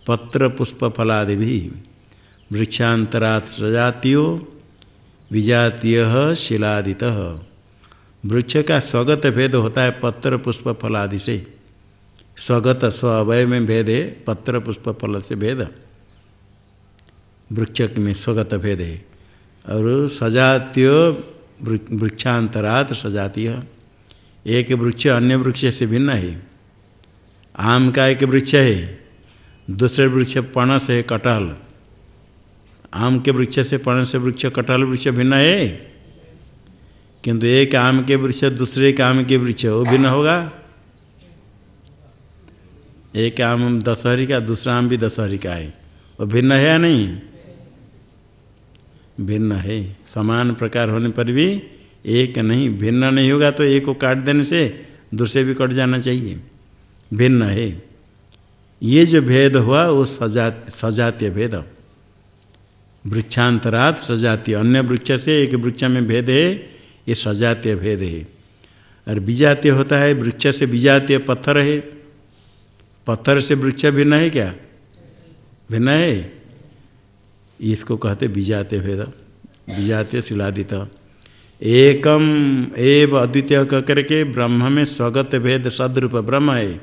पत्र पुष्प फलादि भी, वृक्षांतरात् सजातीयो विजातीय शिलादितः। वृक्ष का स्वगत भेद होता है पत्र पुष्प फलादि से, स्वगत स्व अवय में भेद है, पत्र पुष्प फल से भेद, वृक्ष में स्वगत भेद है। और सजातीय वृक्षांतरात सजातीय, एक वृक्ष अन्य वृक्ष से भिन्न है। आम का एक वृक्ष है, दूसरे वृक्ष पनस है, कटहल। आम के वृक्ष से पनस से वृक्ष कटहल वृक्ष भिन्न है, किंतु एक आम के वृक्ष दूसरे के आम के वृक्ष वो भिन्न होगा। एक आम दशहरी का, दूसरा आम भी दशहरी का है, वो भिन्न है या नहीं? भिन्न है। समान प्रकार होने पर भी एक नहीं, भिन्न नहीं होगा तो एक को काट देने से दूसरे भी कट जाना चाहिए, भिन्न है। ये जो भेद हुआ वो सजातीय भेद, वृक्षांतरात सजातीय, अन्य वृक्ष से एक वृक्ष में भेद है, ये सजातीय भेद है। और विजातीय होता है, वृक्ष से विजातीय पत्थर है, पत्थर से वृक्ष भिन्न है क्या? भिन्न है, इसको कहते विजातीय भेद, विजातीय शिलादित। एकम एव अद्वितीय कह करके ब्रह्म में स्वगत भेद सदरूप ब्रह्म है,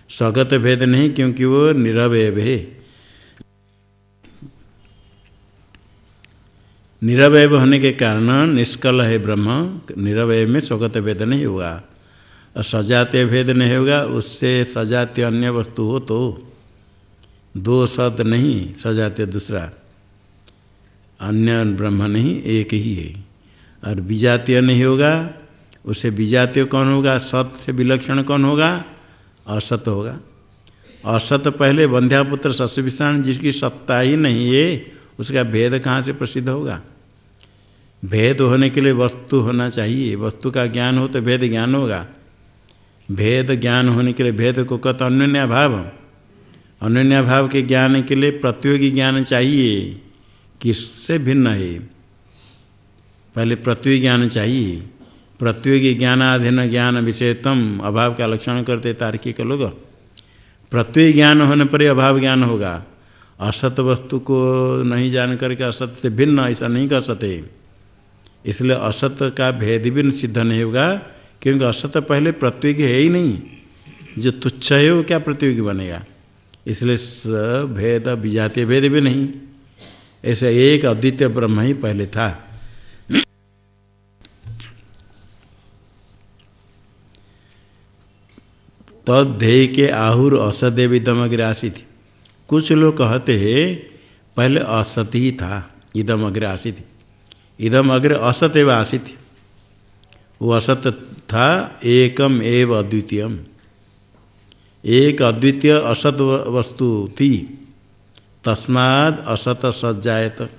स्वगत भेद नहीं, क्योंकि वो निरवय है। निरवय होने के कारण निष्कल है ब्रह्म, निरवय में स्वगत भेद नहीं होगा। और सजातीय भेद नहीं होगा, उससे सजातीय अन्य वस्तु हो तो दो सद नहीं, सजातीय दूसरा, अन्य ब्रह्म नहीं, एक ही है। और विजातीय नहीं होगा, उससे विजातीय कौन होगा? सत से विलक्षण कौन होगा? असत होगा। असत पहले बंध्यापुत्र सस्यविषाण, जिसकी सत्ता ही नहीं है, उसका भेद कहाँ से प्रसिद्ध होगा? भेद होने के लिए वस्तु होना चाहिए, वस्तु का ज्ञान हो तो भेद ज्ञान होगा। भेद ज्ञान होने के लिए भेद को कहते अन्योन्याभाव, अन्योन्याभाव के ज्ञान के लिए प्रतियोगी ज्ञान चाहिए, किससे भिन्न है, पहले प्रतियोगी ज्ञान चाहिए। प्रतियोगी ज्ञानाधीन ज्ञान विषयत्म अभाव का लक्षण करते तार्किक लोग। प्रतियोगी ज्ञान होने पर ही अभाव ज्ञान होगा। असत वस्तु को नहीं जान करके असत से भिन्न ऐसा नहीं कर सकते, इसलिए असत का भेद भी सिद्ध नहीं होगा, क्योंकि असत पहले प्रतियोगी है ही नहीं, जो तुच्छ है वो क्या प्रतियोगी बनेगा। इसलिए भेद विजातीय भेद भी नहीं, ऐसे एक अद्वितीय ब्रह्म ही पहले था। तद्धेय के आहुर असदेव इदमग्र आसित। कुछ लोग कहते हैं पहले असत ही था, इदम अग्र आसित, इदम अग्र असत एव आसित, वो असत था, एकम एव अद्वितीयम, एक अद्वितीय असत वस्तु थी, तस्माद असत सत जायत,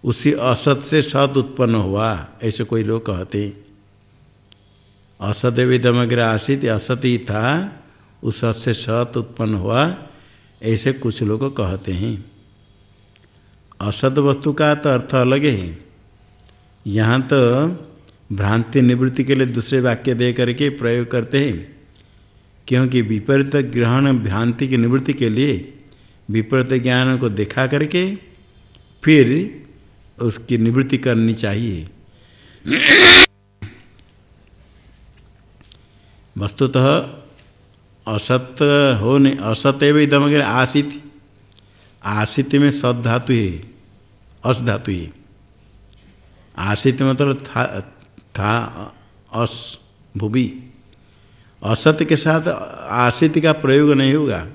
उसी असत से सत उत्पन्न हुआ, ऐसे कोई लोग कहते हैं। असत एव इदम अग्र आसित, असत ही था, उस सत से सत उत्पन्न हुआ, ऐसे कुछ लोग कहते हैं। असत वस्तु का तो अर्थ अलग है, यहाँ तो भ्रांति निवृत्ति के लिए दूसरे वाक्य दे करके प्रयोग करते हैं, क्योंकि विपरीत ग्रहण भ्रांति की निवृत्ति के लिए विपरीत ज्ञान को देखा करके फिर उसकी निवृत्ति करनी चाहिए। वस्तुतः असत होने, असत एवं इदमग्र आसित, आसित में सद धातु है, अस धातु है। आसित मतलब था अस भूवि, असत के साथ आसित का प्रयोग नहीं होगा,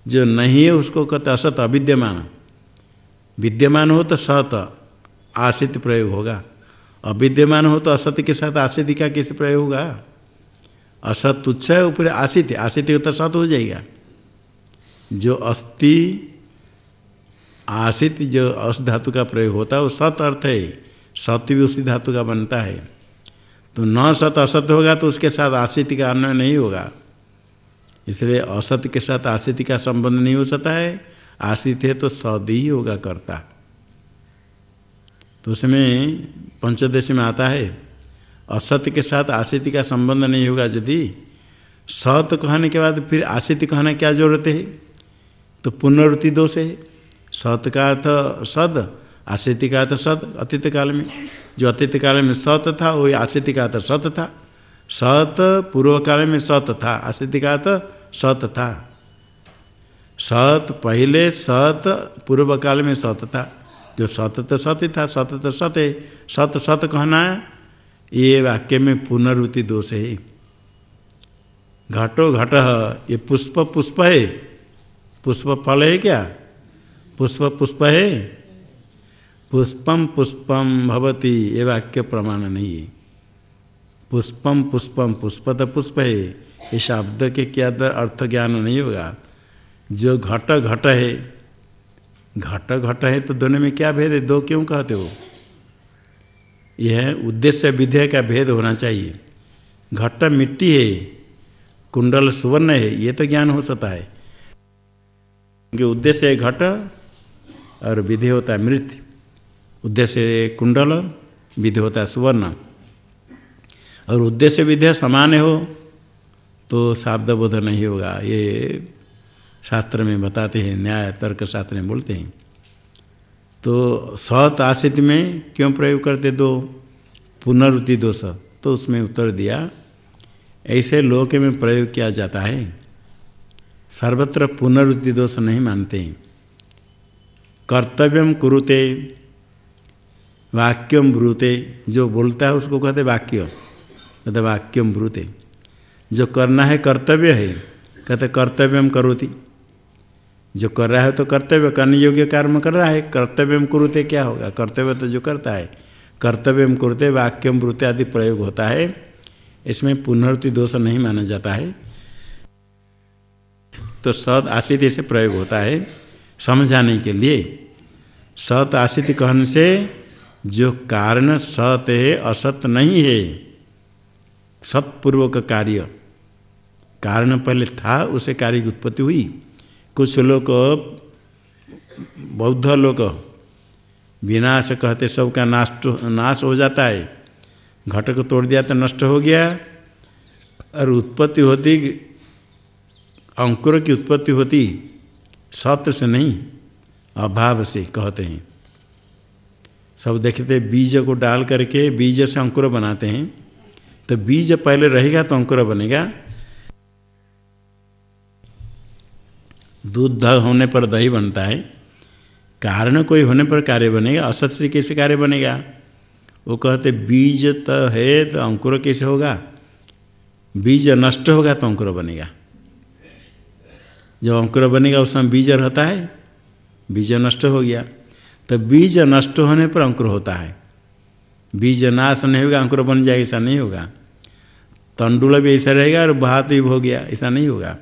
जो नहीं है उसको कहते असत अविद्यमान, विद्यमान हो तो सत आसित प्रयोग होगा, अविद्यमान हो तो असत के साथ आसित का कैसे प्रयोग होगा? असत तुच्छ है, ऊपर आसित, आसित तो सत हो जाएगा। जो अस्थि आसित, जो अस धातु का प्रयोग होता है वो सत अर्थ है, सत भी उसी धातु का बनता है। तो न सत असत होगा तो उसके साथ आसित का अन्वय नहीं होगा, इसलिए असत के साथ आसित का संबंध नहीं हो सकता है। आसित है तो सद ही होगा करता। तो उसमें पंचदशी में आता है असत के साथ आसित का संबंध नहीं होगा। यदि सत कहने के बाद फिर आसित कहना क्या जरूरत है? तो पुनरुक्ति दोष है। सत का अर्थ सद, आसित का अर्थ सद। अतीत काल में जो अतीत काल में सत था वही आसित का अर्थ सत था। सत पूर्व काल में सत था, आसित का अर्थ सत था। सत पहले सत पूर्व काल में सत था, जो सत तो सत ही था, सत तो सत है। सत सत कहना ये वाक्य में पुनरुक्ति दोष है। घटो घट, ये पुष्प पुष्प है, पुष्प फल है क्या? पुष्प पुष्प है, पुष्पम पुष्पम भवति, ये वाक्य प्रमाण नहीं है। पुष्पम पुष्पम, पुष्प तो पुष्प है, ये शब्द के क्या अर्थ ज्ञान नहीं होगा। जो घट घट है, घट घट है तो दोनों में क्या भेद है? दो क्यों कहते हो? यह उद्देश्य विधेय का भेद होना चाहिए। घट मिट्टी है, कुंडल सुवर्ण है, ये तो ज्ञान हो सकता है, क्योंकि उद्देश्य है घट और विधेय होता है मृत। उद्देश्य कुंडल, विधेय होता है सुवर्ण। और उद्देश्य विधेय समान हो तो शाब्द बोध नहीं होगा, ये शास्त्र में बताते हैं, न्याय तर्क शास्त्र में बोलते हैं। तो सत आश्रित में क्यों प्रयोग करते दो? पुनरुक्ति दोष। तो उसमें उत्तर दिया, ऐसे लोक में प्रयोग किया जाता है, सर्वत्र पुनरुक्ति दोष नहीं मानते हैं। कर्तव्यम कुरुते वाक्यम ब्रूते, जो बोलता है उसको कहते वाक्य, कहते वाक्यम ब्रूते। जो करना है कर्तव्य है, कहते कर्तव्यम करोति। जो कर रहा है तो कर्तव्य, करने योग्य कर्म कर रहा है। कर्तव्यम कुरुते क्या होगा? कर्तव्य तो जो करता है। कर्तव्यम कुरुते वाक्यम ब्रूते आदि प्रयोग होता है, इसमें पुनरुक्ति दोष नहीं माना जाता है। तो सत आश्रित से प्रयोग होता है समझाने के लिए। सत आश्रित कहने से जो कारण सत है असत नहीं है, सत्पूर्वक कार्य, कारण पहले था, उसे कार्य की उत्पत्ति हुई। कुछ लोग बौद्ध लोग विनाश कहते सबका नाश हो जाता है, घट को तोड़ दिया तो नष्ट हो गया, और उत्पत्ति होती अंकुर की उत्पत्ति होती सत्य से नहीं अभाव से कहते हैं। सब देखते बीज को डाल करके बीज से अंकुर बनाते हैं, तो बीज पहले रहेगा तो अंकुर बनेगा। दूध होने पर दही बनता है, कारण कोई होने पर कार्य बनेगा। असत से कैसे कार्य बनेगा? वो कहते बीज तो है तो अंकुर कैसे होगा? बीज नष्ट होगा तो अंकुर बनेगा। जब अंकुर बनेगा उस समय बीज रहता है, बीज नष्ट हो गया तो बीज नष्ट होने पर अंकुर होता है। बीज नाश नहीं होगा अंकुर बन जाएगा, ऐसा नहीं होगा। तंडुल भी ऐसा रहेगा और भात भी हो गया, ऐसा नहीं होगा।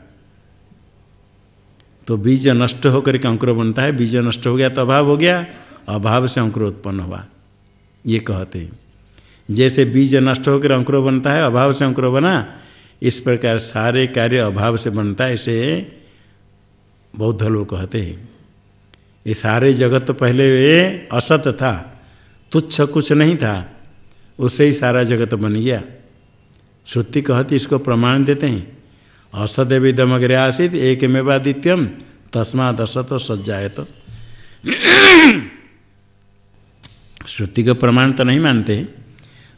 तो बीज नष्ट होकर के अंकुर बनता है। बीज नष्ट हो गया तो अभाव हो गया, अभाव से अंकुर उत्पन्न हुआ, ये कहते हैं। जैसे बीज नष्ट होकर अंकुर बनता है, अभाव से अंकुर बना, इस प्रकार सारे कार्य अभाव से बनता है, इसे बौद्ध लोग कहते हैं। ये सारे जगत तो पहले ये असत था, तुच्छ कुछ नहीं था, उससे ही सारा जगत बन गया। श्रुति कहती, इसको प्रमाण देते हैं, असदेविदम अग्रे आसीत् एकमेवादित्यम तस्मात् असत सज्जायत। श्रुति का प्रमाण तो नहीं मानते,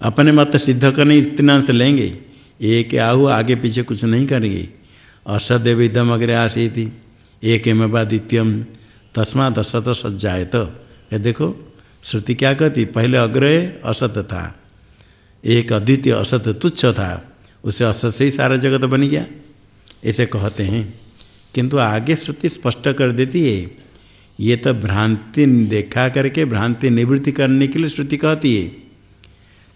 अपने मत सिद्ध करने इतना से लेंगे, एक आहु आगे पीछे कुछ नहीं करेंगे। असदेविदम अग्रे आसीत् एकमेवादित्यम तस्मात् असत सज्जायत। ये देखो श्रुति क्या कहती, पहले अग्रे असत था, एक अद्वितीय असत तुच्छ था, उसे असत से ही सारा जगत बन गया, ऐसे कहते हैं। किंतु आगे श्रुति स्पष्ट कर देती है, ये तो भ्रांति देखा करके भ्रांति निवृत्ति करने के लिए श्रुति कहती है।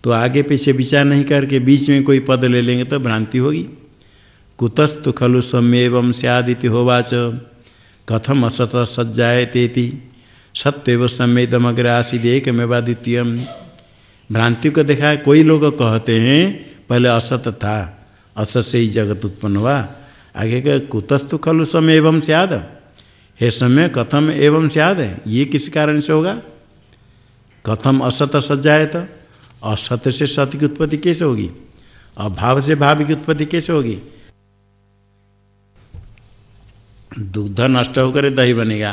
तो आगे पीछे विचार नहीं करके बीच में कोई पद ले लेंगे तो भ्रांति होगी। कुतस्तु खलु सम्येवं स्यादिति होवाच कथम असत सज्जायतेति सत्यव सम्येदमग्र आसीद् एकमेवाद्वितीयम्। भ्रांति को देखा है, कोई लोग कहते हैं पहले असत था, असत से ही जगत उत्पन्न हुआ। आगे का कुतस्तु खलु समय एवं स्याद, हे समय कथम एवं स्याद, ये किस कारण से होगा? कथम असत सज्जायत, असत से सत्य की उत्पत्ति कैसे होगी? अभाव से भाव की उत्पत्ति कैसे होगी? दुग्ध नष्ट होकर दही बनेगा,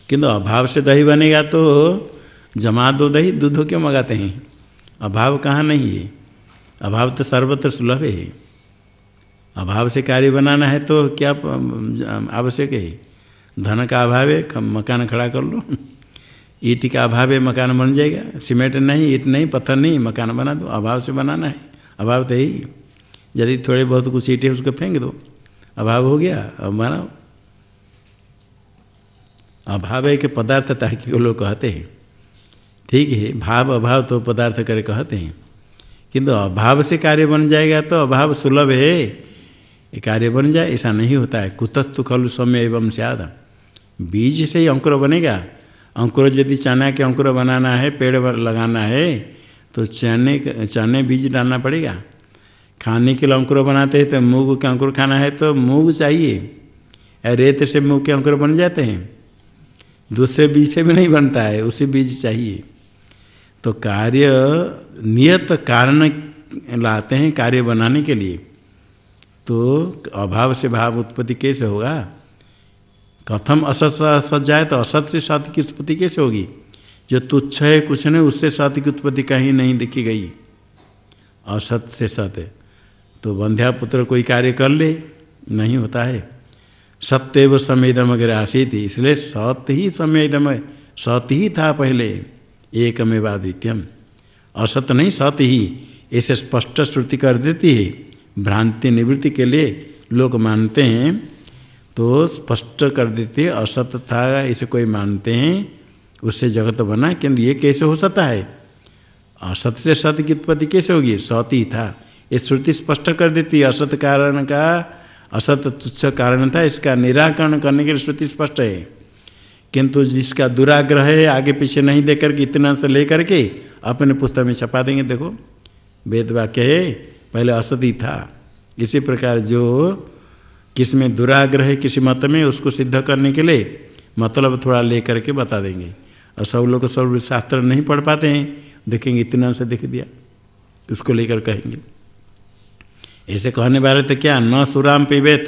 किंतु अभाव से दही बनेगा तो जमा दो दही, दूध क्यों मंगाते हैं? अभाव कहाँ नहीं है, अभाव तो सर्वत्र सुलभ है। अभाव से कार्य बनाना है तो क्या आवश्यक है? धन का अभाव है, मकान खड़ा कर लो। ईंट का अभाव है, मकान बन जाएगा। सीमेंट नहीं, ईंट नहीं, पत्थर नहीं, मकान बना दो। अभाव से बनाना है, अभाव तो ही। यदि थोड़े बहुत कुछ ईंटें उसको फेंक दो, अभाव हो गया, अब बनाओ। अभाव है कि पदार्थ तार्किक लोग कहते हैं, ठीक है, भाव अभाव तो पदार्थ करे कहते हैं, किंतु अभाव से कार्य बन जाएगा तो अभाव सुलभ है, कार्य बन जाए, ऐसा नहीं होता है। कुतस्तु खलु सौम्य एवं स्याद, बीज से ही अंकुर बनेगा। अंकुर यदि चना के अंकुर बनाना है, पेड़ लगाना है, तो चने बीज डालना पड़ेगा। खाने के लिए अंकुर बनाते हैं तो मूंग का अंकुर खाना है तो मूंग चाहिए, रेत से मूंग के अंकुर बन जाते हैं, दूसरे बीज से भी नहीं बनता है, उसी बीज चाहिए। तो कार्य नियत कारण लाते हैं कार्य बनाने के लिए, तो अभाव से भाव उत्पत्ति कैसे होगा? कथम असत सत जाए तो असत से सत्य की उत्पत्ति कैसे होगी? जो तुच्छ है कुछ नहीं, उससे सत्य की उत्पत्ति कहीं नहीं देखी गई। असत से सत्य तो बंध्या पुत्र कोई कार्य कर ले, नहीं होता है। सत्यव समेदम अगर आसीत, इसलिए सत्य ही समेदम, सत्य ही था पहले, एकमेवाद्वितीयम। असत नहीं, सत्य ही, ऐसे स्पष्ट श्रुति कर देती है। भ्रांति निवृत्ति के लिए लोग मानते हैं तो स्पष्ट कर देती है, असत था इसे कोई मानते हैं, उससे जगत बना, किंतु ये कैसे हो सकता है? असत से सत्य की उत्पत्ति कैसे होगी? सत्य ही था, ये श्रुति स्पष्ट कर देती है। असत कारण का, असत तुच्छ कारण था, इसका निराकरण करने के लिए श्रुति स्पष्ट है। किंतु जिसका दुराग्रह है, आगे पीछे नहीं देकर के इतना से लेकर के अपने पुस्तक में छपा देंगे। देखो वेद वाक्य है, पहले असत ही था। इसी प्रकार जो किसमें दुराग्रह है किसी मत में, उसको सिद्ध करने के लिए मतलब थोड़ा ले करके बता देंगे। और सब लोग सब शास्त्र नहीं पढ़ पाते हैं, देखेंगे इतना से देख दिया, उसको लेकर कहेंगे। ऐसे कहने वाले तो क्या, न सुराम पीबेत,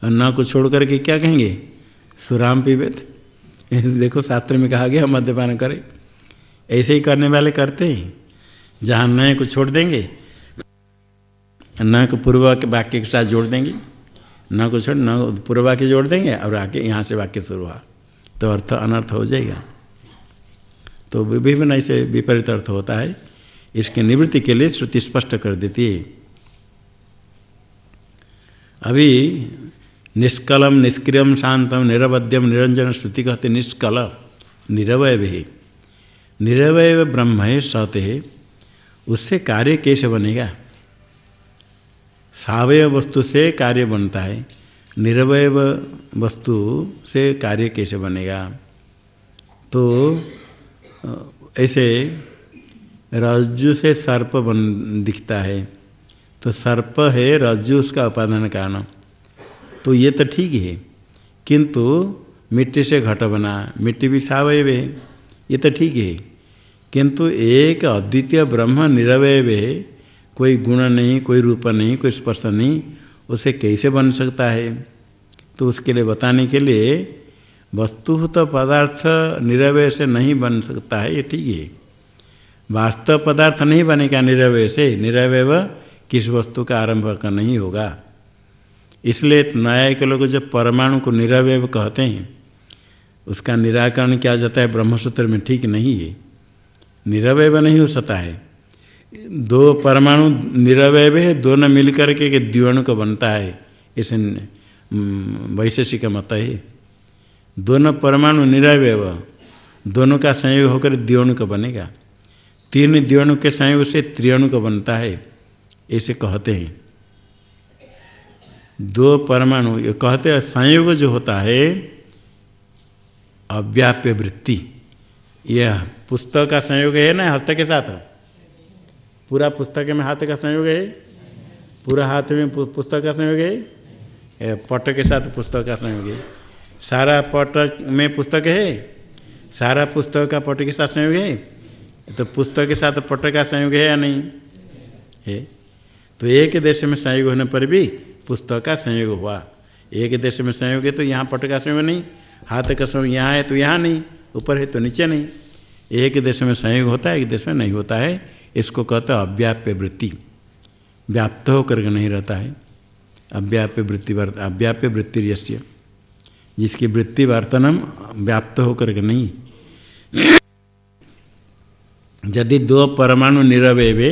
और न को छोड़ करके क्या कहेंगे, सुराम पीबेत। देखो शास्त्र में कहा गया मद्यपान करे, ऐसे ही करने वाले करते हैं। जहाँ न को छोड़ देंगे, न को पूर्व वाक्य के साथ जोड़ देंगे, न को छोड़ न पूर्व वाक्य जोड़ देंगे और आके यहाँ से वाक्य शुरू हुआ, तो अर्थ अनर्थ हो जाएगा। तो विभिन्न ऐसे विपरीत अर्थ होता है। इसकी निवृत्ति के लिए श्रुति स्पष्ट कर देती है। अभी निष्कलम निष्क्रियम शांतम निरवध्यम निरंजन श्रुति कहते निष्कल निरवय है, निरवय ब्रह्म है, सत है, उससे कार्य कैसे बनेगा? सावय वस्तु से कार्य बनता है, निरवय वस्तु से कार्य कैसे बनेगा? तो ऐसे रज्जु से सर्प दिखता है, तो सर्प है रज्जु उसका उपादान कारण, तो ये तो ठीक है। किंतु मिट्टी से घट बना, मिट्टी भी सावयव है, ये तो ठीक है। किंतु एक अद्वितीय ब्रह्म निरवयव है, कोई गुण नहीं, कोई रूप नहीं, कोई स्पर्श नहीं, उसे कैसे बन सकता है? तो उसके लिए बताने के लिए वस्तु तो पदार्थ निरवय से नहीं बन सकता है, ये ठीक है। वास्तव पदार्थ नहीं बनेगा निरवय से, निरवय किस वस्तु का आरंभ का नहीं होगा। इसलिए न्याय के लोग जब परमाणु को निरवय कहते हैं, उसका निराकरण किया जाता है ब्रह्मसूत्र में, ठीक नहीं है, निरवय नहीं हो सकता है। दो परमाणु निरवय है, दोनों मिलकर के द्विअणु का बनता है, इसे वैशेषिक मत है। दोनों परमाणु निरवय, दोनों का संयोग होकर द्विअणु का बनेगा। तीन द्विअणु के संयोग से त्रिअणु का बनता है, ऐसे कहते हैं। दो परमाणु ये कहते हैं, संयोग जो होता है अव्याप्य वृत्ति, यह पुस्तक का संयोग है ना, हस्त के साथ पूरा पुस्तक में हाथ का संयोग है, पूरा हाथ में पुस्तक का संयोग है, पट के साथ पुस्तक का संयोग है, सारा पट में पुस्तक है, सारा पुस्तक का पट के साथ संयोग है, तो पुस्तक के साथ पट का संयोग है या नहीं है? तो एक देश में संयोग होने पर भी पुस्तक का संयोग हुआ, एक देश में संयोग है तो यहाँ पट का संयोग नहीं, हाथ का संयोग यहाँ है तो यहाँ नहीं, ऊपर है तो नीचे नहीं। एक देश में संयोग होता है, एक देश में नहीं होता है। इसको कहते हैं अव्याप्य वृत्ति, व्याप्त होकर के नहीं रहता है। अव्याप्य वृत्ति यस्य, जिसकी वृत्ति वर्तनम व्याप्त होकर के नहीं। यदि दो परमाणु निरवयवे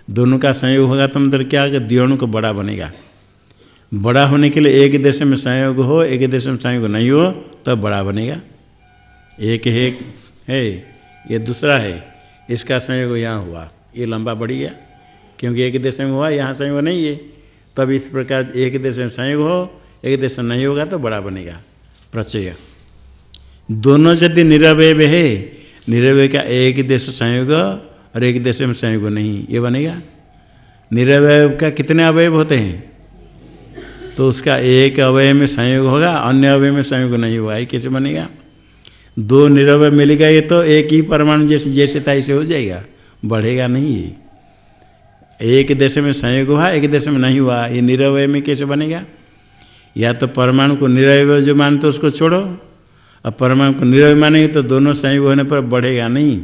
दोनों का संयोग होगा तो मतलब क्या होगा, द्विअणु को बड़ा बनेगा। बड़ा होने के लिए एक देश में संयोग हो, एक देश में संयोग नहीं हो तब तो बड़ा बनेगा। एक है ये दूसरा है, इसका संयोग यहाँ हुआ, ये लंबा बढ़ गया क्योंकि एक देश में हुआ, यहाँ संयोग नहीं है। तब इस प्रकार एक देश में संयोग हो, एक देश में नहीं होगा तो बड़ा बनेगा प्रचय। दोनों यदि निरवय है, निरवय का एक देश संयोग और एक देश में संयोग नहीं, ये बनेगा। निरवय का कितने अवयव होते हैं, तो उसका एक अवयव में संयोग होगा, अन्य अवयव में संयोग नहीं होगा, ये कैसे बनेगा। दो निरवय मिलेगा ये तो एक ही परमाणु जैसे था ऐसे हो जाएगा, बढ़ेगा नहीं। ये एक देश में संयोग हुआ, एक देश में नहीं हुआ, ये निरवय में कैसे बनेगा। या तो परमाणु को निरवय जो मानते तो उसको छोड़ो, अब परमाणु को निरवय मानेंगे तो दोनों संयोग होने पर बढ़ेगा नहीं,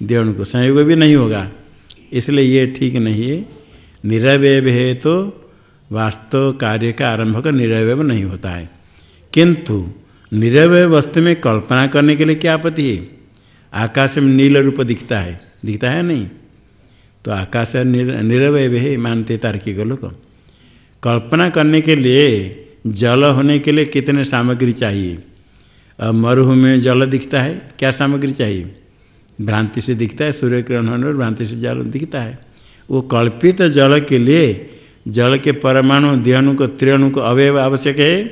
द्विअणु को संयोग भी नहीं होगा, इसलिए ये ठीक नहीं है। निरवय है तो वास्तव कार्य का आरंभ का निरवय नहीं होता है। किंतु निरवय वस्तु में कल्पना करने के लिए क्या आपत्ति है। आकाश में नील रूप दिखता है नहीं, तो आकाश निरवय है मानते तार्किक लोग। कल्पना करने के लिए जल होने के लिए कितने सामग्री चाहिए। अब मरुभूमि में जल दिखता है, क्या सामग्री चाहिए, भ्रांति से दिखता है, सूर्य किरण होने और भ्रांति से जल दिखता है। वो कल्पित जल के लिए जल के परमाणु द्विअणु को त्रिअणु को अवयव आवश्यक है।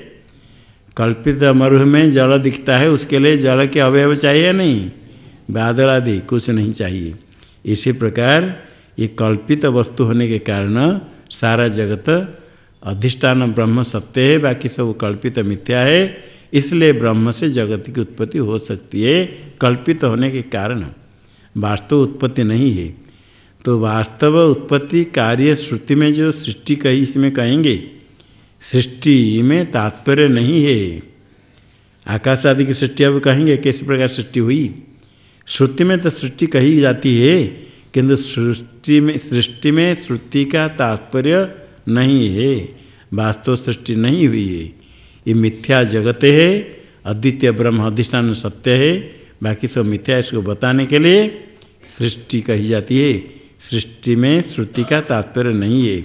कल्पित मरुभूमि में जल दिखता है, उसके लिए जल के अवयव चाहिए नहीं, बादल आदि कुछ नहीं चाहिए। इसी प्रकार ये कल्पित वस्तु होने के कारण सारा जगत अधिष्ठान ब्रह्म सत्य है, बाकी सब कल्पित मिथ्या है। इसलिए ब्रह्म से जगत की उत्पत्ति हो सकती है कल्पित होने के कारण, वास्तव उत्पत्ति नहीं है। तो वास्तव उत्पत्ति कार्य श्रुति में जो सृष्टि कही, इसमें कहेंगे सृष्टि में तात्पर्य नहीं है। आकाश आदि की सृष्टि अब कहेंगे किस प्रकार सृष्टि हुई। श्रुति में तो सृष्टि कही जाती है, किंतु सृष्टि में श्रुति का तात्पर्य नहीं है, वास्तव सृष्टि नहीं हुई है। ये मिथ्या जगत है, अद्वितीय ब्रह्म अधिष्ठान सत्य है, बाकी सब मिथ्या। इसको बताने के लिए सृष्टि कही जाती है। सृष्टि में श्रुति का तात्पर्य नहीं है।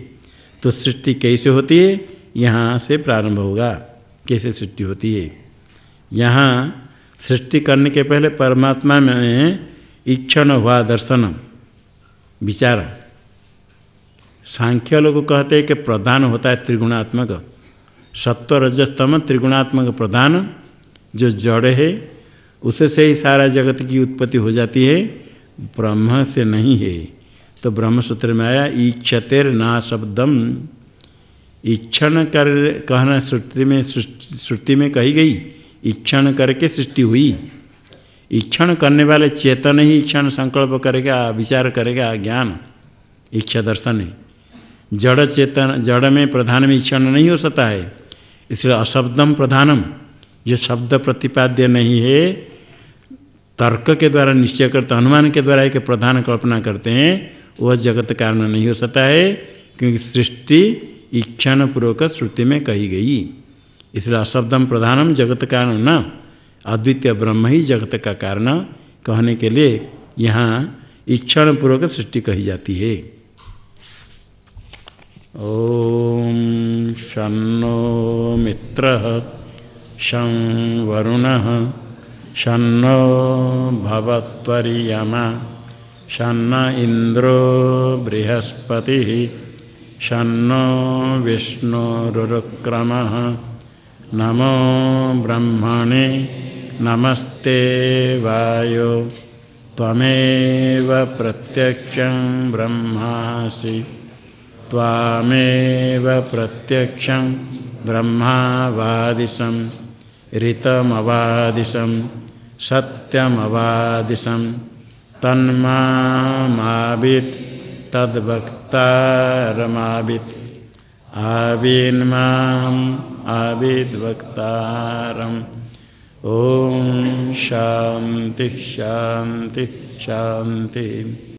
तो सृष्टि कैसे होती है, यहाँ से प्रारंभ होगा, कैसे सृष्टि होती है। यहाँ सृष्टि करने के पहले परमात्मा में इच्छन हुआ दर्शन विचार। सांख्य लोग कहते हैं कि प्रधान होता है त्रिगुणात्मक, सत्व रजस्तम त्रिगुणात्मक प्रधान जो जड़ है, उसे से ही सारा जगत की उत्पत्ति हो जाती है, ब्रह्म से नहीं है। तो ब्रह्म सूत्र में आया इच्छतेर ना शब्दम, इच्छन कर कहना श्रुति में कही गई, इच्छन करके सृष्टि हुई। इच्छन करने वाले चेतन ही इच्छन संकल्प करेगा, विचार करेगा, ज्ञान इच्छा दर्शन है। जड़ चेतन, जड़ में प्रधान में इच्छन नहीं हो सकता है, इसलिए अशब्दम प्रधानम, जो शब्द प्रतिपाद्य नहीं है, तर्क के द्वारा निश्चय करते, अनुमान के द्वारा एक प्रधान कल्पना करते हैं, वह जगत कारण नहीं हो सकता है, क्योंकि सृष्टि इच्छन पूर्वक श्रुति में कही गई। इसलिए अशब्दम प्रधानम जगत कारण न, अद्वितीय ब्रह्म ही जगत का कारण कहने के लिए यहाँ इच्छन पूर्वक सृष्टि कही जाती है। ओम शन्नो मित्रः शं वरुणः शन्नो भवत्वरियमा शन्न इंद्रो बृहस्पतिः शन्नो विष्णुरुक्रमः नमो ब्रह्मणे नमस्ते वायो त्वमेव प्रत्यक्षं ब्रह्मासि त्वामेव प्रत्यक्षं ब्रह्मावादिशं ऋतमवादिशं सत्यमवादिशं तन्मामावित् तद्वक्तारमावित् आविन्माम् आविद्वक्तारम्। ओम शांति शांति शांति।